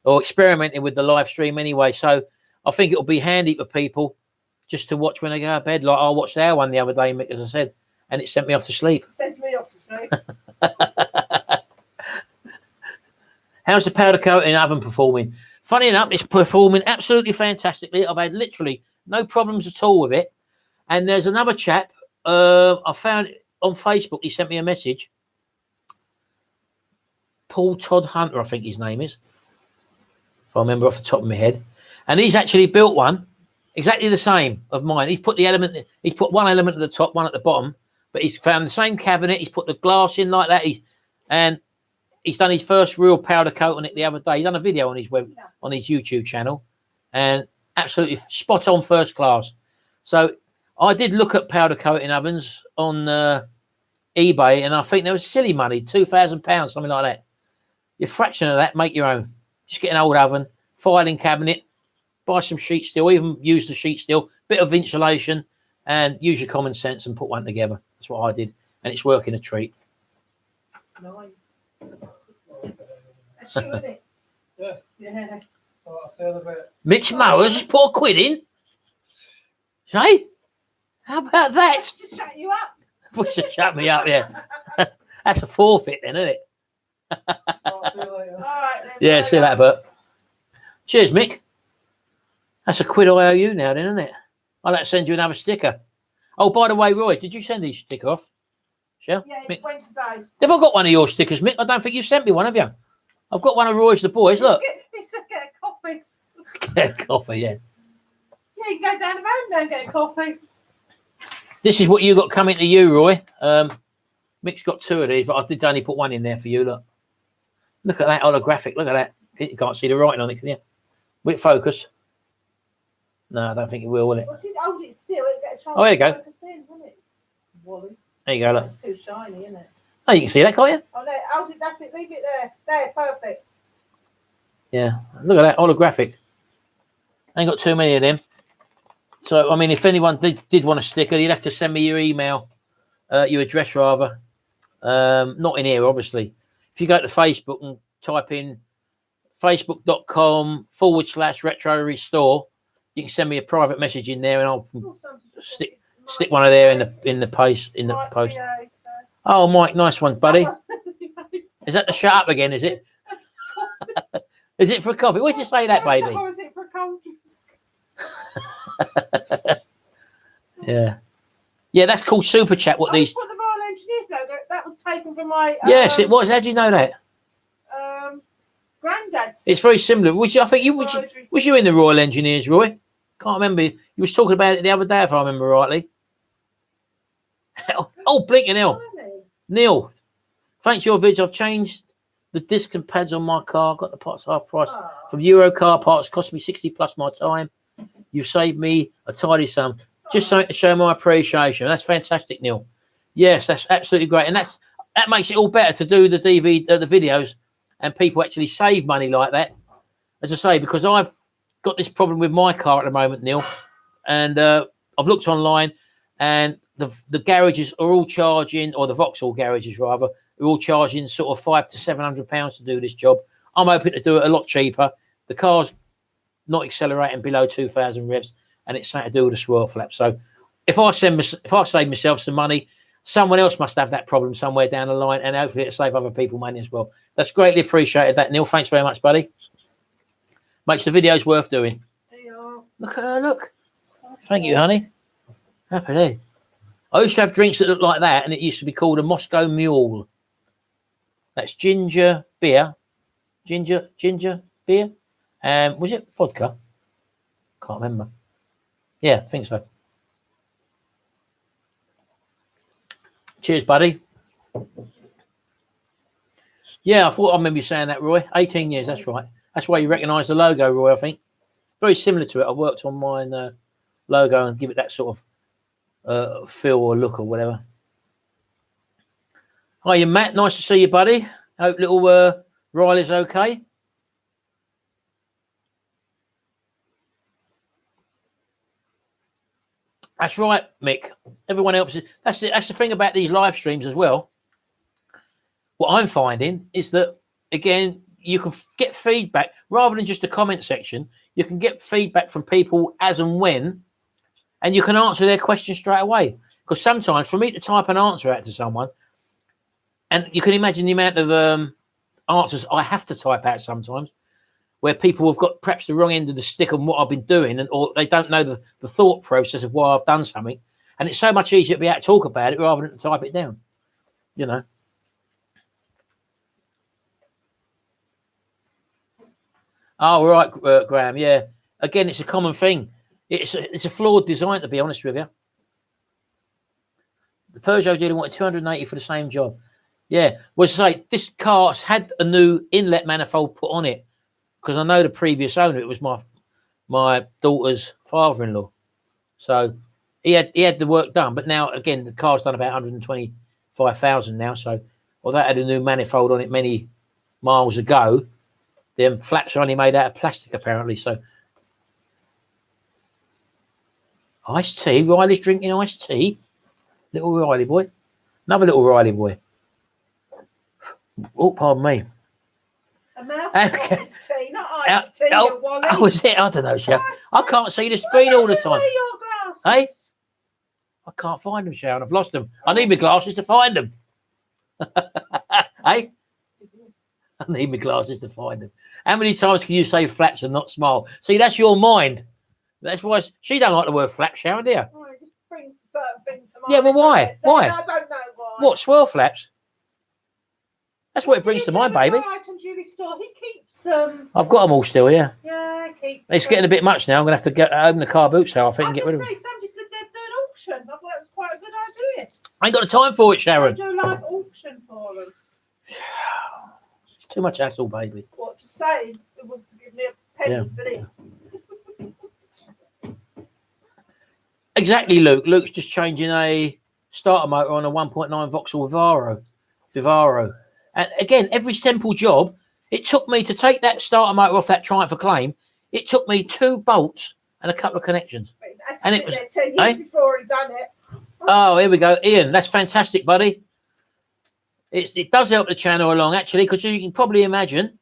or experimenting with the live stream anyway. So I think it'll be handy for people just to watch when they go to bed. Like I watched our one the other day, Mick, as I said, and it sent me off to sleep. Sends me off to sleep. How's the powder coating oven performing? Funny enough, it's performing absolutely fantastically. I've had literally no problems at all with it. And there's another chap I found on Facebook. He sent me a message. Paul Todd Hunter, I think his name is, if I remember off the top of my head. And he's actually built one exactly the same of mine. He's put the element. He's put one element at the top, one at the bottom. But he's found the same cabinet. He's put the glass in like that. And he's done his first real powder coat on it the other day. He's done a video on his on his YouTube channel, and absolutely spot on, first class. So I did look at powder coating ovens on eBay, and I think there was silly money, £2,000, something like that. Your fraction of that, make your own. Just get an old oven, filing cabinet, buy some sheet steel, even use the sheet steel, bit of insulation, and use your common sense and put one together. That's what I did, and it's working a treat. Nice. That's you, isn't it? Yeah. Yeah. Oh, I'll say a bit. Mitch Mowers just put a quid in. Hey, how about that? Just to shut you up. Push to shut me up, yeah. That's a forfeit then, isn't it? I'll see you later. All right, then. Yeah, see that, Bert. Cheers, Mick. That's a quid I owe you now, then, isn't it? I'll have to send you another sticker. Oh, by the way, Roy, did you send these sticker off? Shell? Yeah, Mick? it went today. Have I got one of your stickers, Mick? I don't think you sent me one, have you? I've got one of Roy's the boys. Look. It's a get a coffee. Get a coffee, yeah. Yeah, you can go down the road and get a coffee. This is what you got coming to you, Roy. Mick's got two of these, but I did only put one in there for you. Look. Look at that holographic. Look at that. You can't see the writing on it, can you? Will it focus? No, I don't think it will it? Well, if you hold it still, it'll get a chance Oh, there you go. to focus in, won't it? Wally. There you go, look. It's too shiny, isn't it? Oh, you can see that, can't you? Oh, no, hold it. That's it. Leave it there. There, perfect. Yeah. Look at that holographic. Ain't got too many of them. So, I mean, if anyone did want a sticker, you'd have to send me your email, your address rather. Not in here, obviously. If you go to Facebook and type in facebook.com/Retrorestore, you can send me a private message in there, and I'll stick one of there in the post. Oh, Mike, nice one, buddy. Is that the shut up again? Is it? Is it for a coffee? Where'd you say that, baby? Or is it for a cold? Yeah, that's called Super Chat. What these? Put the Royal Engineers logo. That was taken from my. Yes, it was. How do you know that? Granddad's. It's very similar. I think you was you in the Royal Engineers, Roy? Can't remember. You was talking about it the other day, if I remember rightly. Oh, blinking hell. Neil, thanks to your vids, I've changed the disc and pads on my car. Got the parts half price from Euro Car Parts. Cost me 60 plus my time. You've saved me a tidy sum. Just something to show my appreciation. That's fantastic, Neil. Yes, that's absolutely great, and that makes it all better to do the the videos, and people actually save money like that. As I say, because I've got this problem with my car at the moment, Neil, and I've looked online, and the garages are all charging, or the Vauxhall garages rather, are all charging sort of £500 to £700 to do this job. I'm hoping to do it a lot cheaper. The car's not accelerating below 2,000 revs, and it's something to do with the swirl flap. So if I save myself some money, someone else must have that problem somewhere down the line, and hopefully it'll save other people money as well. That's greatly appreciated, that, Neil. Thanks very much, buddy. Makes the videos worth doing. There you are. Look at her, look. Thank you, honey. Happy day. I used to have drinks that looked like that, and it used to be called a Moscow Mule. That's ginger beer. Ginger beer. Was it vodka? Can't remember. Yeah, I think so. Cheers, buddy. Yeah, I thought I remember you saying that, Roy. 18 years, that's right. That's why you recognise the logo, Roy, I think. Very similar to it. I worked on mine logo and give it that sort of feel or look or whatever. Hiya, Matt. Nice to see you, buddy. Hope little Riley's okay. That's right, Mick. Everyone else is. That's the thing about these live streams as well. What I'm finding is that, again, you can get feedback rather than just a comment section. You can get feedback from people as and when, and you can answer their question straight away. Because sometimes, for me to type an answer out to someone, and you can imagine the amount of answers I have to type out sometimes, where people have got perhaps the wrong end of the stick on what I've been doing, or they don't know the thought process of why I've done something. And it's so much easier to be able to talk about it rather than to type it down, you know. Oh, right, Graham, yeah. Again, it's a common thing. It's a flawed design, to be honest with you. The Peugeot dealer wanted 280 for the same job. Yeah, well, say this car had a new inlet manifold put on it, because I know the previous owner, it was my daughter's father-in-law. So he had the work done, but now again the car's done about 125,000 now. So although it had a new manifold on it many miles ago, them flaps are only made out of plastic apparently. So iced tea. Riley's drinking iced tea. Little Riley boy. Another little Riley boy. Oh, pardon me. A mouthful of iced tea, not iced tea, Oh, you Wally. oh, is it? I don't know, Sharon. I can't see the screen all the time. Where are your glasses? Hey? I can't find them, Sharon. I've lost them. I need my glasses to find them. Hey? I need my glasses to find them. How many times can you say flaps and not smile? See, that's your mind. That's why she don't like the word flap, Sharon, do you? Oh, it just brings certain things to mind. Yeah, well, why? Why? I don't know why. What, swirl flaps? That's what it brings to mind, baby. Item jewelry store. He keeps them. I've got them all still, yeah. Yeah, keep. It's getting a bit much now. I'm going to have to open the car boot sale, I think, and get rid of them. Somebody said they'd do an auction. I thought it was quite a good idea. I ain't got the time for it, Sharon. Do a live auction for them. It's too much hassle, baby. What to say? It was to give me a penny for this. Exactly, Luke. Luke's just changing a starter motor on a 1.9 Vauxhall Vivaro. And again, every simple job, it took me to take that starter motor off that Triumph Acclaim. It took me 2 bolts and a couple of connections. And it was 10 years before he done it. Oh, here we go, Ian. That's fantastic, buddy. It does help the channel along, actually, because you can probably imagine,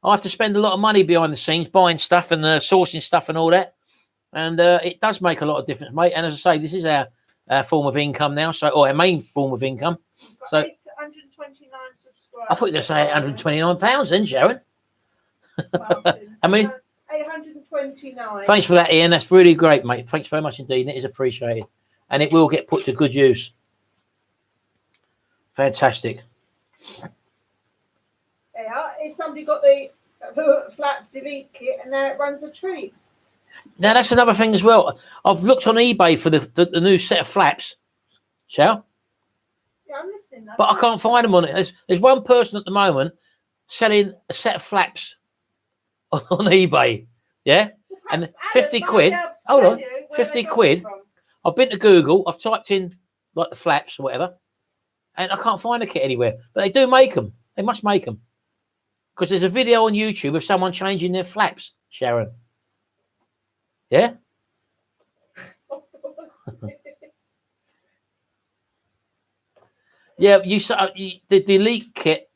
I have to spend a lot of money behind the scenes buying stuff and sourcing stuff and all that. And it does make a lot of difference, mate. And as I say, this is our form of income now, or our main form of income. So 129 subscribers. I thought you were going to say 129 pounds then, Sharon. I mean, 829. Thanks for that, Ian. That's really great, mate. Thanks very much indeed. It is appreciated. And it will get put to good use. Fantastic. Yeah, if somebody got the flat delete kit and now it runs a treat. Now, that's another thing as well. I've looked on eBay for the new set of flaps, Shall? Yeah, I'm listening. Though. But I can't find them on it. There's one person at the moment selling a set of flaps on eBay. Yeah? And 50 quid. Hold on. 50 quid. I've been to Google. I've typed in like the flaps or whatever. And I can't find a kit anywhere. But they do make them. They must make them. Because there's a video on YouTube of someone changing their flaps, Sharon. Yeah? Yeah, the delete kit.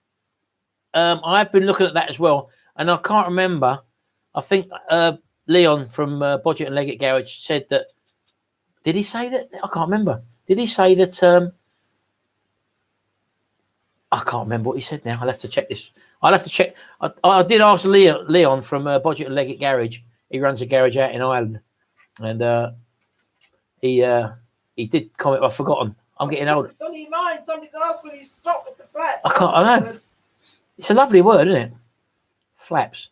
I've been looking at that as well. And I can't remember. I think Leon from Bodgett and Leggett Garage said that Did he say that? I can't remember. Did he say that? I can't remember what he said now. I'll have to check this. I'll have to check. I did ask Leon from Bodgett and Leggett Garage. He runs a garage out in Ireland, and he did comment. I've forgotten. I'm getting old. It's on your mind. Somebody's asked when you stop with the flaps. I know. It's a lovely word, isn't it? Flaps.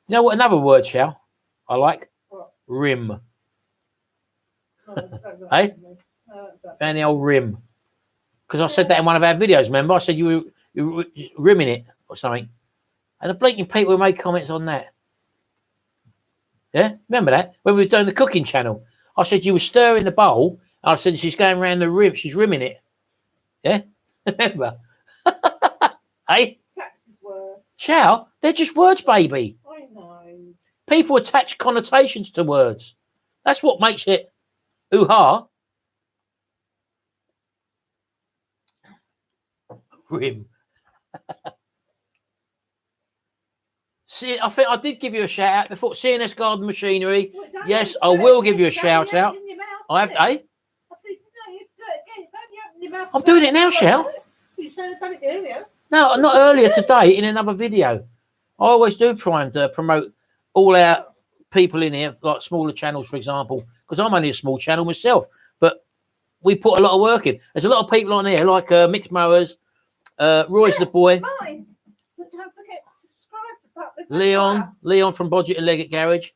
You know what? Another word, Shal, I like? What? Rim. Oh, Hey? And the old rim. Because I said that in one of our videos, remember? I said you were rimming it or something. And the bleating people made comments on that. Yeah? Remember that? When we were doing the cooking channel. I said you were stirring the bowl. I said she's going around the rim. She's rimming it. Yeah? Remember? Hey? Flaps is worse. Shal, they're just words, baby. I know. People attach connotations to words. That's what makes it ooh-ha. Rim. See, I think I did give you a shout out before. CNS Garden Machinery. Well, don't Yes, you I do will it. give you a It's shout only out. opening your mouth, I have isn't to, it? eh? I said, no, you have to do it again. It's only opening your mouth. I'm doing it now, Shal. You should have done it earlier. No, not earlier today in another video. I always do try and promote all our people in here, like smaller channels, for example, because I'm only a small channel myself. But we put a lot of work in. There's a lot of people on here, like Mixed Mowers, Roy's the boy, Mine. But don't forget to subscribe to Butlers Leon from Bodgett and Leggett Garage,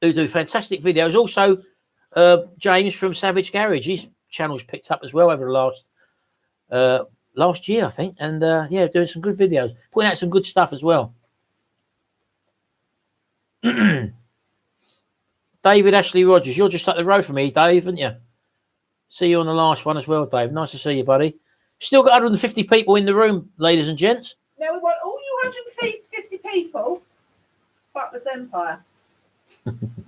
who do fantastic videos. Also, James from Savage Garage. His channel's picked up as well over the last year, I think. And yeah, doing some good videos, putting out some good stuff as well. David Ashley Rogers, you're just up the road from me, Dave, aren't you? See you on the last one as well, Dave. Nice to see you, buddy. Still got 150 people in the room, ladies and gents. Now we want all you 150 people. Butlers Empire.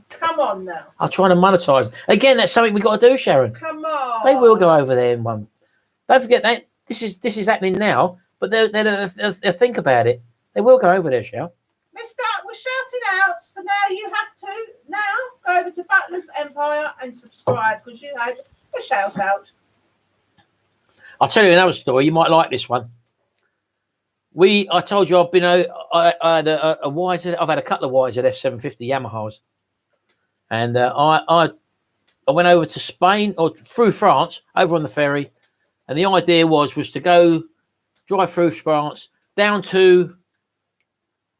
Come on now. I'm trying to monetize. Again, that's something we've got to do, Sharon. Come on. They will go over there in one. Don't forget that this is happening now, but they'll think about it. They will go over there, Shal. We're shouting out, so now you have to go over to Butlers Empire and subscribe because you had a shout out. I'll tell you another story. You might like this one. I told you I've been. I had a YZ. I've had a couple of YZ F750 Yamahas, and I went over to Spain or through France, over on the ferry, and the idea was to go drive through France down to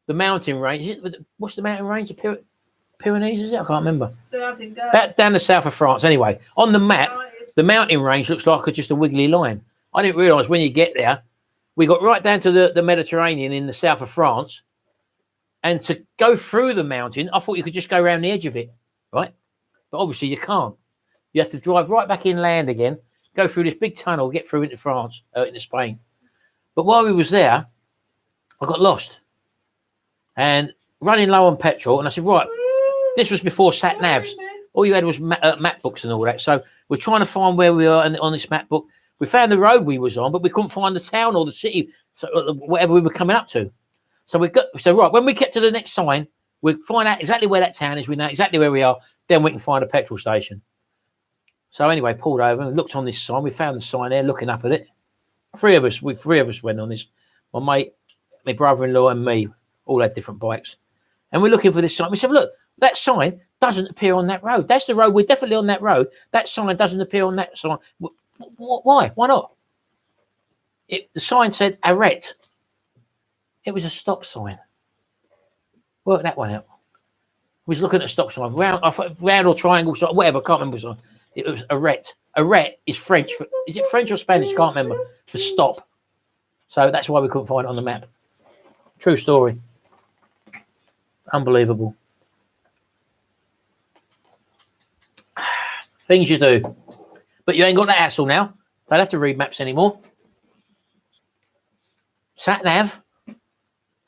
the mountain range. What's the mountain range? The Pyrenees, is it? I can't remember. Down the south of France. Anyway, on the map, the mountain range looks like just a wiggly line. I didn't realise when you get there, we got right down to the Mediterranean in the south of France. And to go through the mountain, I thought you could just go around the edge of it, right? But obviously you can't. You have to drive right back inland again, go through this big tunnel, get through into France, into Spain. But while we was there, I got lost. And running low on petrol, and I said, right, this was before sat navs. All you had was map books and all that. So we're trying to find where we are on this map book. We found the road we was on, but we couldn't find the town or the city, so whatever we were coming up to. So right, when we get to the next sign, we'll find out exactly where that town is. We know exactly where we are. Then we can find a petrol station. So anyway, pulled over and looked on this sign. We found the sign there, looking up at it. Three of us went on this. My mate, my brother-in-law, and me. All had different bikes. And we're looking for this sign. We said, look, that sign doesn't appear on that road. That's the road. We're definitely on that road. That sign doesn't appear on that sign. Why? Why not? The sign said arrête. It was a stop sign. Work that one out. We was looking at a stop sign. Round or triangle, whatever. I can't remember. It was arrête. Arrête is French. Is it French or Spanish? Can't remember. For stop. So that's why we couldn't find it on the map. True story. Unbelievable. Things you do. But you ain't got that hassle now. Don't have to read maps anymore. Sat nav.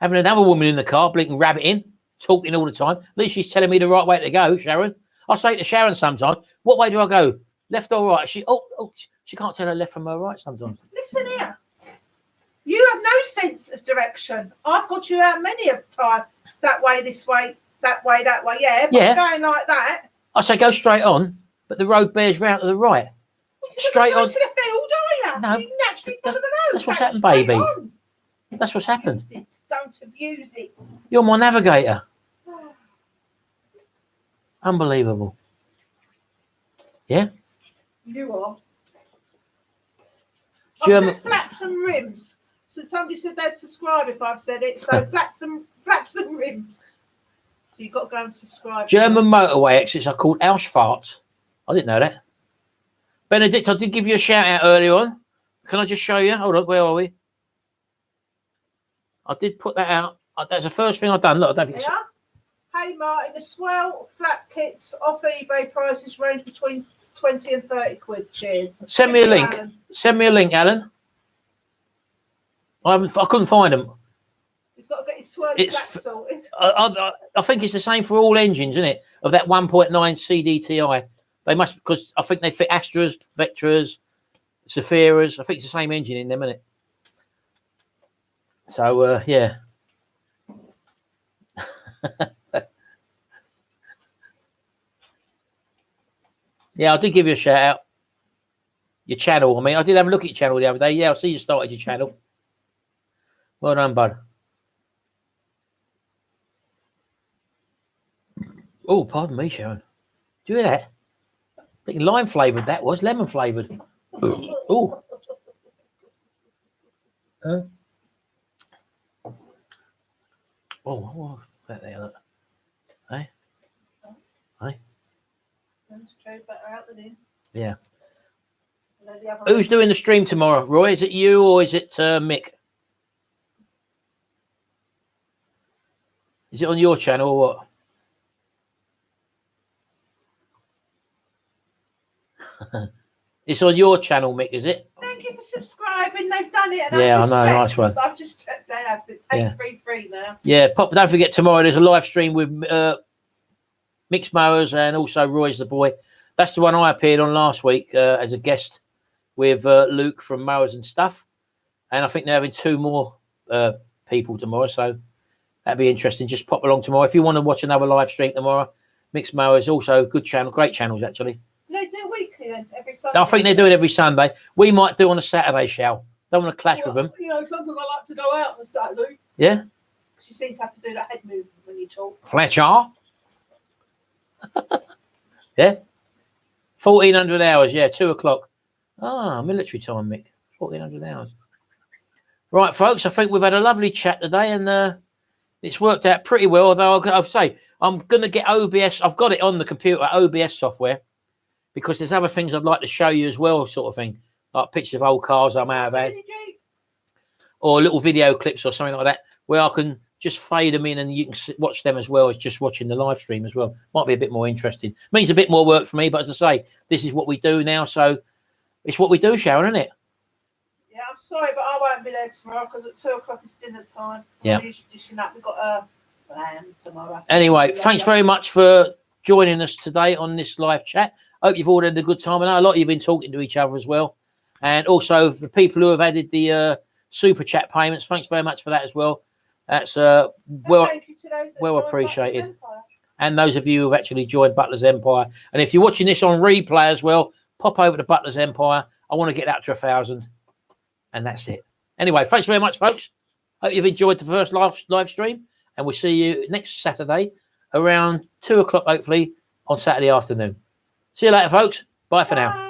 Having another woman in the car, blinking rabbiting, talking all the time. At least she's telling me the right way to go, Sharon. I say to Sharon sometimes, what way do I go? Left or right? She can't tell her left from her right sometimes. Listen here. You have no sense of direction. I've got you out many a time. That way, this way, that way, that way. Yeah, but going like that. I say go straight on, but the road bears round to the right. Straight Go on. to the field, are you? No, You naturally follow the road. that's what's Go happened, straight baby. on. That's what's happened. Use it. Don't abuse it. You're my navigator. Unbelievable. Yeah? You are. German- I've said flaps and rims. So somebody said they'd subscribe if I've said it. So flaps and rims. So you've got to go and subscribe. German motorway exits are called Ausfahrt. I didn't know that. Benedict, I did give you a shout out earlier on. Can I just show you? Hold on, where are we? I did put that out. That's the first thing I've done. Look, I don't think Yeah. Hey Martin, the swell flat kits off eBay prices range between 20 and 30 quid. Cheers. Send me a Thank you, link. Alan. Send me a link, Alan. I couldn't find them. He's got to get his swirly It's flat sorted. I think it's the same for all engines, isn't it? Of that 1.9 CDTI. They must, because I think they fit Astras, Vectras, Saphiras. I think it's the same engine in them, isn't it? So, yeah. Yeah, I did give you a shout out. Your channel, I mean, I did have a look at your channel the other day. Yeah, I see you started your channel. Well done, bud. Oh, pardon me, Sharon. Do you hear that? Thinking lime flavoured that was, lemon flavoured. Oh. Oh, what that there? Look. Hey? Hey? Yeah. Who's doing the stream tomorrow, Roy? Is it you or is it Mick? Is it on your channel or what? It's on your channel, Mick, is it? Thank you for subscribing. They've done it. And Yeah, I've just I know, checked. nice one. I've just checked they have. It's 833 now. Yeah, pop. Don't forget tomorrow. There's a live stream with Mixed Mowers and also Roy's the Boy. That's the one I appeared on last week as a guest with Luke from Mowers and Stuff, and I think they're having 2 more people tomorrow. So that'd be interesting. Just pop along tomorrow if you want to watch another live stream tomorrow. Mixed Mowers also good channel, great channels actually. Do they do weekly then? Every Sunday? I think they do it every Sunday. We might do on a Saturday, shall? Don't want to clash with them. You know, sometimes I like to go out on a Saturday. Yeah. Because you seem to have to do that head movement when you talk. Fletcher. Yeah. 1,400 hours. Yeah, 2 o'clock. Ah, military time, Mick. 1,400 hours. Right, folks. I think we've had a lovely chat today, and it's worked out pretty well. Although I'll say I'm going to get OBS. I've got it on the computer, OBS software, because there's other things I'd like to show you as well, sort of thing, like pictures of old cars I may have had, or little video clips or something like that, where I can just fade them in and you can watch them as well as just watching the live stream as well. Might be a bit more interesting. Means a bit more work for me, but as I say, this is what we do now, so it's what we do, Sharon, isn't it? Yeah, I'm sorry, but I won't be there tomorrow because at 2 o'clock it's dinner time. Yeah. I'm usually dishing up. We've got a lamb tomorrow. Anyway, thanks very much for joining us today on this live chat. Hope you've all had a good time. I know a lot of you have been talking to each other as well. And also the people who have added the super chat payments, thanks very much for that as well. That's well Thank you to those that well joined appreciated. Butler's Empire. And those of you who have actually joined Butler's Empire. And if you're watching this on replay as well, pop over to Butler's Empire. I want to get that to 1,000. And that's it. Anyway, thanks very much, folks. Hope you've enjoyed the first live stream. And we'll see you next Saturday around 2 o'clock, hopefully, on Saturday afternoon. See you later, folks. Bye for now.